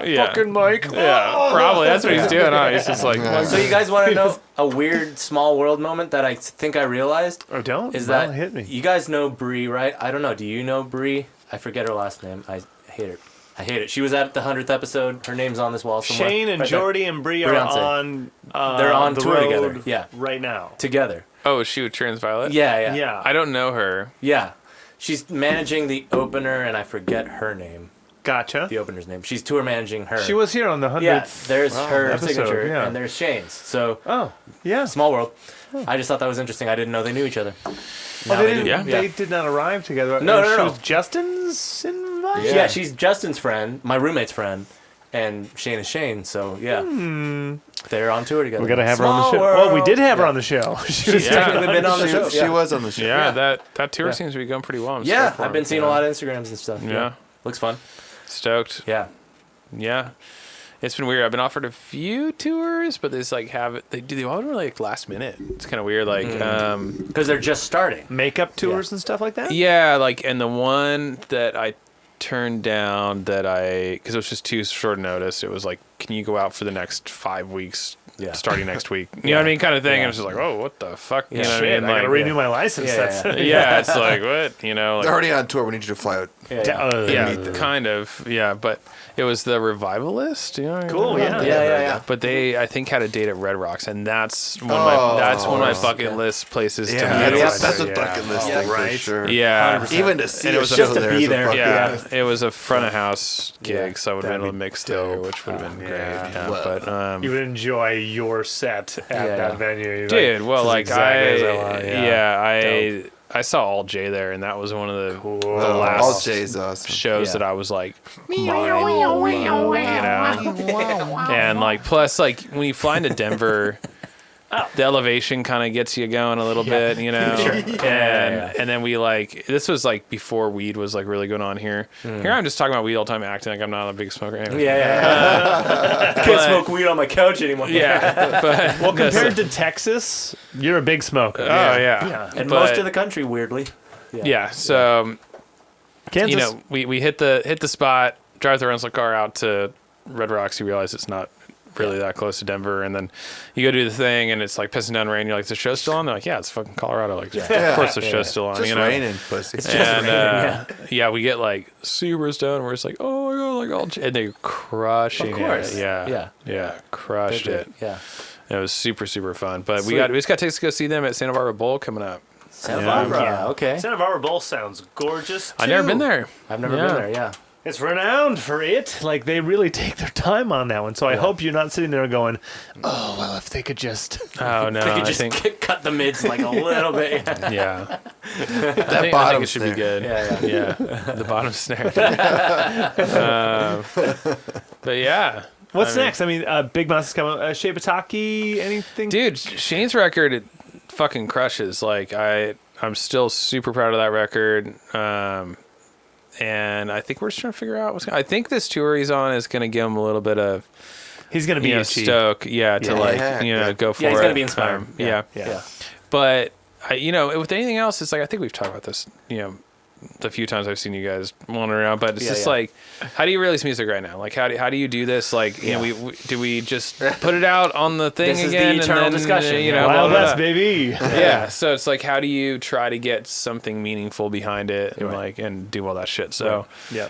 Yeah. fucking Mike. Yeah, probably. That's what he's doing. Huh? He's just like, So you guys want to know a weird small world moment that I think I realized? Oh, don't? Is Well, that hit me. you guys know Bree, right? I don't know. Do you know Bree? I forget her last name. I hate her. I hate it. She was at the 100th episode. Her name's on this wall somewhere. Shane and Right there. Jordy and Bree are Beyonce. on. They're on the tour road together. Yeah. right now. Together. oh, is she with Transviolet? Yeah. Yeah. I don't know her. Yeah. She's managing the opener, and I forget her name. Gotcha. The opener's name. She's tour managing her. She was here on the 100th. Yeah. There's her episode, signature, yeah. and there's Shane's. So Oh, yeah. small world. I just thought that was interesting. I didn't know they knew each other. Oh, Now they, they didn't, do. Yeah. they did not arrive together. No, She no. was Justin's invite? Yeah, she's Justin's friend, my roommate's friend, and Shane is Shane. So yeah, they're on tour together. We got to have her on the Small show. world. Oh, we did have her on the show. She was She's technically been on the show. She was on the show. Yeah, Yeah. that tour seems to be going pretty well. I'm Yeah, stoked for I've been him. seeing a lot of Instagrams and stuff. Yeah. Looks fun. Stoked. Yeah. Yeah. It's been weird. I've been offered a few tours, but they like they all were like last minute. It's kind of weird. Like, Because they're just starting. Makeup tours and stuff like that? yeah, like, and the one that I turned down because it was just too short notice. It was like, can you go out for the next 5 weeks? Yeah. Starting next week, you know what I mean, kind of thing. Yeah. And it's just like, oh, what the fuck, you know what I Shit, mean? I gotta Like, renew my license. Yeah, That's yeah. yeah, it's like what, you know, like, They're already on tour. We need you to fly out. yeah, kind of, yeah. But it was the Revivalist, you know. Cool, yeah. Yeah. But they, I think, had a date at Red Rocks, and that's one Oh, of my bucket list places Yeah, to meet. that's a Yeah. bucket list thing for right. sure. Yeah, 100%. Even to see And it a was show just to there be is a there. bucket yeah. list. It was a front of house gig, Yeah, so I would have been that'd able to be mix there, dope. which would have been great. yeah. Yeah, Well, but You would enjoy your set at Yeah. that venue. You're dude, like, well, this is like exactly as I want. I saw All J there, and that was one of the All last J's awesome. shows Yeah. that I was like, you know, and like plus like when you fly into Denver, the elevation kind of gets you going a little bit, you know, and then we like this was like before weed was like really going on here. Here I'm just talking about weed all the time, acting like I'm not a big smoker. Anyway. Can't smoke weed on my couch anymore. Yeah, but Well, compared to Texas, you're a big smoker. oh yeah, And But- most of the country, weirdly. yeah. So Kansas. you know, we hit the spot, drive the rental car out to Red Rocks. You realize it's not really that close to Denver, and then you go do the thing, and it's like pissing down rain. You're like, "Is the show still on?" They're like, "Yeah, it's fucking Colorado." Like, of course the show's still on. Just you know, raining, pussy. and yeah, we get like super stoned. Where it's like, "Oh my god!" Like all, and they're crushing Of course. it. Yeah, crushed it. Yeah. It was super fun. But Sweet. we just got tickets to go see them at Santa Barbara Bowl coming up. Santa Yeah. Barbara. Yeah. Okay. Santa Barbara Bowl sounds gorgeous. I've never too. been there. I've never Yeah. been there. Yeah. It's renowned for it. Like they really take their time on that one. So I hope you're not sitting there going, "Oh well, if they could just." Oh no, They I could just think cut the mids like a little bit. yeah. That I think bottom it should be snare. good. Yeah. The bottom snare. But yeah, What's next? I mean, Big Monsta's coming. Shapepitaki, anything? dude, Shane's record it fucking crushes. Like I'm still super proud of that record. And I think we're just trying to figure out I think this tour he's on is going to give him a little bit of He's gonna be itchy. stoke, to Yeah. go for it. Yeah, he's gonna be inspired. Yeah. Yeah. But with anything else, it's like I think we've talked about this, the few times I've seen you guys wandering around. But it's just like, how do you release music right now? Like, how do you do this? Like, do we just put it out on the thing This is the again? eternal and then, discussion. You know, Wild blah, blah, West, blah. baby. Yeah. So it's like, how do you try to get something meaningful behind it and and do all that shit? So, Yeah.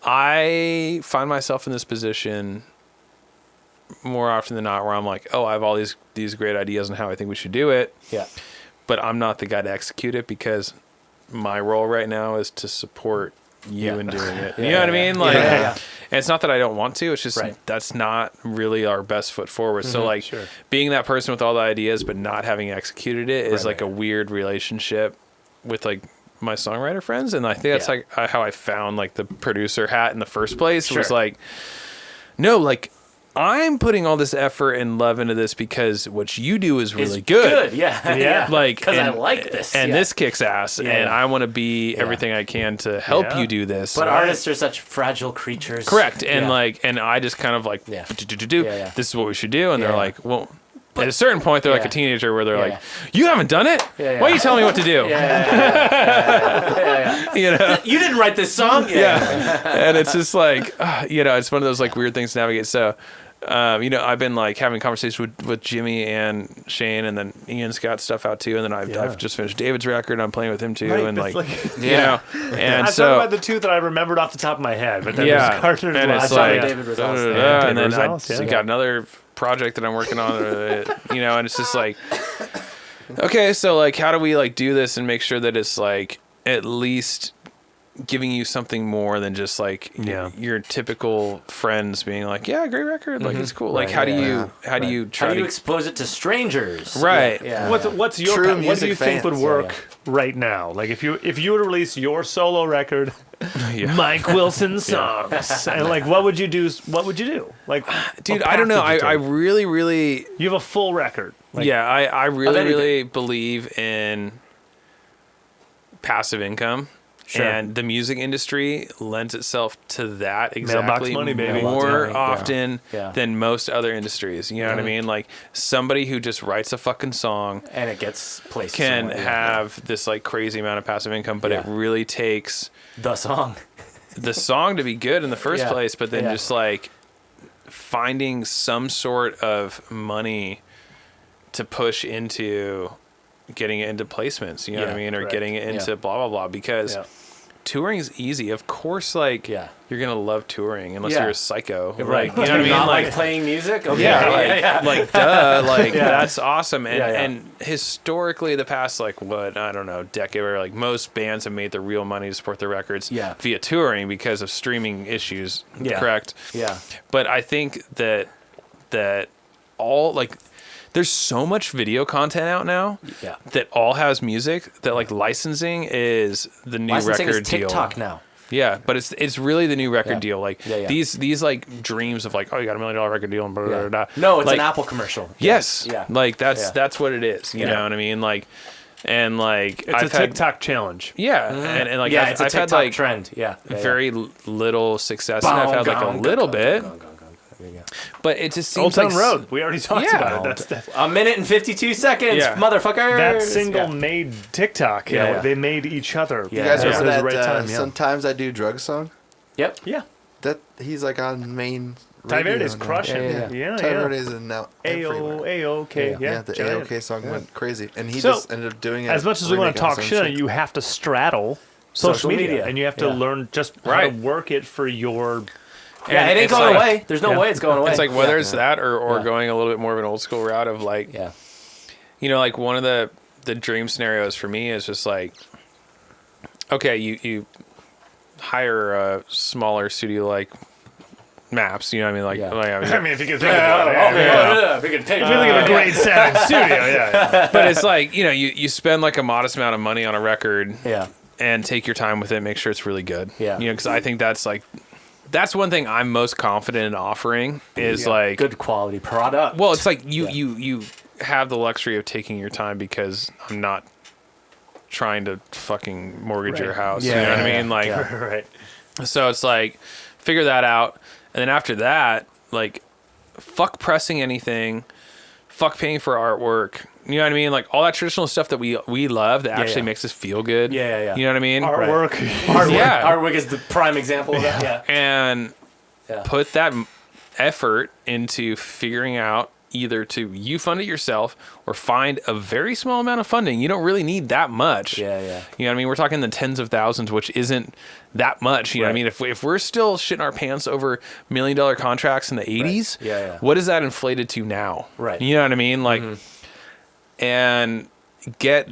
I find myself in this position more often than not where I'm like, oh, I have all these great ideas on how I think we should do it. Yeah. But I'm not the guy to execute it because my role right now is to support you in doing it. You know what I mean? Like, Yeah. and it's not that I don't want to. It's just Right. that's not really our best foot forward. So like being that person with all the ideas but not having executed it is like a weird relationship with like my songwriter friends. And I think that's like how I found like the producer hat in the first place. It was like, no, like I'm putting all this effort and love into this because what you do is really good. Yeah. Like, Because I and- like this. And yeah. this kicks ass, and I want to be everything I can to help you do this. But artists are such fragile creatures. correct, and Yeah. and I just kind of like, Yeah. do. Yeah. This is what we should do, and they're Yeah. like, well, at a certain point, they're like a teenager where they're like, "You haven't done it. Yeah. Why are you telling me what to do?" You know, You didn't write this song. and it's just like, it's one of those like weird things to navigate. So, I've been like having conversations with Jimmy and Shane, and then Ian's got stuff out too, and then I've just finished David's record. I'm playing with him too, and and I so talked about the two that I remembered off the top of my head, but then there's Carter's and it's last like, David Rosal's and then Rosales, I got another project that I'm working on, and it's just like, okay, so like, how do we like do this and make sure that it's like at least giving you something more than just like your typical friends being like, yeah, great record, like it's cool. Like, how do you try how do you to expose it to strength? right? Yeah. What's your True what do you music think would fans. work right now? Like if you were to release your solo record, Yeah. Mike Willson songs, and like what would you do? What would you do? Like, Dude, what I don't know. path would you I take? really You have a full record. Like, I Of really anything. really believe in passive income. Sure. And the music industry lends itself to that Mailbox exactly money, baby. more Mailbox money, often Yeah. than most other industries. You know what I mean? Like somebody who just writes a fucking song And it gets placed can somewhere, have this like crazy amount of passive income, but it Yeah. really takes the song. the song to be good in the first Yeah. place, but then Yeah. just like finding some sort of money to push into getting it into placements, you know what I Yeah, mean? Or correct. getting it into Yeah. blah, blah, blah. Because touring is easy. Of course, like, Yeah. you're going to love touring unless Yeah. you're a psycho. Right. Like, you know what I mean? Not Like, like playing music? Okay. yeah, like duh, like that's awesome. And Yeah, yeah. and historically, the past like what I don't know decade, where like most bands have made the real money to support their records via touring because of streaming issues. Yeah. Correct. Yeah. But I think that all like there's so much video content out now Yeah. that all has music that like licensing is the new Licensing record is TikTok deal. now. Yeah, but it's really the new record Yeah. deal. Like Yeah, yeah. these like dreams of like, oh, you got $1 million record deal and blah, blah, Yeah. blah, blah. No, it's like, an Apple commercial. Yes. Yeah. Like Yeah. that's what it is. You know what I mean? Like, and like it's I've a had, TikTok challenge. yeah, and like Yeah, I've, it's a I've TikTok had like trend. Yeah. very little success, and I've had like a little bit, but it just seems Old Town like Road. We already talked Yeah. about it. That's A minute and 52 seconds, Yeah. motherfucker. that single made TikTok. Yeah, Yeah, yeah. they made each other. Yeah. You guys Yeah. remember At that the right time, yeah. Sometimes I Do Drugs song? Yep. Yeah. That he's like on main Ty radio Verde's now. crushing. Yeah, Yeah, Ty yeah. Verde's is now everywhere. A-OK. Yeah, Yeah, the giant. AOK song went crazy, and he So, just ended up doing it. As much as we want to talk shit, you have to straddle social media, and you have to Yeah. learn just how Right. to work it for your. Yeah, And it ain't it's going like- away. There's no Yeah. way it's going away. It's like whether it's that or Yeah. going a little bit more of an old school route of like, Yeah. you know, like one of the dream scenarios for me is just like, okay, you hire a smaller studio like Maps, you know what I mean? Like, Yeah. like I mean, if you can think about it. If we can take If you think of a great sounding studio, yeah. but it's like, you know, you spend like a modest amount of money on a record Yeah. and take your time with it, make sure it's really good. Yeah. You know, because I think that's one thing I'm most confident in offering is like, Good quality product. well, it's like you have the luxury of taking your time because I'm not trying to fucking mortgage your house. Yeah, you know what I yeah, mean? Like, yeah. Right. so it's like, figure that out. And then after that, like, fuck pressing anything, fuck paying for artwork. You know what I mean? Like all that traditional stuff that we love that actually yeah. makes us feel good. Yeah. You know what I mean? Artwork. Artwork, Yeah. Artwork is the prime example of that. Yeah. And Yeah. put that effort into figuring out either to you fund it yourself or find a very small amount of funding. You don't really need that much. Yeah. You know what I mean? We're talking the tens of thousands, which isn't that much. You know what I mean? If we're still shitting our pants over $1 million contracts in the 80s, Yeah. what is that inflated to now? Right. You know what I mean? Like, and get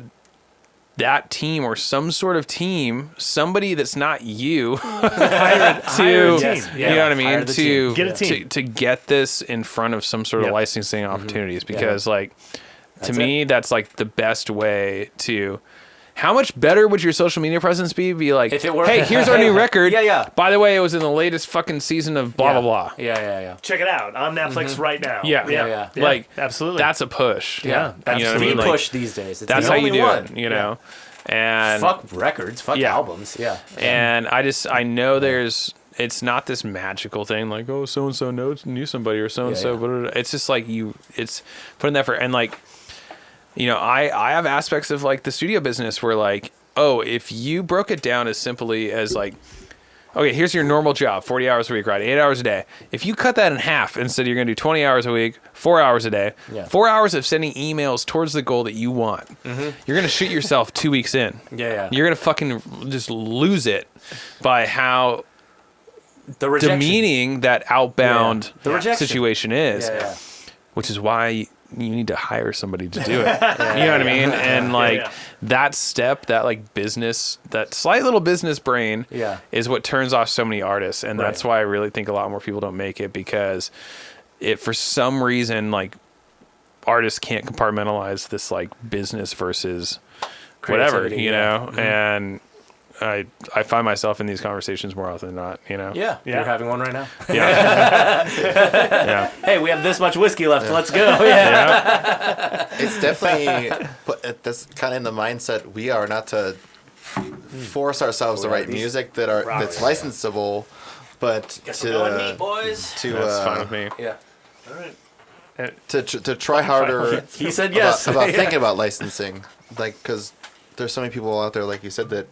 that team or some sort of team, somebody that's not you, Hire a team. you know what I Hire mean? the To team. Get a team. to get this in front of some sort of Yep. licensing opportunities because like to me that's like the best way to. How much better would your social media presence be like, If it were- hey, here's our new record. Yeah. By the way, it was in the latest fucking season of blah blah blah. Yeah. Check it out on Netflix right now. Yeah. Yeah. Like absolutely. that's a push. Yeah. That's You know what I the mean? Like, push these days. It's That's the how you only do one. it, you know. And Fuck records. Fuck Yeah. albums. Yeah. and I know there's it's not this magical thing like, oh, so and so knew somebody or so and so. It's just like it's putting effort. And like, you know, I have aspects of like the studio business where like, oh, if you broke it down as simply as like, okay, here's your normal job, 40 hours a week, right? 8 hours a day. If you cut that in half, instead you're going to do 20 hours a week, 4 hours a day, 4 hours of sending emails towards the goal that you want, you're going to shoot yourself 2 weeks in. You're going to fucking just lose it by how demeaning that outbound situation is, which is why you need to hire somebody to do it. You know what I mean? And like that step, that like business, that slight little business brain is what turns off so many artists. And that's why I really think a lot more people don't make it, because for some reason, like artists can't compartmentalize this like business versus whatever, you know? And I find myself in these conversations more often than not, you know? Yeah. You're having one right now. Hey, we have this much whiskey left. Let's go. It's definitely that's kind of in the mindset we are, not to force ourselves to write music that's licensable, but to boys. That's fine with me. Yeah. All right. To try harder. He said yes about thinking about licensing, like, because there's so many people out there, like you said, that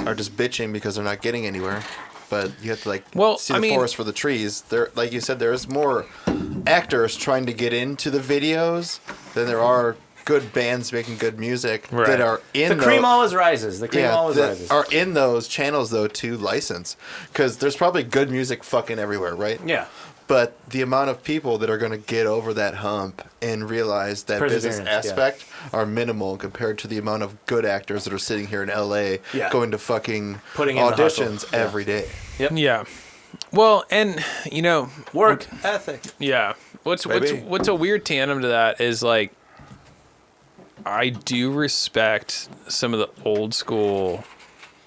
are just bitching because they're not getting anywhere. But you have to see the forest for the trees. There, like you said, there's more actors trying to get into the videos than there are good bands making good music that are in the cream always rises. The cream always rises. Are in those channels though to license, because there's probably good music fucking everywhere, right? Yeah. But the amount of people that are going to get over that hump and realize that business aspect are minimal compared to the amount of good actors that are sitting here in LA going to fucking putting auditions every day. Yep. Yeah. Well, and you know, work ethic. Yeah. What's a weird tandem to that is like, I do respect some of the old school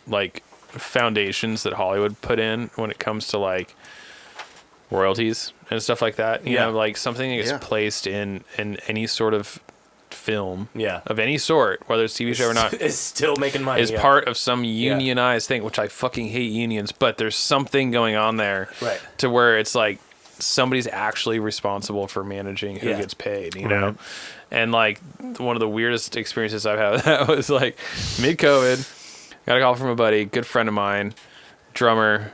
like foundations that Hollywood put in when it comes to like royalties and stuff like that. You know, like something that gets placed in any sort of film of any sort, whether it's TV show or not, is still making money. Is part of some unionized thing, which I fucking hate unions, but there's something going on there to where it's like somebody's actually responsible for managing who gets paid, you know? And like one of the weirdest experiences I've had with that was like mid-COVID, got a call from a buddy, good friend of mine, drummer,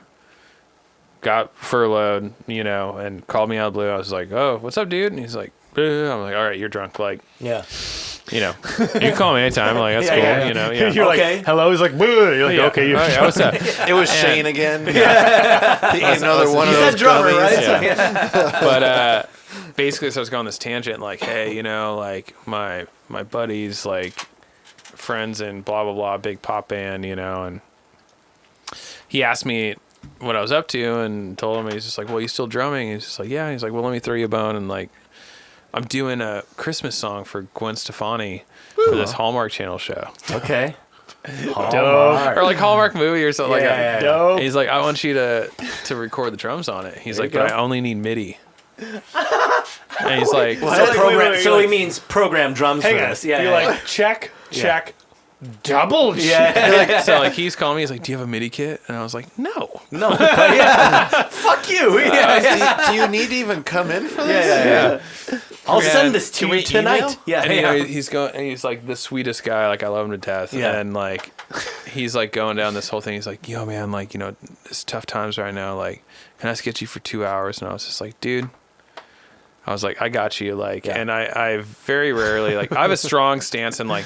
got furloughed, you know, and called me out of the blue. I was like, oh, what's up, dude? And he's like, I'm like, all right, you're drunk. Like, you know, you can call me anytime. Like, that's cool. You know, you're like, hello. He's like, boo. You're like, okay, you're right, what's up? It was Shane again. He ate another one of those drummer, gummies. right? But basically, so I was going on this tangent, like, hey, you know, like my buddies, like friends and blah blah blah, big pop band, you know, and he asked me what I was up to and told him. He's just like, well, you still drumming? He's just like, yeah. He's like, well, let me throw you a bone, and like, I'm doing a Christmas song for Gwen Stefani for this Hallmark Channel show. Okay. Hallmark. Or like Hallmark movie or something like that. Dope. He's like, I want you to record the drums on it. He's like, but I only need MIDI. And he's like, so he means program drums for this. Yeah. You're like, check. Double check. So like he's calling me. He's like, "Do you have a MIDI kit?" And I was like, "No." Fuck you. Do you need to even come in for this? Yeah. I'll send this to you tonight. Yeah. And you know, he's going, and he's like the sweetest guy. Like I love him to death. Yeah. And like he's like going down this whole thing. He's like, "Yo, man, like, you know, it's tough times right now. Like, can I sketch you for 2 hours?" And I was just like, "Dude." I was like, "I got you." Like, and I very rarely like I have a strong stance in like,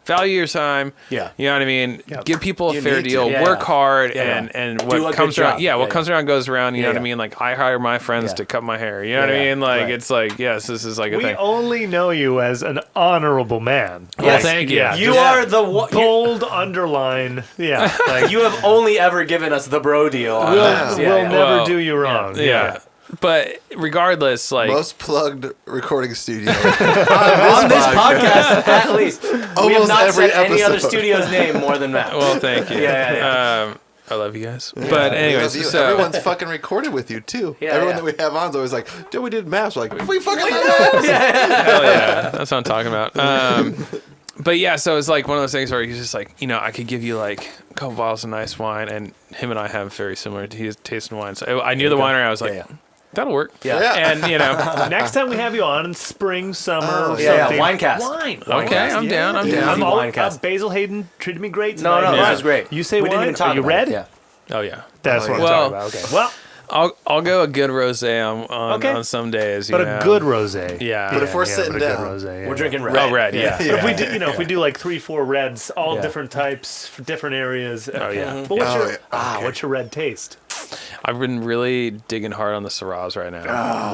value your time. Yeah. You know what I mean? Yep. Give people a fair deal. Work hard and what comes around. Yeah, what comes around goes around. You know what I mean? Like I hire my friends to cut my hair. You know what I mean? Like it's like, yes, this is like a thing. We only know you as an honorable man. Well, thank you. You are the bold underline. Yeah. Like you have only ever given us the bro deal. We'll never do you wrong. Yeah. But regardless, like most plugged recording studio on this podcast, at least. We have not said any other studio's name more than Matt. Well, thank you. I love you guys. Yeah. But anyways, so everyone's fucking recorded with you too. Everyone that we have on is always like, dude, we did maps. We're like, we fucking did maps. Hell yeah, that's what I'm talking about. But yeah, so it's like one of those things where he's just like, I could give you like a couple bottles of nice wine, and him and I have very similar taste in wine. So I knew the winery. I was like, that'll work. Yeah. And Next time we have you on in spring, summer, or something. Yeah, Winecast. Wine. Okay, I'm down. I'm down. Winecast. Basil Hayden treated me great No, tonight. this was great. You say We didn't wine? even talk Are you about red? it. Yeah. Oh yeah. That's what I'm talking about. Okay. Well, I'll go a good rosé on some days. but a good rosé. Yeah. But if we're Yeah, sitting but a good down, rosé, We're drinking red. Oh, red. Yeah. But if we do, if we do like 3-4 reds, all different types, for different areas. Oh yeah. But what's your red taste? I've been really digging hard on the Syrahs right now.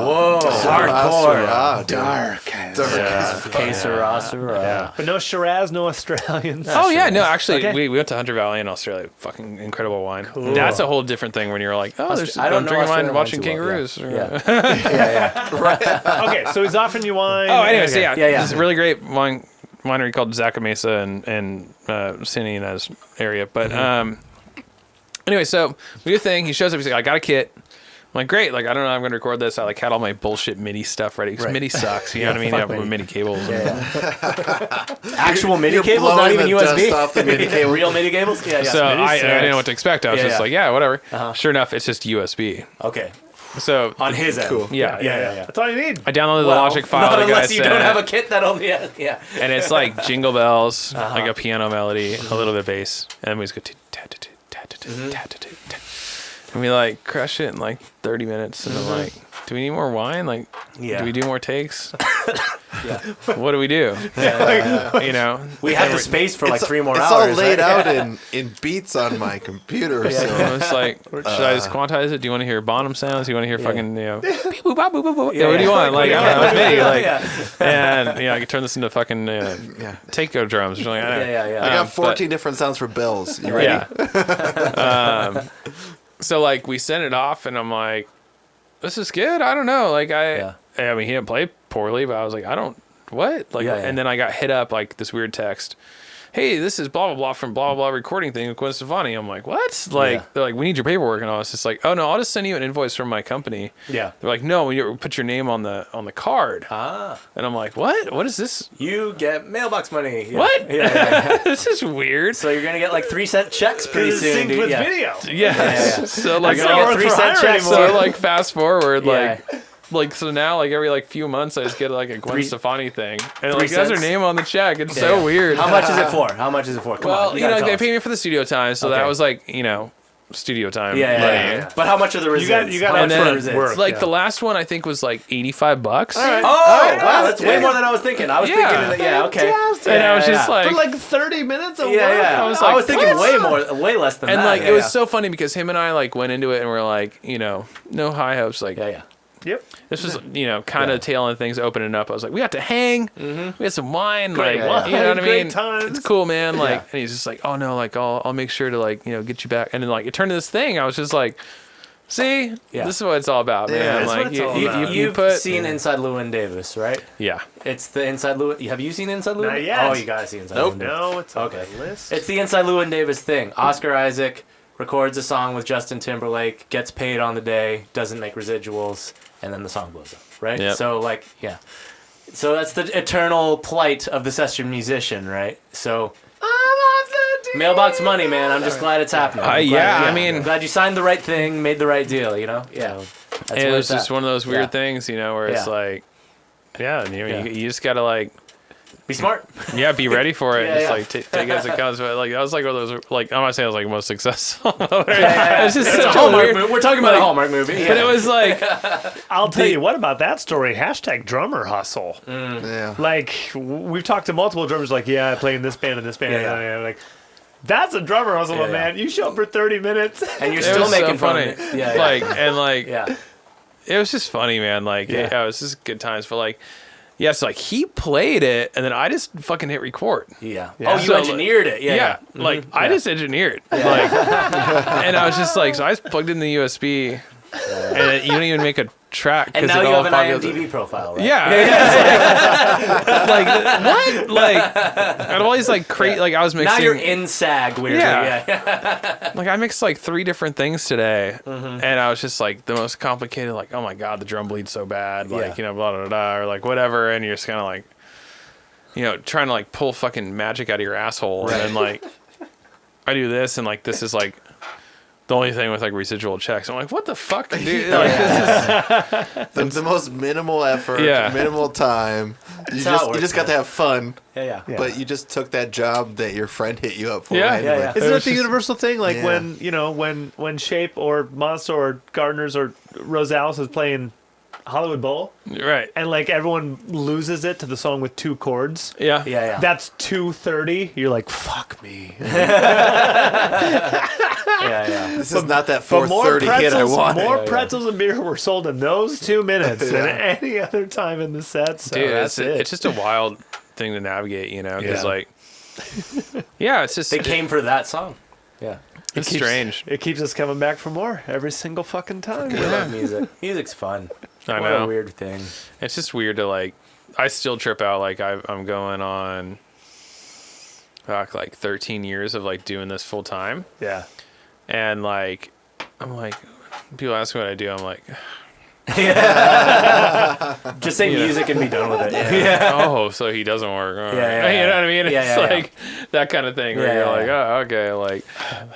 Whoa. Hardcore. Dark. Que Syrah. Yeah. But no Shiraz, no Australians. Oh yeah, no, actually, Okay. we went to Hunter Valley in Australia. Fucking incredible wine. That's a whole different thing when you're like, there's I don't I'm know drinking wine Australian watching wine too well, kangaroos. Yeah. Okay, so he's offering you wine. Oh, anyway, so Okay. yeah, it's a really great winery called Zaca Mesa in Santa Ynez area. But anyway, so we do a thing. He shows up. He's like, I got a kit. I'm like, great. Like, I don't know how I'm going to record this. I like had all my bullshit MIDI stuff ready. Because MIDI sucks. You know what I mean? You have MIDI cables. Actual MIDI You're cables, not blowing even the USB. dust off the MIDI cable. Real MIDI cables? Yeah. So I didn't know what to expect. I was just like, whatever. Sure enough, it's just USB. Okay. So On his end. Cool. yeah. That's all you need. I downloaded the Well, Logic file. not the guy unless you don't sent. have a kit that only has, And it's like jingle bells, like a piano melody, a little bit of bass, and then we just go and we like crush it in like 30 minutes, and I'm like, do we need more wine? Like, do we do more takes? What do we do? You know, We have the space for like 3 more it's hours. all laid right? out in beats on my computer. So it's like, should I just quantize it? Do you want to hear bottom sounds? Do you want to hear fucking, beep, boop, bop, boop, boop, boop? What do you want? Like, I don't know, it's me. Like, and I can turn this into fucking takeover drums or something. I don't know. I got 14 different sounds for bells. You ready? So like we sent it off, and I'm like, this is good. I don't know. Like I mean, he didn't play poorly, but I was like, what? Like, and then I got hit up like this weird text. Hey, this is blah blah blah from blah blah recording thing with Gwen Stefani. I'm like, what? Like, they're like, we need your paperwork, and I was just like, oh no, I'll just send you an invoice from my company. Yeah. They're like, no, you put your name on the card. And I'm like, what? What is this? You get mailbox money. Yeah. What? Yeah. This is weird. So you're going to get like 3-cent checks pretty soon, Synced dude. with Yeah. video. Yes. So like, You're going to get 3-cent checks. so like fast forward, Yeah. like so now like every like few months I just get like a Gwen Stefani thing, and it like cents? has her name on the check. It's so weird. How much is it for? How much is it for? Come Well, on. you know, gotta like, they tell pay me for the studio time, so that Okay. was like, studio time. us. Yeah. But how much are the resids? You got how and much then for the resids? work. Like the last one I think was like $85. Oh, wow, that's way more than I was thinking. I was thinking, okay. And I was just like, For like 30 minutes of work. I was thinking way less than and that. like it was so funny because him and I like went into it and we're like, no high hopes. Like, Yep. this was kind of tail end things opening up. I was like, we got to hang, we had some wine, Great like wine, you know what I great mean? times. It's cool, man. Like, and he's just like, oh no, like I'll make sure to like get you back. And then like it turned to this thing. I was just like, see, this is what it's all about, man. that's Like what it's all about. You've put seen Inside Llewyn Davis, right? yeah. It's the Inside Llewyn. Have you seen Inside Llewyn? Not yet. Oh, you gotta see Inside Llewyn Davis. No, it's on Okay. the list. It's the Inside Llewyn Davis thing. Oscar Isaac records a song with Justin Timberlake, gets paid on the day, doesn't make residuals, and then the song blows up, right? Yep. So, So that's the eternal plight of the session musician, right? So, mailbox money, man. I'm just glad it's happening. I'm glad, I mean, I'm glad you signed the right thing, made the right deal, Yeah. That's and it where was it's just at. one of those weird Yeah. things, where it's like, you just gotta like, Be smart. be ready for it. Yeah, Just yeah. like take it as it comes. But like that was like one of those like I'm not saying I was like most successful. Yeah. It's just It's a such a Hallmark weird. movie. We're talking about a Hallmark movie. But it was like I'll tell you what about that story. Hashtag drummer hustle. Yeah. Like we've talked to multiple drummers. Like, I play in this band and this band. Yeah. And like, that's a drummer hustle, Yeah, man. You show up for 30 minutes. and you're it still was so making fun funny. of it. Yeah. Like it was just funny, man. Like Yeah. it was just good times. But like so like he played it and then I just fucking hit record. Yeah. Yeah. Oh, you So, engineered it. Yeah. Like I just engineered. Like and I was just like, so I just plugged in the USB and you don't even make a track. And 'cause now it you all have an populates- IMDb profile, right? Yeah. Like what? Like out of all these like like I was mixing. Now you're in SAG weirdly. Yeah. Like I mixed like 3 different things today, and I was just like the most complicated. Like, oh my god, the drum bleeds so bad. Like blah blah blah, or like whatever, and you're just kind of like, you know, trying to like pull fucking magic out of your asshole, and then like I do this, and like this is like the only thing with like residual checks. I'm like, what the fuck, dude? Like, this is the most minimal effort, Yeah. minimal time. You just got to have fun. Yeah. But you just took that job that your friend hit you up for. Yeah. anyway. Yeah. Isn't that the universal thing? Like Yeah. when, you know, when Shape or Monsta or Gardner's or Rosales is playing Hollywood Bowl, right. and like everyone loses it to the song with 2 chords. Yeah. Yeah. That's 2:30. You're like, fuck me. Yeah. This is not that But more 4:30 hit I pretzels, wanted. more pretzels and beer were sold in those 2 minutes than any other time in the set. So Dude, that's it. it's just a wild thing to navigate, you know, because Yeah. like, yeah, it's just They came for that song. Yeah. it's strange. It keeps us coming back for more every single fucking time. We love music. Music's fun. I What know. a weird thing. It's just weird to like. I still trip out. Like I'm going on like 13 years of like doing this full time, Yeah. and like I'm like, people ask me what I do. I'm like, Just say music and be done with it. oh, so he doesn't work. All Yeah, right. yeah, You know what I mean? Yeah, It's yeah, yeah. like that kind of thing where Yeah, you're yeah, like, yeah. oh, okay, like,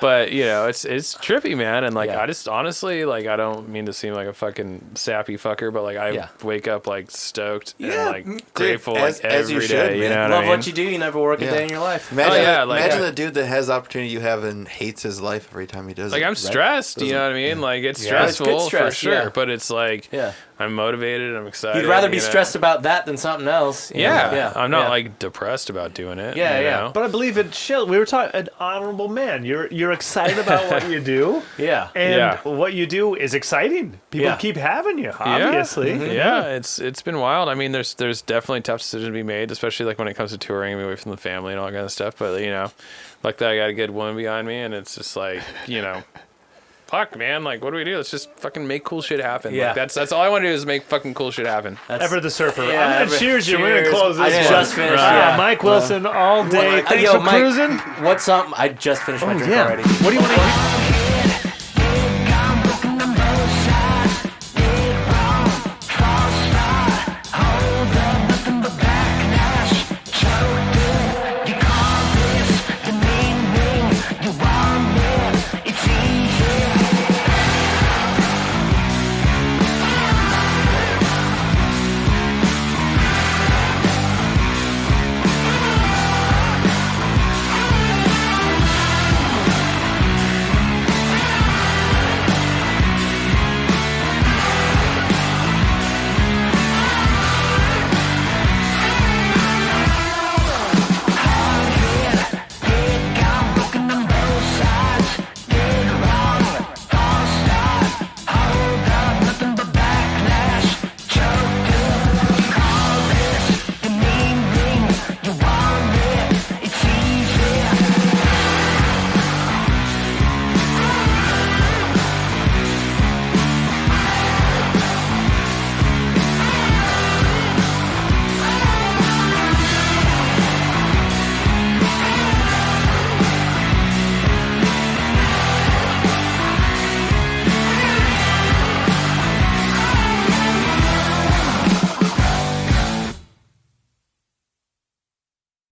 but you know, it's trippy, man. And like, Yeah. I just honestly, like, I don't mean to seem like a fucking sappy fucker, but like, I Yeah. wake up like stoked Yeah, and dude, like grateful as like you every should, day. You man. know what Love I mean? what you do. You never work a Yeah. day in your life. Imagine, Oh, yeah, like- imagine the dude that has the opportunity you have and hates his life every time he does Like it. I'm stressed, you know what I mean? Like it's Yeah. It's good stressful stress, for sure, yeah. but it's like Yeah. I'm motivated, I'm excited. You'd rather be you know? stressed about that than something else. you know? Yeah, I'm not yeah. like depressed about doing it. Yeah, you yeah. know? But I believe it. Chill. We were talking an honorable man. You're excited about what you do, Yeah. and Yeah. what you do is exciting. People Yeah. keep having you. Obviously. Yeah, it's been wild. I mean, there's definitely tough decisions to be made, especially like when it comes to touring, away from the family and all that kind of stuff. But you know, like that, I got a good woman behind me, and it's just like, you know, fuck, man, like what do we do? Let's just fucking make cool shit happen. Yeah. Like, that's all I want to do is make fucking cool shit happen. That's- Ever the surfer. Yeah, I'm Ever- gonna cheers you. We're gonna cheers. close this I one. just finished, Ah, yeah. Mike Willson all day. Thanks Yo, for Mike, cruising. What's something? I just finished my drink Yeah. already. What do you want to do?